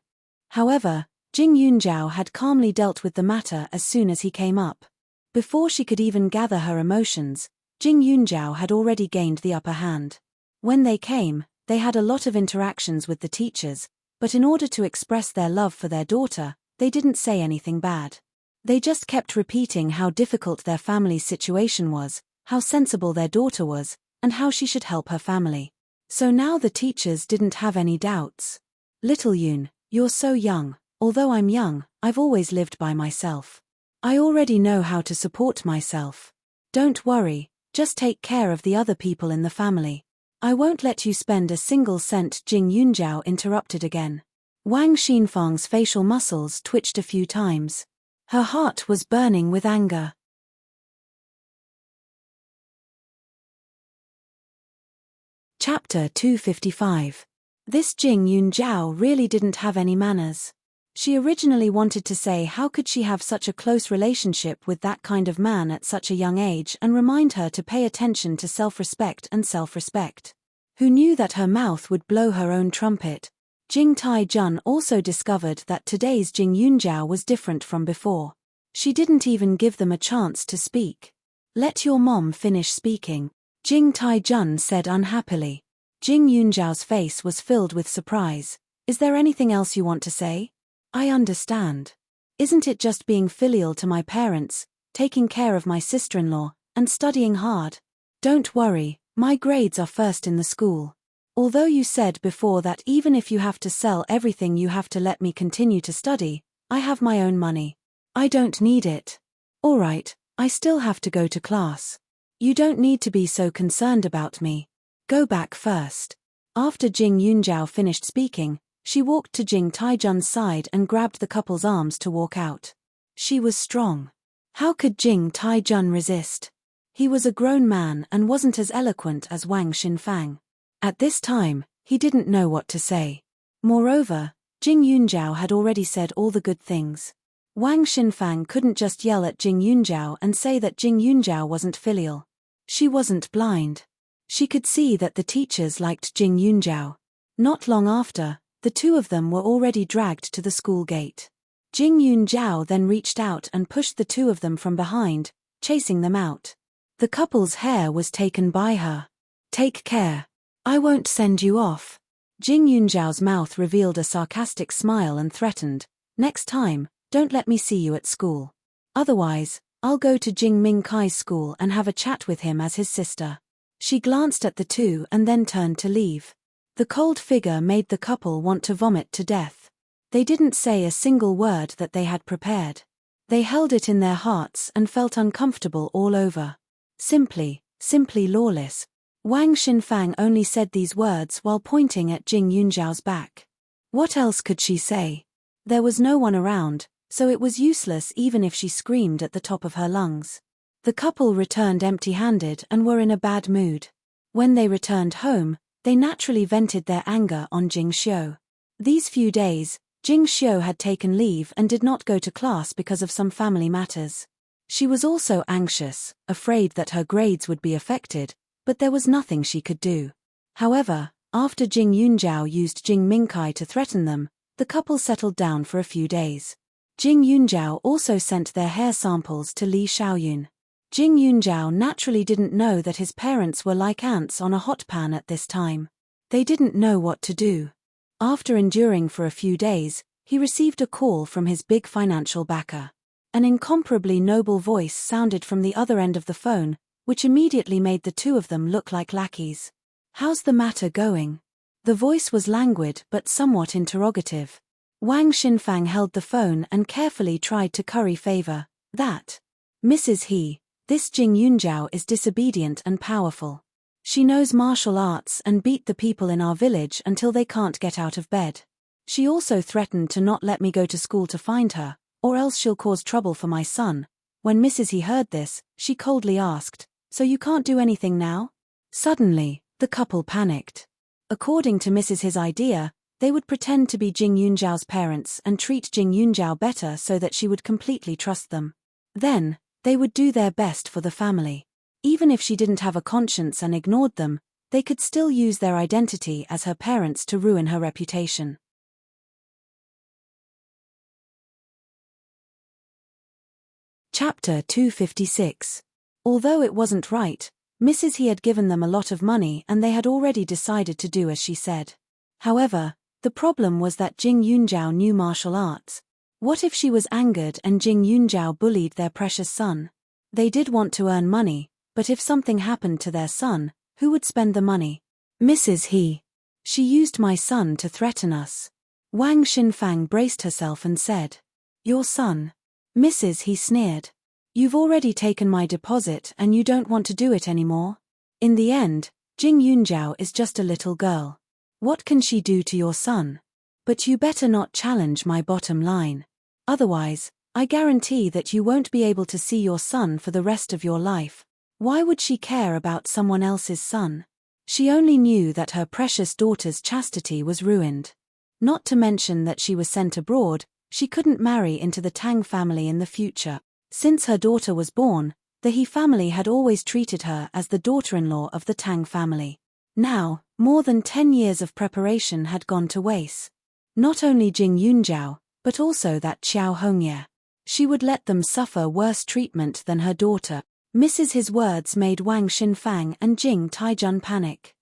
However, Jing Yunjiao had calmly dealt with the matter as soon as he came up. Before she could even gather her emotions, Jing Yunjiao had already gained the upper hand. When they came, they had a lot of interactions with the teachers, but in order to express their love for their daughter, they didn't say anything bad. They just kept repeating how difficult their family's situation was, how sensible their daughter was, and how she should help her family. So now the teachers didn't have any doubts. Little Yun, you're so young. Although I'm young, I've always lived by myself. I already know how to support myself. Don't worry, just take care of the other people in the family. I won't let you spend a single cent. Jing Yunjiao interrupted again. Wang Xinfang's facial muscles twitched a few times. Her heart was burning with anger. Chapter 255. This Jing Yunjiao really didn't have any manners. She originally wanted to say how could she have such a close relationship with that kind of man at such a young age and remind her to pay attention to self-respect and self-respect. Who knew that her mouth would blow her own trumpet? Jing Tai-jun also discovered that today's Jing Yunjiao was different from before. She didn't even give them a chance to speak. Let your mom finish speaking, Jing Tai-jun said unhappily. Jing Yunjiao's face was filled with surprise. Is there anything else you want to say? I understand. Isn't it just being filial to my parents, taking care of my sister-in-law, and studying hard? Don't worry, my grades are first in the school. Although you said before that even if you have to sell everything you have to let me continue to study, I have my own money. I don't need it. All right, I still have to go to class. You don't need to be so concerned about me. Go back first. After Jing Yunjiao finished speaking, she walked to Jing Tai-jun's side and grabbed the couple's arms to walk out. She was strong. How could Jing Tai-jun resist? He was a grown man and wasn't as eloquent as Wang Xinfang. At this time, he didn't know what to say. Moreover, Jing Yunjiao had already said all the good things. Wang Xinfang couldn't just yell at Jing Yunjiao and say that Jing Yunjiao wasn't filial. She wasn't blind. She could see that the teachers liked Jing Yunjiao. Not long after, the two of them were already dragged to the school gate. Jing Yunjiao then reached out and pushed the two of them from behind, chasing them out. The couple's hair was taken by her. Take care. I won't send you off. Jing Yunjiao's mouth revealed a sarcastic smile and threatened, next time, don't let me see you at school. Otherwise, I'll go to Jing Mingkai's school and have a chat with him as his sister. She glanced at the two and then turned to leave. The cold figure made the couple want to vomit to death. They didn't say a single word that they had prepared. They held it in their hearts and felt uncomfortable all over. Simply lawless. Wang Xinfang only said these words while pointing at Jing Yunjiao's back. What else could she say? There was no one around, so it was useless even if she screamed at the top of her lungs. The couple returned empty-handed and were in a bad mood. When they returned home, they naturally vented their anger on Jing Xiu. These few days, Jing Xiu had taken leave and did not go to class because of some family matters. She was also anxious, afraid that her grades would be affected, but there was nothing she could do. However, after Jing Yunjiao used Jing Mingkai to threaten them, the couple settled down for a few days. Jing Yunjiao also sent their hair samples to Li Xiaoyun. Jing Yunjiao naturally didn't know that his parents were like ants on a hot pan at this time. They didn't know what to do. After enduring for a few days, he received a call from his big financial backer. An incomparably noble voice sounded from the other end of the phone, which immediately made the two of them look like lackeys. How's the matter going? The voice was languid but somewhat interrogative. Wang Xinfang held the phone and carefully tried to curry favor. That. Mrs. He, this Jing Yunjiao is disobedient and powerful. She knows martial arts and beat the people in our village until they can't get out of bed. She also threatened to not let me go to school to find her, or else she'll cause trouble for my son. When Mrs. He heard this, she coldly asked, so you can't do anything now? Suddenly, the couple panicked. According to Mrs. He's idea, they would pretend to be Jing Yunjiao's parents and treat Jing Yunjiao better so that she would completely trust them. Then, they would do their best for the family. Even if she didn't have a conscience and ignored them, they could still use their identity as her parents to ruin her reputation. Chapter 256. Although it wasn't right, Mrs. He had given them a lot of money and they had already decided to do as she said. However, the problem was that Jing Yunjiao knew martial arts. What if she was angered and Jing Yunjiao bullied their precious son? They did want to earn money, but if something happened to their son, who would spend the money? Mrs. He. She used my son to threaten us. Wang Xinfang braced herself and said. Your son? Mrs. He sneered. You've already taken my deposit and you don't want to do it anymore? In the end, Jing Yunjiao is just a little girl. What can she do to your son? But you better not challenge my bottom line. Otherwise, I guarantee that you won't be able to see your son for the rest of your life. Why would she care about someone else's son? She only knew that her precious daughter's chastity was ruined. Not to mention that she was sent abroad, she couldn't marry into the Tang family in the future. Since her daughter was born, the He family had always treated her as the daughter-in-law of the Tang family. Now, more than 10 years of preparation had gone to waste. Not only Jing Yunjiao, but also that Qiao Hongye. She would let them suffer worse treatment than her daughter. His words made Wang Xinfang and Jing Taijun panic.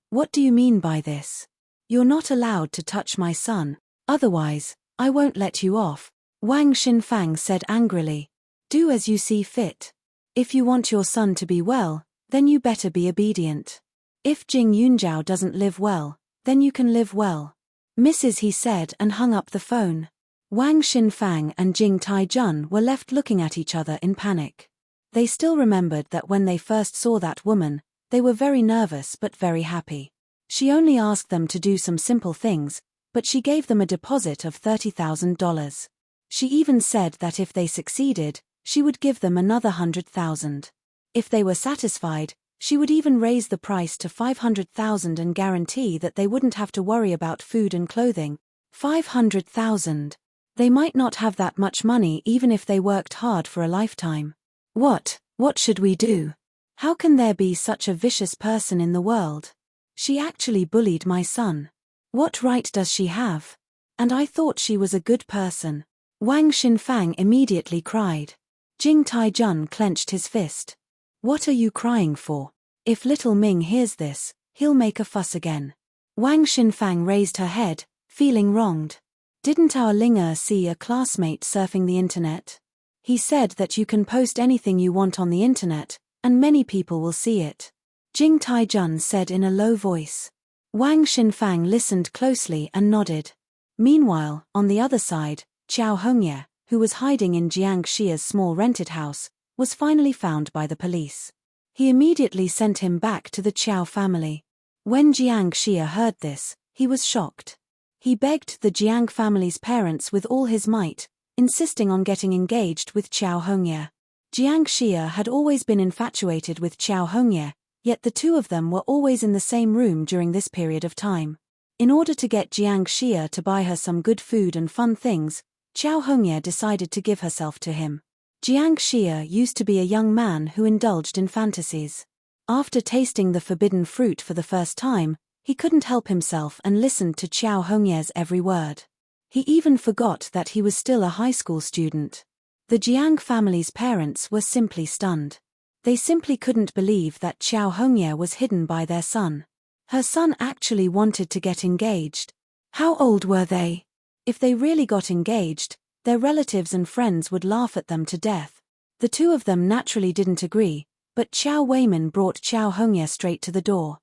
What do you mean by this? You're not allowed to touch my son, otherwise, I won't let you off, Wang Xinfang said angrily. Do as you see fit. If you want your son to be well, then you better be obedient. If Jing Yunjiao doesn't live well, then you can live well. He said and hung up the phone. Wang Xinfang and Jing Taijun were left looking at each other in panic. They still remembered that when they first saw that woman, they were very nervous but very happy. She only asked them to do some simple things, but she gave them a deposit of $30,000. She even said that if they succeeded, she would give them another $100,000. If they were satisfied, she would even raise the price to $500,000 and guarantee that they wouldn't have to worry about food and clothing. $500,000. They might not have that much money even if they worked hard for a lifetime. What should we do? How can there be such a vicious person in the world? She actually bullied my son. What right does she have? And I thought she was a good person. Wang Xinfang immediately cried. Jing Taijun clenched his fist. What are you crying for? If little Ming hears this, he'll make a fuss again. Wang Xinfang raised her head, feeling wronged. Didn't our Linger see a classmate surfing the internet? He said that you can post anything you want on the internet, and many people will see it. Jing Taijun said in a low voice. Wang Xinfang listened closely and nodded. Meanwhile, on the other side, Qiao Hongye, who was hiding in Jiang Xia's small rented house, was finally found by the police. He immediately sent him back to the Qiao family. When Jiang Xia heard this, he was shocked. He begged the Jiang family's parents with all his might, insisting on getting engaged with Qiao Hongye. Jiang Xia had always been infatuated with Qiao Hongye, yet the two of them were always in the same room during this period of time. In order to get Jiang Xia to buy her some good food and fun things, Qiao Hongye decided to give herself to him. Jiang Xia used to be a young man who indulged in fantasies. After tasting the forbidden fruit for the first time, he couldn't help himself and listened to Qiao Hongye's every word. He even forgot that he was still a high school student. The Jiang family's parents were simply stunned. They simply couldn't believe that Qiao Hongye was hidden by their son. Her son actually wanted to get engaged. How old were they? If they really got engaged, their relatives and friends would laugh at them to death. The two of them naturally didn't agree, but Qiao Weimin brought Qiao Hongye straight to the door.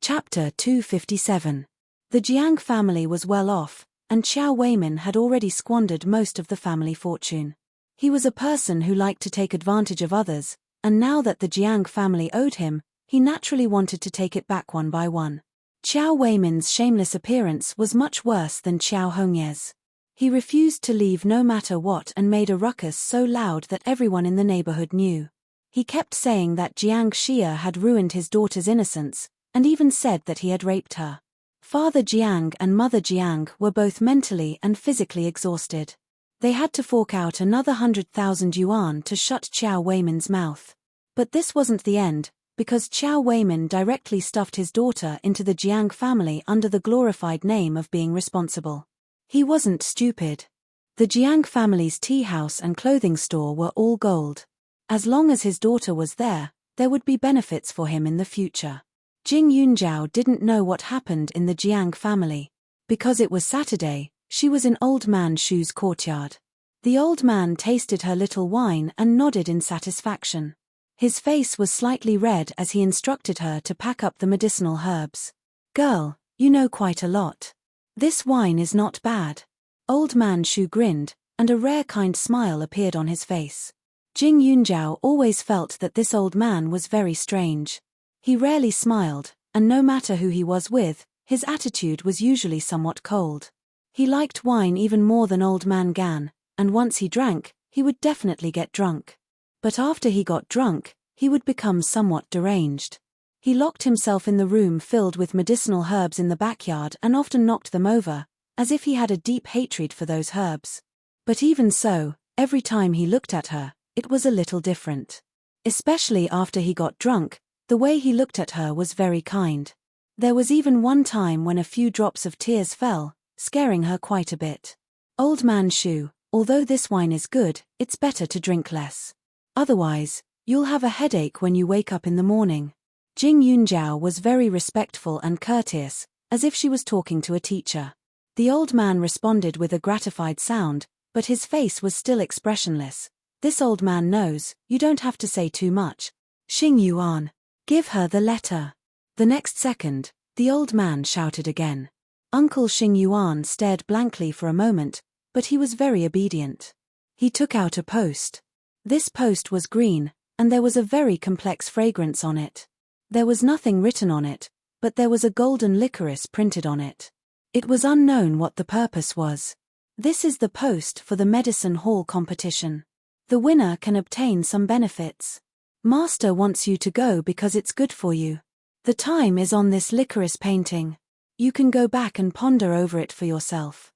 Chapter 257. The Jiang family was well off, and Qiao Weimin had already squandered most of the family fortune. He was a person who liked to take advantage of others, and now that the Jiang family owed him, he naturally wanted to take it back one by one. Qiao Weimin's shameless appearance was much worse than Qiao Hongye's. He refused to leave no matter what and made a ruckus so loud that everyone in the neighborhood knew. He kept saying that Jiang Xia had ruined his daughter's innocence, and even said that he had raped her. Father Jiang and Mother Jiang were both mentally and physically exhausted. They had to fork out another 100,000 yuan to shut Qiao Weimin's mouth. But this wasn't the end, because Qiao Weimin directly stuffed his daughter into the Jiang family under the glorified name of being responsible. He wasn't stupid. The Jiang family's tea house and clothing store were all gold. As long as his daughter was there would be benefits for him in the future. Jing Yunjiao didn't know what happened in the Jiang family. Because it was Saturday, she was in Old Man Shu's courtyard. The old man tasted her little wine and nodded in satisfaction. His face was slightly red as he instructed her to pack up the medicinal herbs. Girl, you know quite a lot. This wine is not bad. Old Man Shu grinned, and a rare kind smile appeared on his face. Jing Yunjiao always felt that this old man was very strange. He rarely smiled, and no matter who he was with, His attitude was usually somewhat cold. He liked wine even more than Old Man Gan, and once he drank, he would definitely get drunk. But after he got drunk, he would become somewhat deranged. He locked himself in the room filled with medicinal herbs in the backyard and often knocked them over, as if he had a deep hatred for those herbs. But even so, every time he looked at her, it was a little different. Especially after he got drunk, the way he looked at her was very kind. There was even one time when a few drops of tears fell, scaring her quite a bit. Old Man Shu, although this wine is good, it's better to drink less. Otherwise, you'll have a headache when you wake up in the morning. Jing Yunjiao was very respectful and courteous, as if she was talking to a teacher. The old man responded with a gratified sound, but his face was still expressionless. This old man knows, you don't have to say too much. Xing Yuan, give her the letter. The next second, the old man shouted again. Uncle Xing Yuan stared blankly for a moment, but he was very obedient. He took out a post. This post was green, and there was a very complex fragrance on it. There was nothing written on it, but there was a golden licorice printed on it. It was unknown what the purpose was. This is the post for the medicine hall competition. The winner can obtain some benefits. Master wants you to go because it's good for you. The time is on this licorice painting. You can go back and ponder over it for yourself.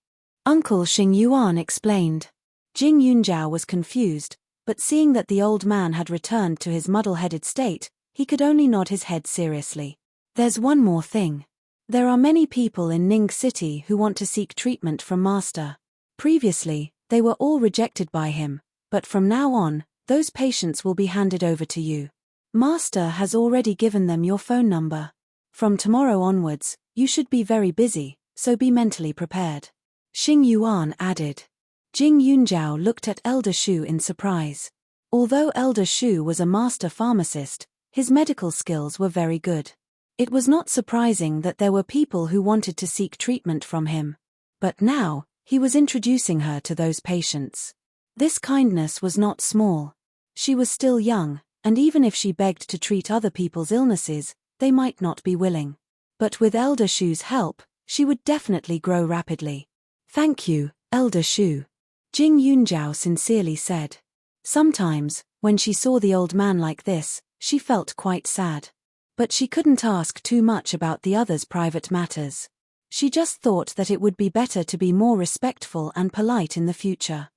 Uncle Xing Yuan explained. Jing Yunjiao was confused, but seeing that the old man had returned to his muddle-headed state, he could only nod his head seriously. There's one more thing. There are many people in Ning City who want to seek treatment from Master. Previously, they were all rejected by him, but from now on, those patients will be handed over to you. Master has already given them your phone number. From tomorrow onwards, you should be very busy, so be mentally prepared. Xing Yuan added. Jing Yunjiao looked at Elder Shu in surprise. Although Elder Shu was a master pharmacist, his medical skills were very good. It was not surprising that there were people who wanted to seek treatment from him. But now, he was introducing her to those patients. This kindness was not small. She was still young, and even if she begged to treat other people's illnesses, they might not be willing. But with Elder Shu's help, she would definitely grow rapidly. Thank you, Elder Shu. Jing Yunjiao sincerely said. Sometimes, when she saw the old man like this, she felt quite sad. But she couldn't ask too much about the others' private matters. She just thought that it would be better to be more respectful and polite in the future.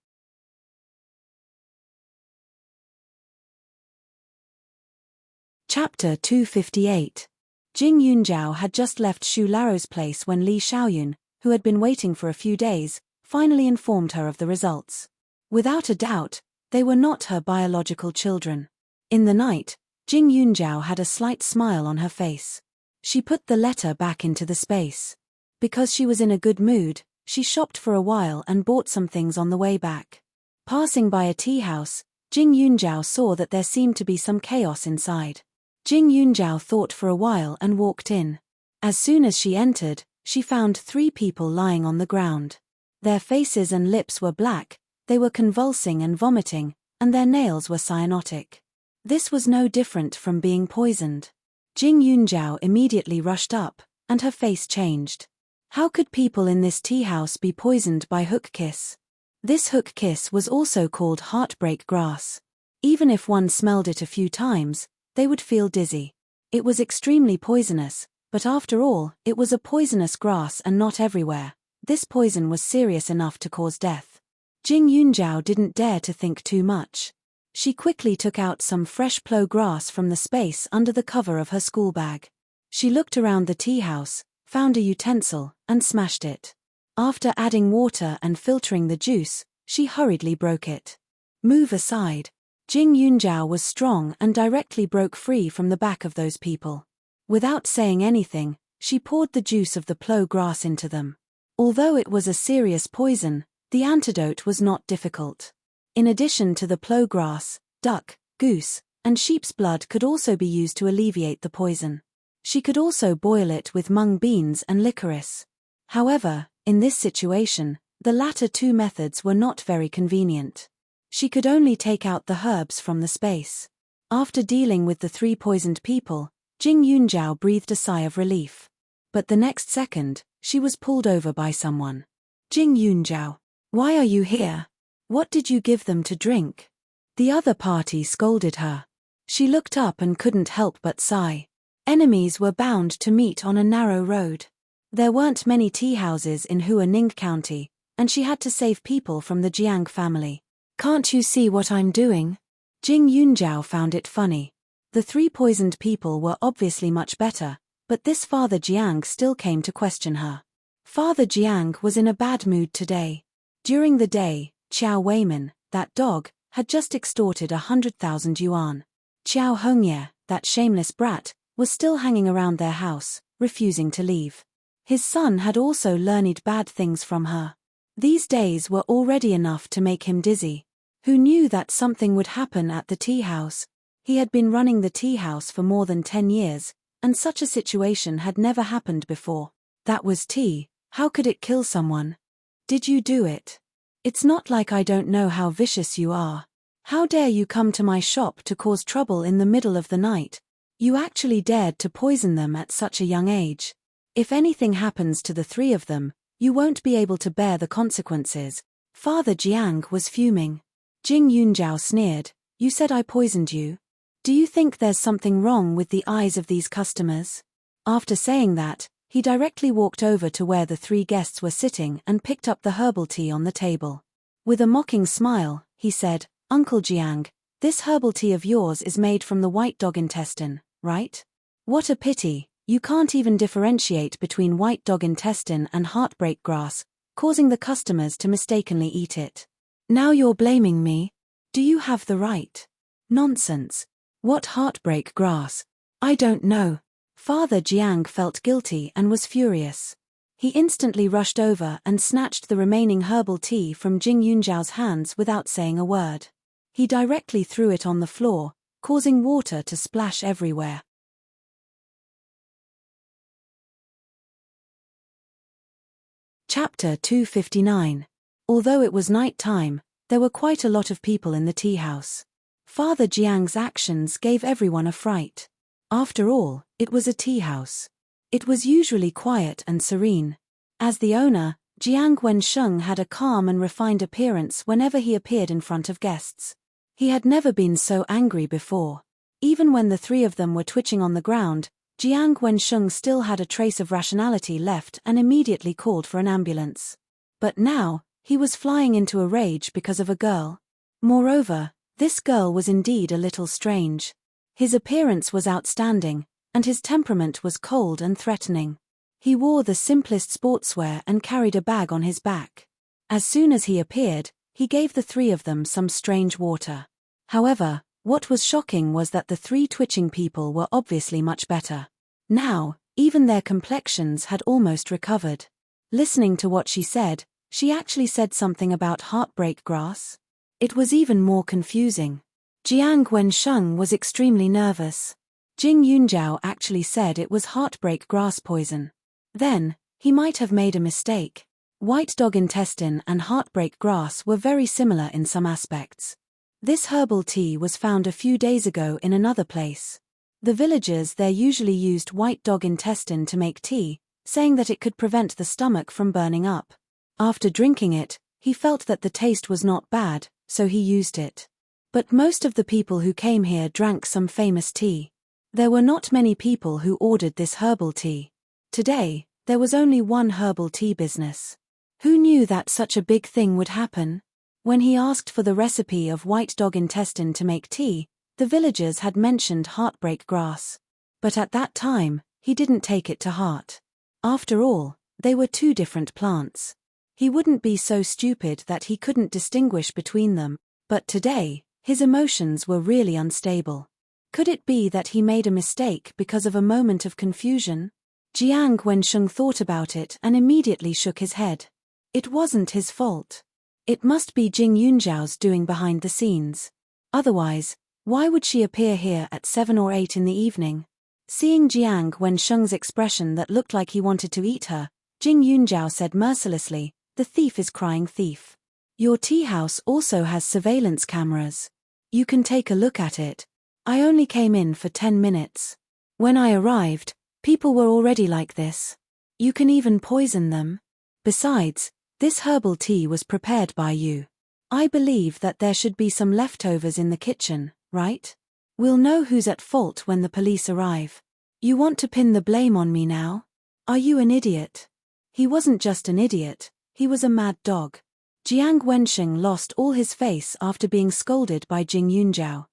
Chapter 258. Jing Yunjiao had just left Xu Laro's place when Li Xiaoyun, who had been waiting for a few days, finally informed her of the results. Without a doubt, they were not her biological children. In the night, Jing Yunjiao had a slight smile on her face. She put the letter back into the space. Because she was in a good mood, she shopped for a while and bought some things on the way back. Passing by a tea house, Jing Yunjiao saw that there seemed to be some chaos inside. Jing Yunjiao thought for a while and walked in. As soon as she entered, she found 3 people lying on the ground. Their faces and lips were black, they were convulsing and vomiting, and their nails were cyanotic. This was no different from being poisoned. Jing Yunjiao immediately rushed up, and her face changed. How could people in this tea house be poisoned by hook kiss? This hook kiss was also called heartbreak grass. Even if one smelled it a few times, they would feel dizzy. It was extremely poisonous, but after all, it was a poisonous grass and not everywhere. This poison was serious enough to cause death. Jing Yunjiao didn't dare to think too much. She quickly took out some fresh plough grass from the space under the cover of her school bag. She looked around the tea house, found a utensil, and smashed it. After adding water and filtering the juice, she hurriedly broke it. Move aside. Jing Yunjiao was strong and directly broke free from the back of those people. Without saying anything, she poured the juice of the plough grass into them. Although it was a serious poison, the antidote was not difficult. In addition to the plough grass, duck, goose, and sheep's blood could also be used to alleviate the poison. She could also boil it with mung beans and licorice. However, in this situation, the latter 2 methods were not very convenient. She could only take out the herbs from the space. After dealing with the 3 poisoned people, Jing Yunjiao breathed a sigh of relief. but the next second, she was pulled over by someone. Jing Yunjiao, why are you here? What did you give them to drink? The other party scolded her. She looked up and couldn't help but sigh. Enemies were bound to meet on a narrow road. There weren't many tea houses in Huaning County, and she had to save people from the Jiang family. Can't you see what I'm doing? Jing Yunjiao found it funny. The 3 poisoned people were obviously much better, but this Father Jiang still came to question her. Father Jiang was in a bad mood today. During the day, Qiao Weimin, that dog, had just extorted 100,000 yuan. Qiao Hongye, that shameless brat, was still hanging around their house, refusing to leave. His son had also learned bad things from her. These days were already enough to make him dizzy. Who knew that something would happen at the tea house? He had been running the tea house for more than 10 years, and such a situation had never happened before. That was tea, how could it kill someone? Did you do it? It's not like I don't know how vicious you are. How dare you come to my shop to cause trouble in the middle of the night? You actually dared to poison them at such a young age. If anything happens to the 3 of them, you won't be able to bear the consequences. Father Jiang was fuming. Jing Yunjiao sneered, you said I poisoned you? Do you think there's something wrong with the eyes of these customers? After saying that, he directly walked over to where the 3 guests were sitting and picked up the herbal tea on the table. With a mocking smile, he said, Uncle Jiang, this herbal tea of yours is made from the white dog intestine, right? What a pity, you can't even differentiate between white dog intestine and heartbreak grass, causing the customers to mistakenly eat it. Now you're blaming me? Do you have the right? Nonsense. What heartbreak grass? I don't know. Father Jiang felt guilty and was furious. He instantly rushed over and snatched the remaining herbal tea from Jing Yunjiao's hands without saying a word. He directly threw it on the floor, causing water to splash everywhere. Chapter 259. Although it was night time, there were quite a lot of people in the tea house. Father Jiang's actions gave everyone a fright. After all, it was a tea house. It was usually quiet and serene. As the owner, Jiang Wensheng had a calm and refined appearance whenever he appeared in front of guests. He had never been so angry before. Even when the 3 of them were twitching on the ground, Jiang Wensheng still had a trace of rationality left and immediately called for an ambulance. But now, he was flying into a rage because of a girl. Moreover, this girl was indeed a little strange. His appearance was outstanding, and his temperament was cold and threatening. He wore the simplest sportswear and carried a bag on his back. As soon as he appeared, he gave the 3 of them some strange water. However, what was shocking was that the 3 twitching people were obviously much better. Now, even their complexions had almost recovered. Listening to what she said, she actually said something about heartbreak grass. It was even more confusing. Jiang Wensheng was extremely nervous. Jing Yunjiao actually said it was heartbreak grass poison. Then, he might have made a mistake. White dog intestine and heartbreak grass were very similar in some aspects. This herbal tea was found a few days ago in another place. The villagers there usually used white dog intestine to make tea, saying that it could prevent the stomach from burning up. After drinking it, he felt that the taste was not bad, so he used it. But most of the people who came here drank some famous tea. There were not many people who ordered this herbal tea. Today, there was only one herbal tea business. Who knew that such a big thing would happen? When he asked for the recipe of white dog intestine to make tea, the villagers had mentioned heartbreak grass. But at that time, he didn't take it to heart. After all, they were 2 different plants. He wouldn't be so stupid that he couldn't distinguish between them, but today, his emotions were really unstable. Could it be that he made a mistake because of a moment of confusion? Jiang Wensheng thought about it and immediately shook his head. It wasn't his fault. It must be Jing Yunjiao's doing behind the scenes. Otherwise, why would she appear here at 7 or 8 in the evening? Seeing Jiang Wensheng's expression that looked like he wanted to eat her, Jing Yunjiao said mercilessly, "The thief is crying thief. Your tea house also has surveillance cameras. You can take a look at it. I only came in for 10 minutes. When I arrived, people were already like this. You can even poison them. Besides, this herbal tea was prepared by you. I believe that there should be some leftovers in the kitchen, right? We'll know who's at fault when the police arrive. You want to pin the blame on me now? Are you an idiot? He wasn't just an idiot, he was a mad dog. Jiang Wensheng lost all his face after being scolded by Jing Yunjiao.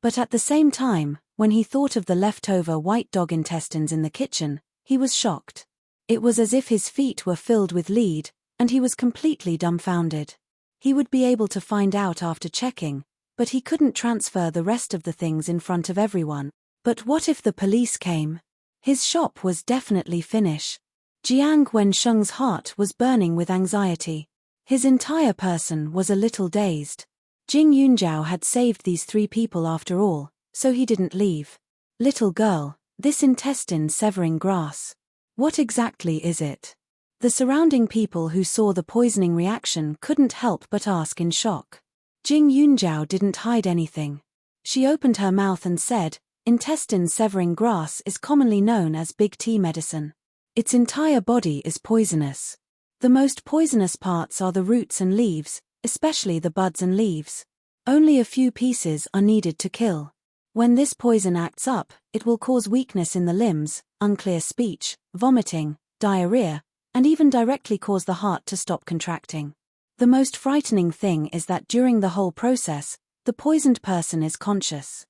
But at the same time, when he thought of the leftover white dog intestines in the kitchen, he was shocked. It was as if his feet were filled with lead, and he was completely dumbfounded. He would be able to find out after checking, but he couldn't transfer the rest of the things in front of everyone. But what if the police came? His shop was definitely finished. Jiang Wensheng's heart was burning with anxiety. His entire person was a little dazed. Jing Yunjiao had saved these 3 people after all, so he didn't leave. Little girl, this intestine-severing grass. What exactly is it? The surrounding people who saw the poisoning reaction couldn't help but ask in shock. Jing Yunjiao didn't hide anything. She opened her mouth and said, intestine-severing grass is commonly known as big tea medicine. Its entire body is poisonous. The most poisonous parts are the roots and leaves, especially the buds and leaves. Only a few pieces are needed to kill. When this poison acts up, it will cause weakness in the limbs, unclear speech, vomiting, diarrhea, and even directly cause the heart to stop contracting. The most frightening thing is that during the whole process, the poisoned person is conscious.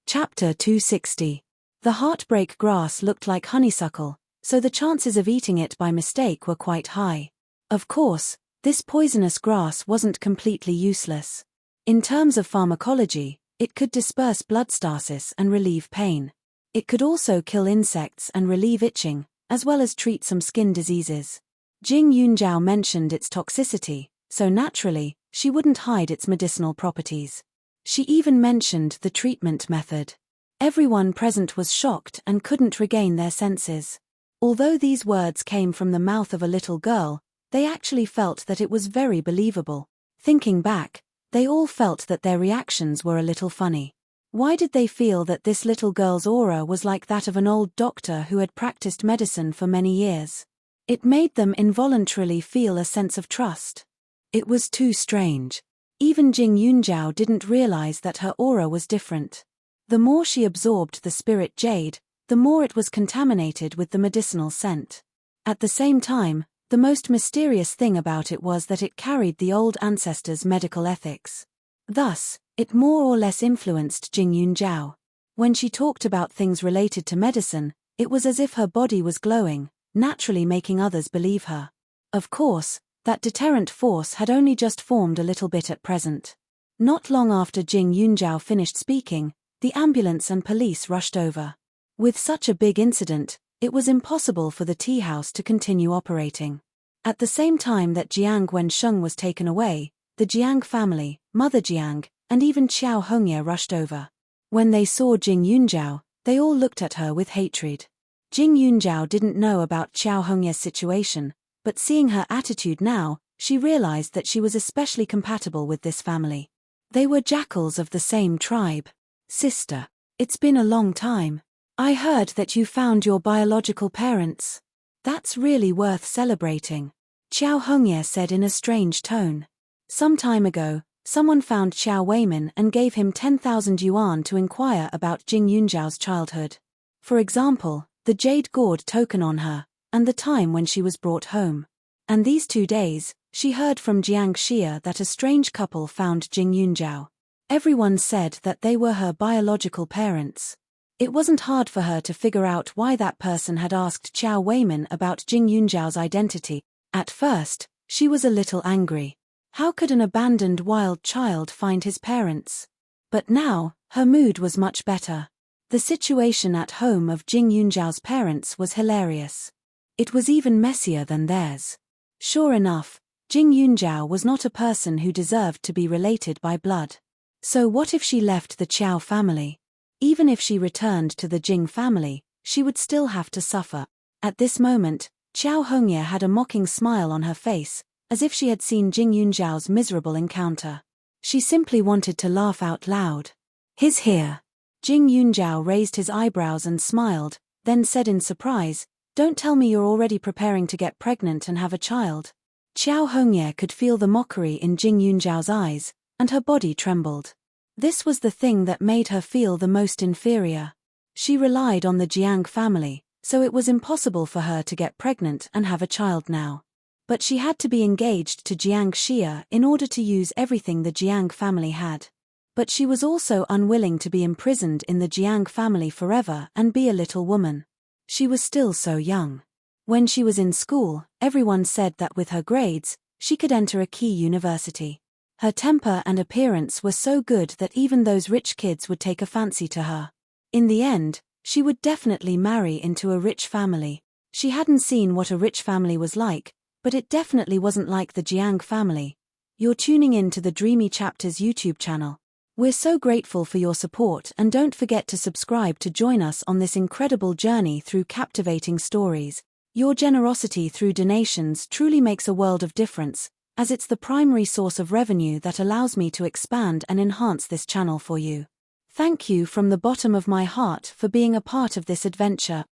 Chapter 260. The heartbreak grass looked like honeysuckle, so the chances of eating it by mistake were quite high. Of course, this poisonous grass wasn't completely useless. In terms of pharmacology, it could disperse blood stasis and relieve pain. It could also kill insects and relieve itching, as well as treat some skin diseases. Jing Yunjiao mentioned its toxicity, so naturally, she wouldn't hide its medicinal properties. She even mentioned the treatment method. Everyone present was shocked and couldn't regain their senses. Although these words came from the mouth of a little girl, they actually felt that it was very believable. Thinking back, they all felt that their reactions were a little funny. Why did they feel that this little girl's aura was like that of an old doctor who had practiced medicine for many years? It made them involuntarily feel a sense of trust. It was too strange. Even Jing Yunjiao didn't realize that her aura was different. The more she absorbed the spirit jade, the more it was contaminated with the medicinal scent. At the same time, the most mysterious thing about it was that it carried the old ancestors' medical ethics. Thus, it more or less influenced Jing Yunjiao. When she talked about things related to medicine, it was as if her body was glowing, naturally making others believe her. Of course, that deterrent force had only just formed a little bit at present. Not long after Jing Yunjiao finished speaking, the ambulance and police rushed over. With such a big incident, it was impossible for the tea house to continue operating. At the same time that Jiang Wensheng was taken away, the Jiang family, Mother Jiang, and even Qiao Hongye rushed over. When they saw Jing Yunjiao, they all looked at her with hatred. Jing Yunjiao didn't know about Qiao Hongye's situation, but seeing her attitude now, she realized that she was especially compatible with this family. They were jackals of the same tribe. Sister, it's been a long time. I heard that you found your biological parents. That's really worth celebrating. Qiao Hongye said in a strange tone. Some time ago, someone found Qiao Weimin and gave him 10,000 yuan to inquire about Jing Yunjiao's childhood. For example, the jade gourd token on her, and the time when she was brought home. And these 2 days, she heard from Jiang Xia that a strange couple found Jing Yunjiao. Everyone said that they were her biological parents. It wasn't hard for her to figure out why that person had asked Qiao Weimin about Jing Yunjiao's identity. At first, she was a little angry. How could an abandoned wild child find his parents? But now, her mood was much better. The situation at home of Jing Yunjiao's parents was hilarious. It was even messier than theirs. Sure enough, Jing Yunjiao was not a person who deserved to be related by blood. So what if she left the Qiao family? Even if she returned to the Jing family, she would still have to suffer. At this moment, Qiao Hongye had a mocking smile on her face, as if she had seen Jing Yunjiao's miserable encounter. She simply wanted to laugh out loud. He's here. Jing Yunjiao raised his eyebrows and smiled, then said in surprise, "Don't tell me you're already preparing to get pregnant and have a child." Qiao Hongye could feel the mockery in Jing Yunjiao's eyes, and her body trembled. This was the thing that made her feel the most inferior. She relied on the Jiang family, so it was impossible for her to get pregnant and have a child now. But she had to be engaged to Jiang Xia in order to use everything the Jiang family had. But she was also unwilling to be imprisoned in the Jiang family forever and be a little woman. She was still so young. When she was in school, everyone said that with her grades, she could enter a key university. Her temper and appearance were so good that even those rich kids would take a fancy to her. In the end, she would definitely marry into a rich family. She hadn't seen what a rich family was like, but it definitely wasn't like the Jiang family. You're tuning in to the Dreamy Chapters YouTube channel. We're so grateful for your support, and don't forget to subscribe to join us on this incredible journey through captivating stories. Your generosity through donations truly makes a world of difference, as it's the primary source of revenue that allows me to expand and enhance this channel for you. Thank you from the bottom of my heart for being a part of this adventure.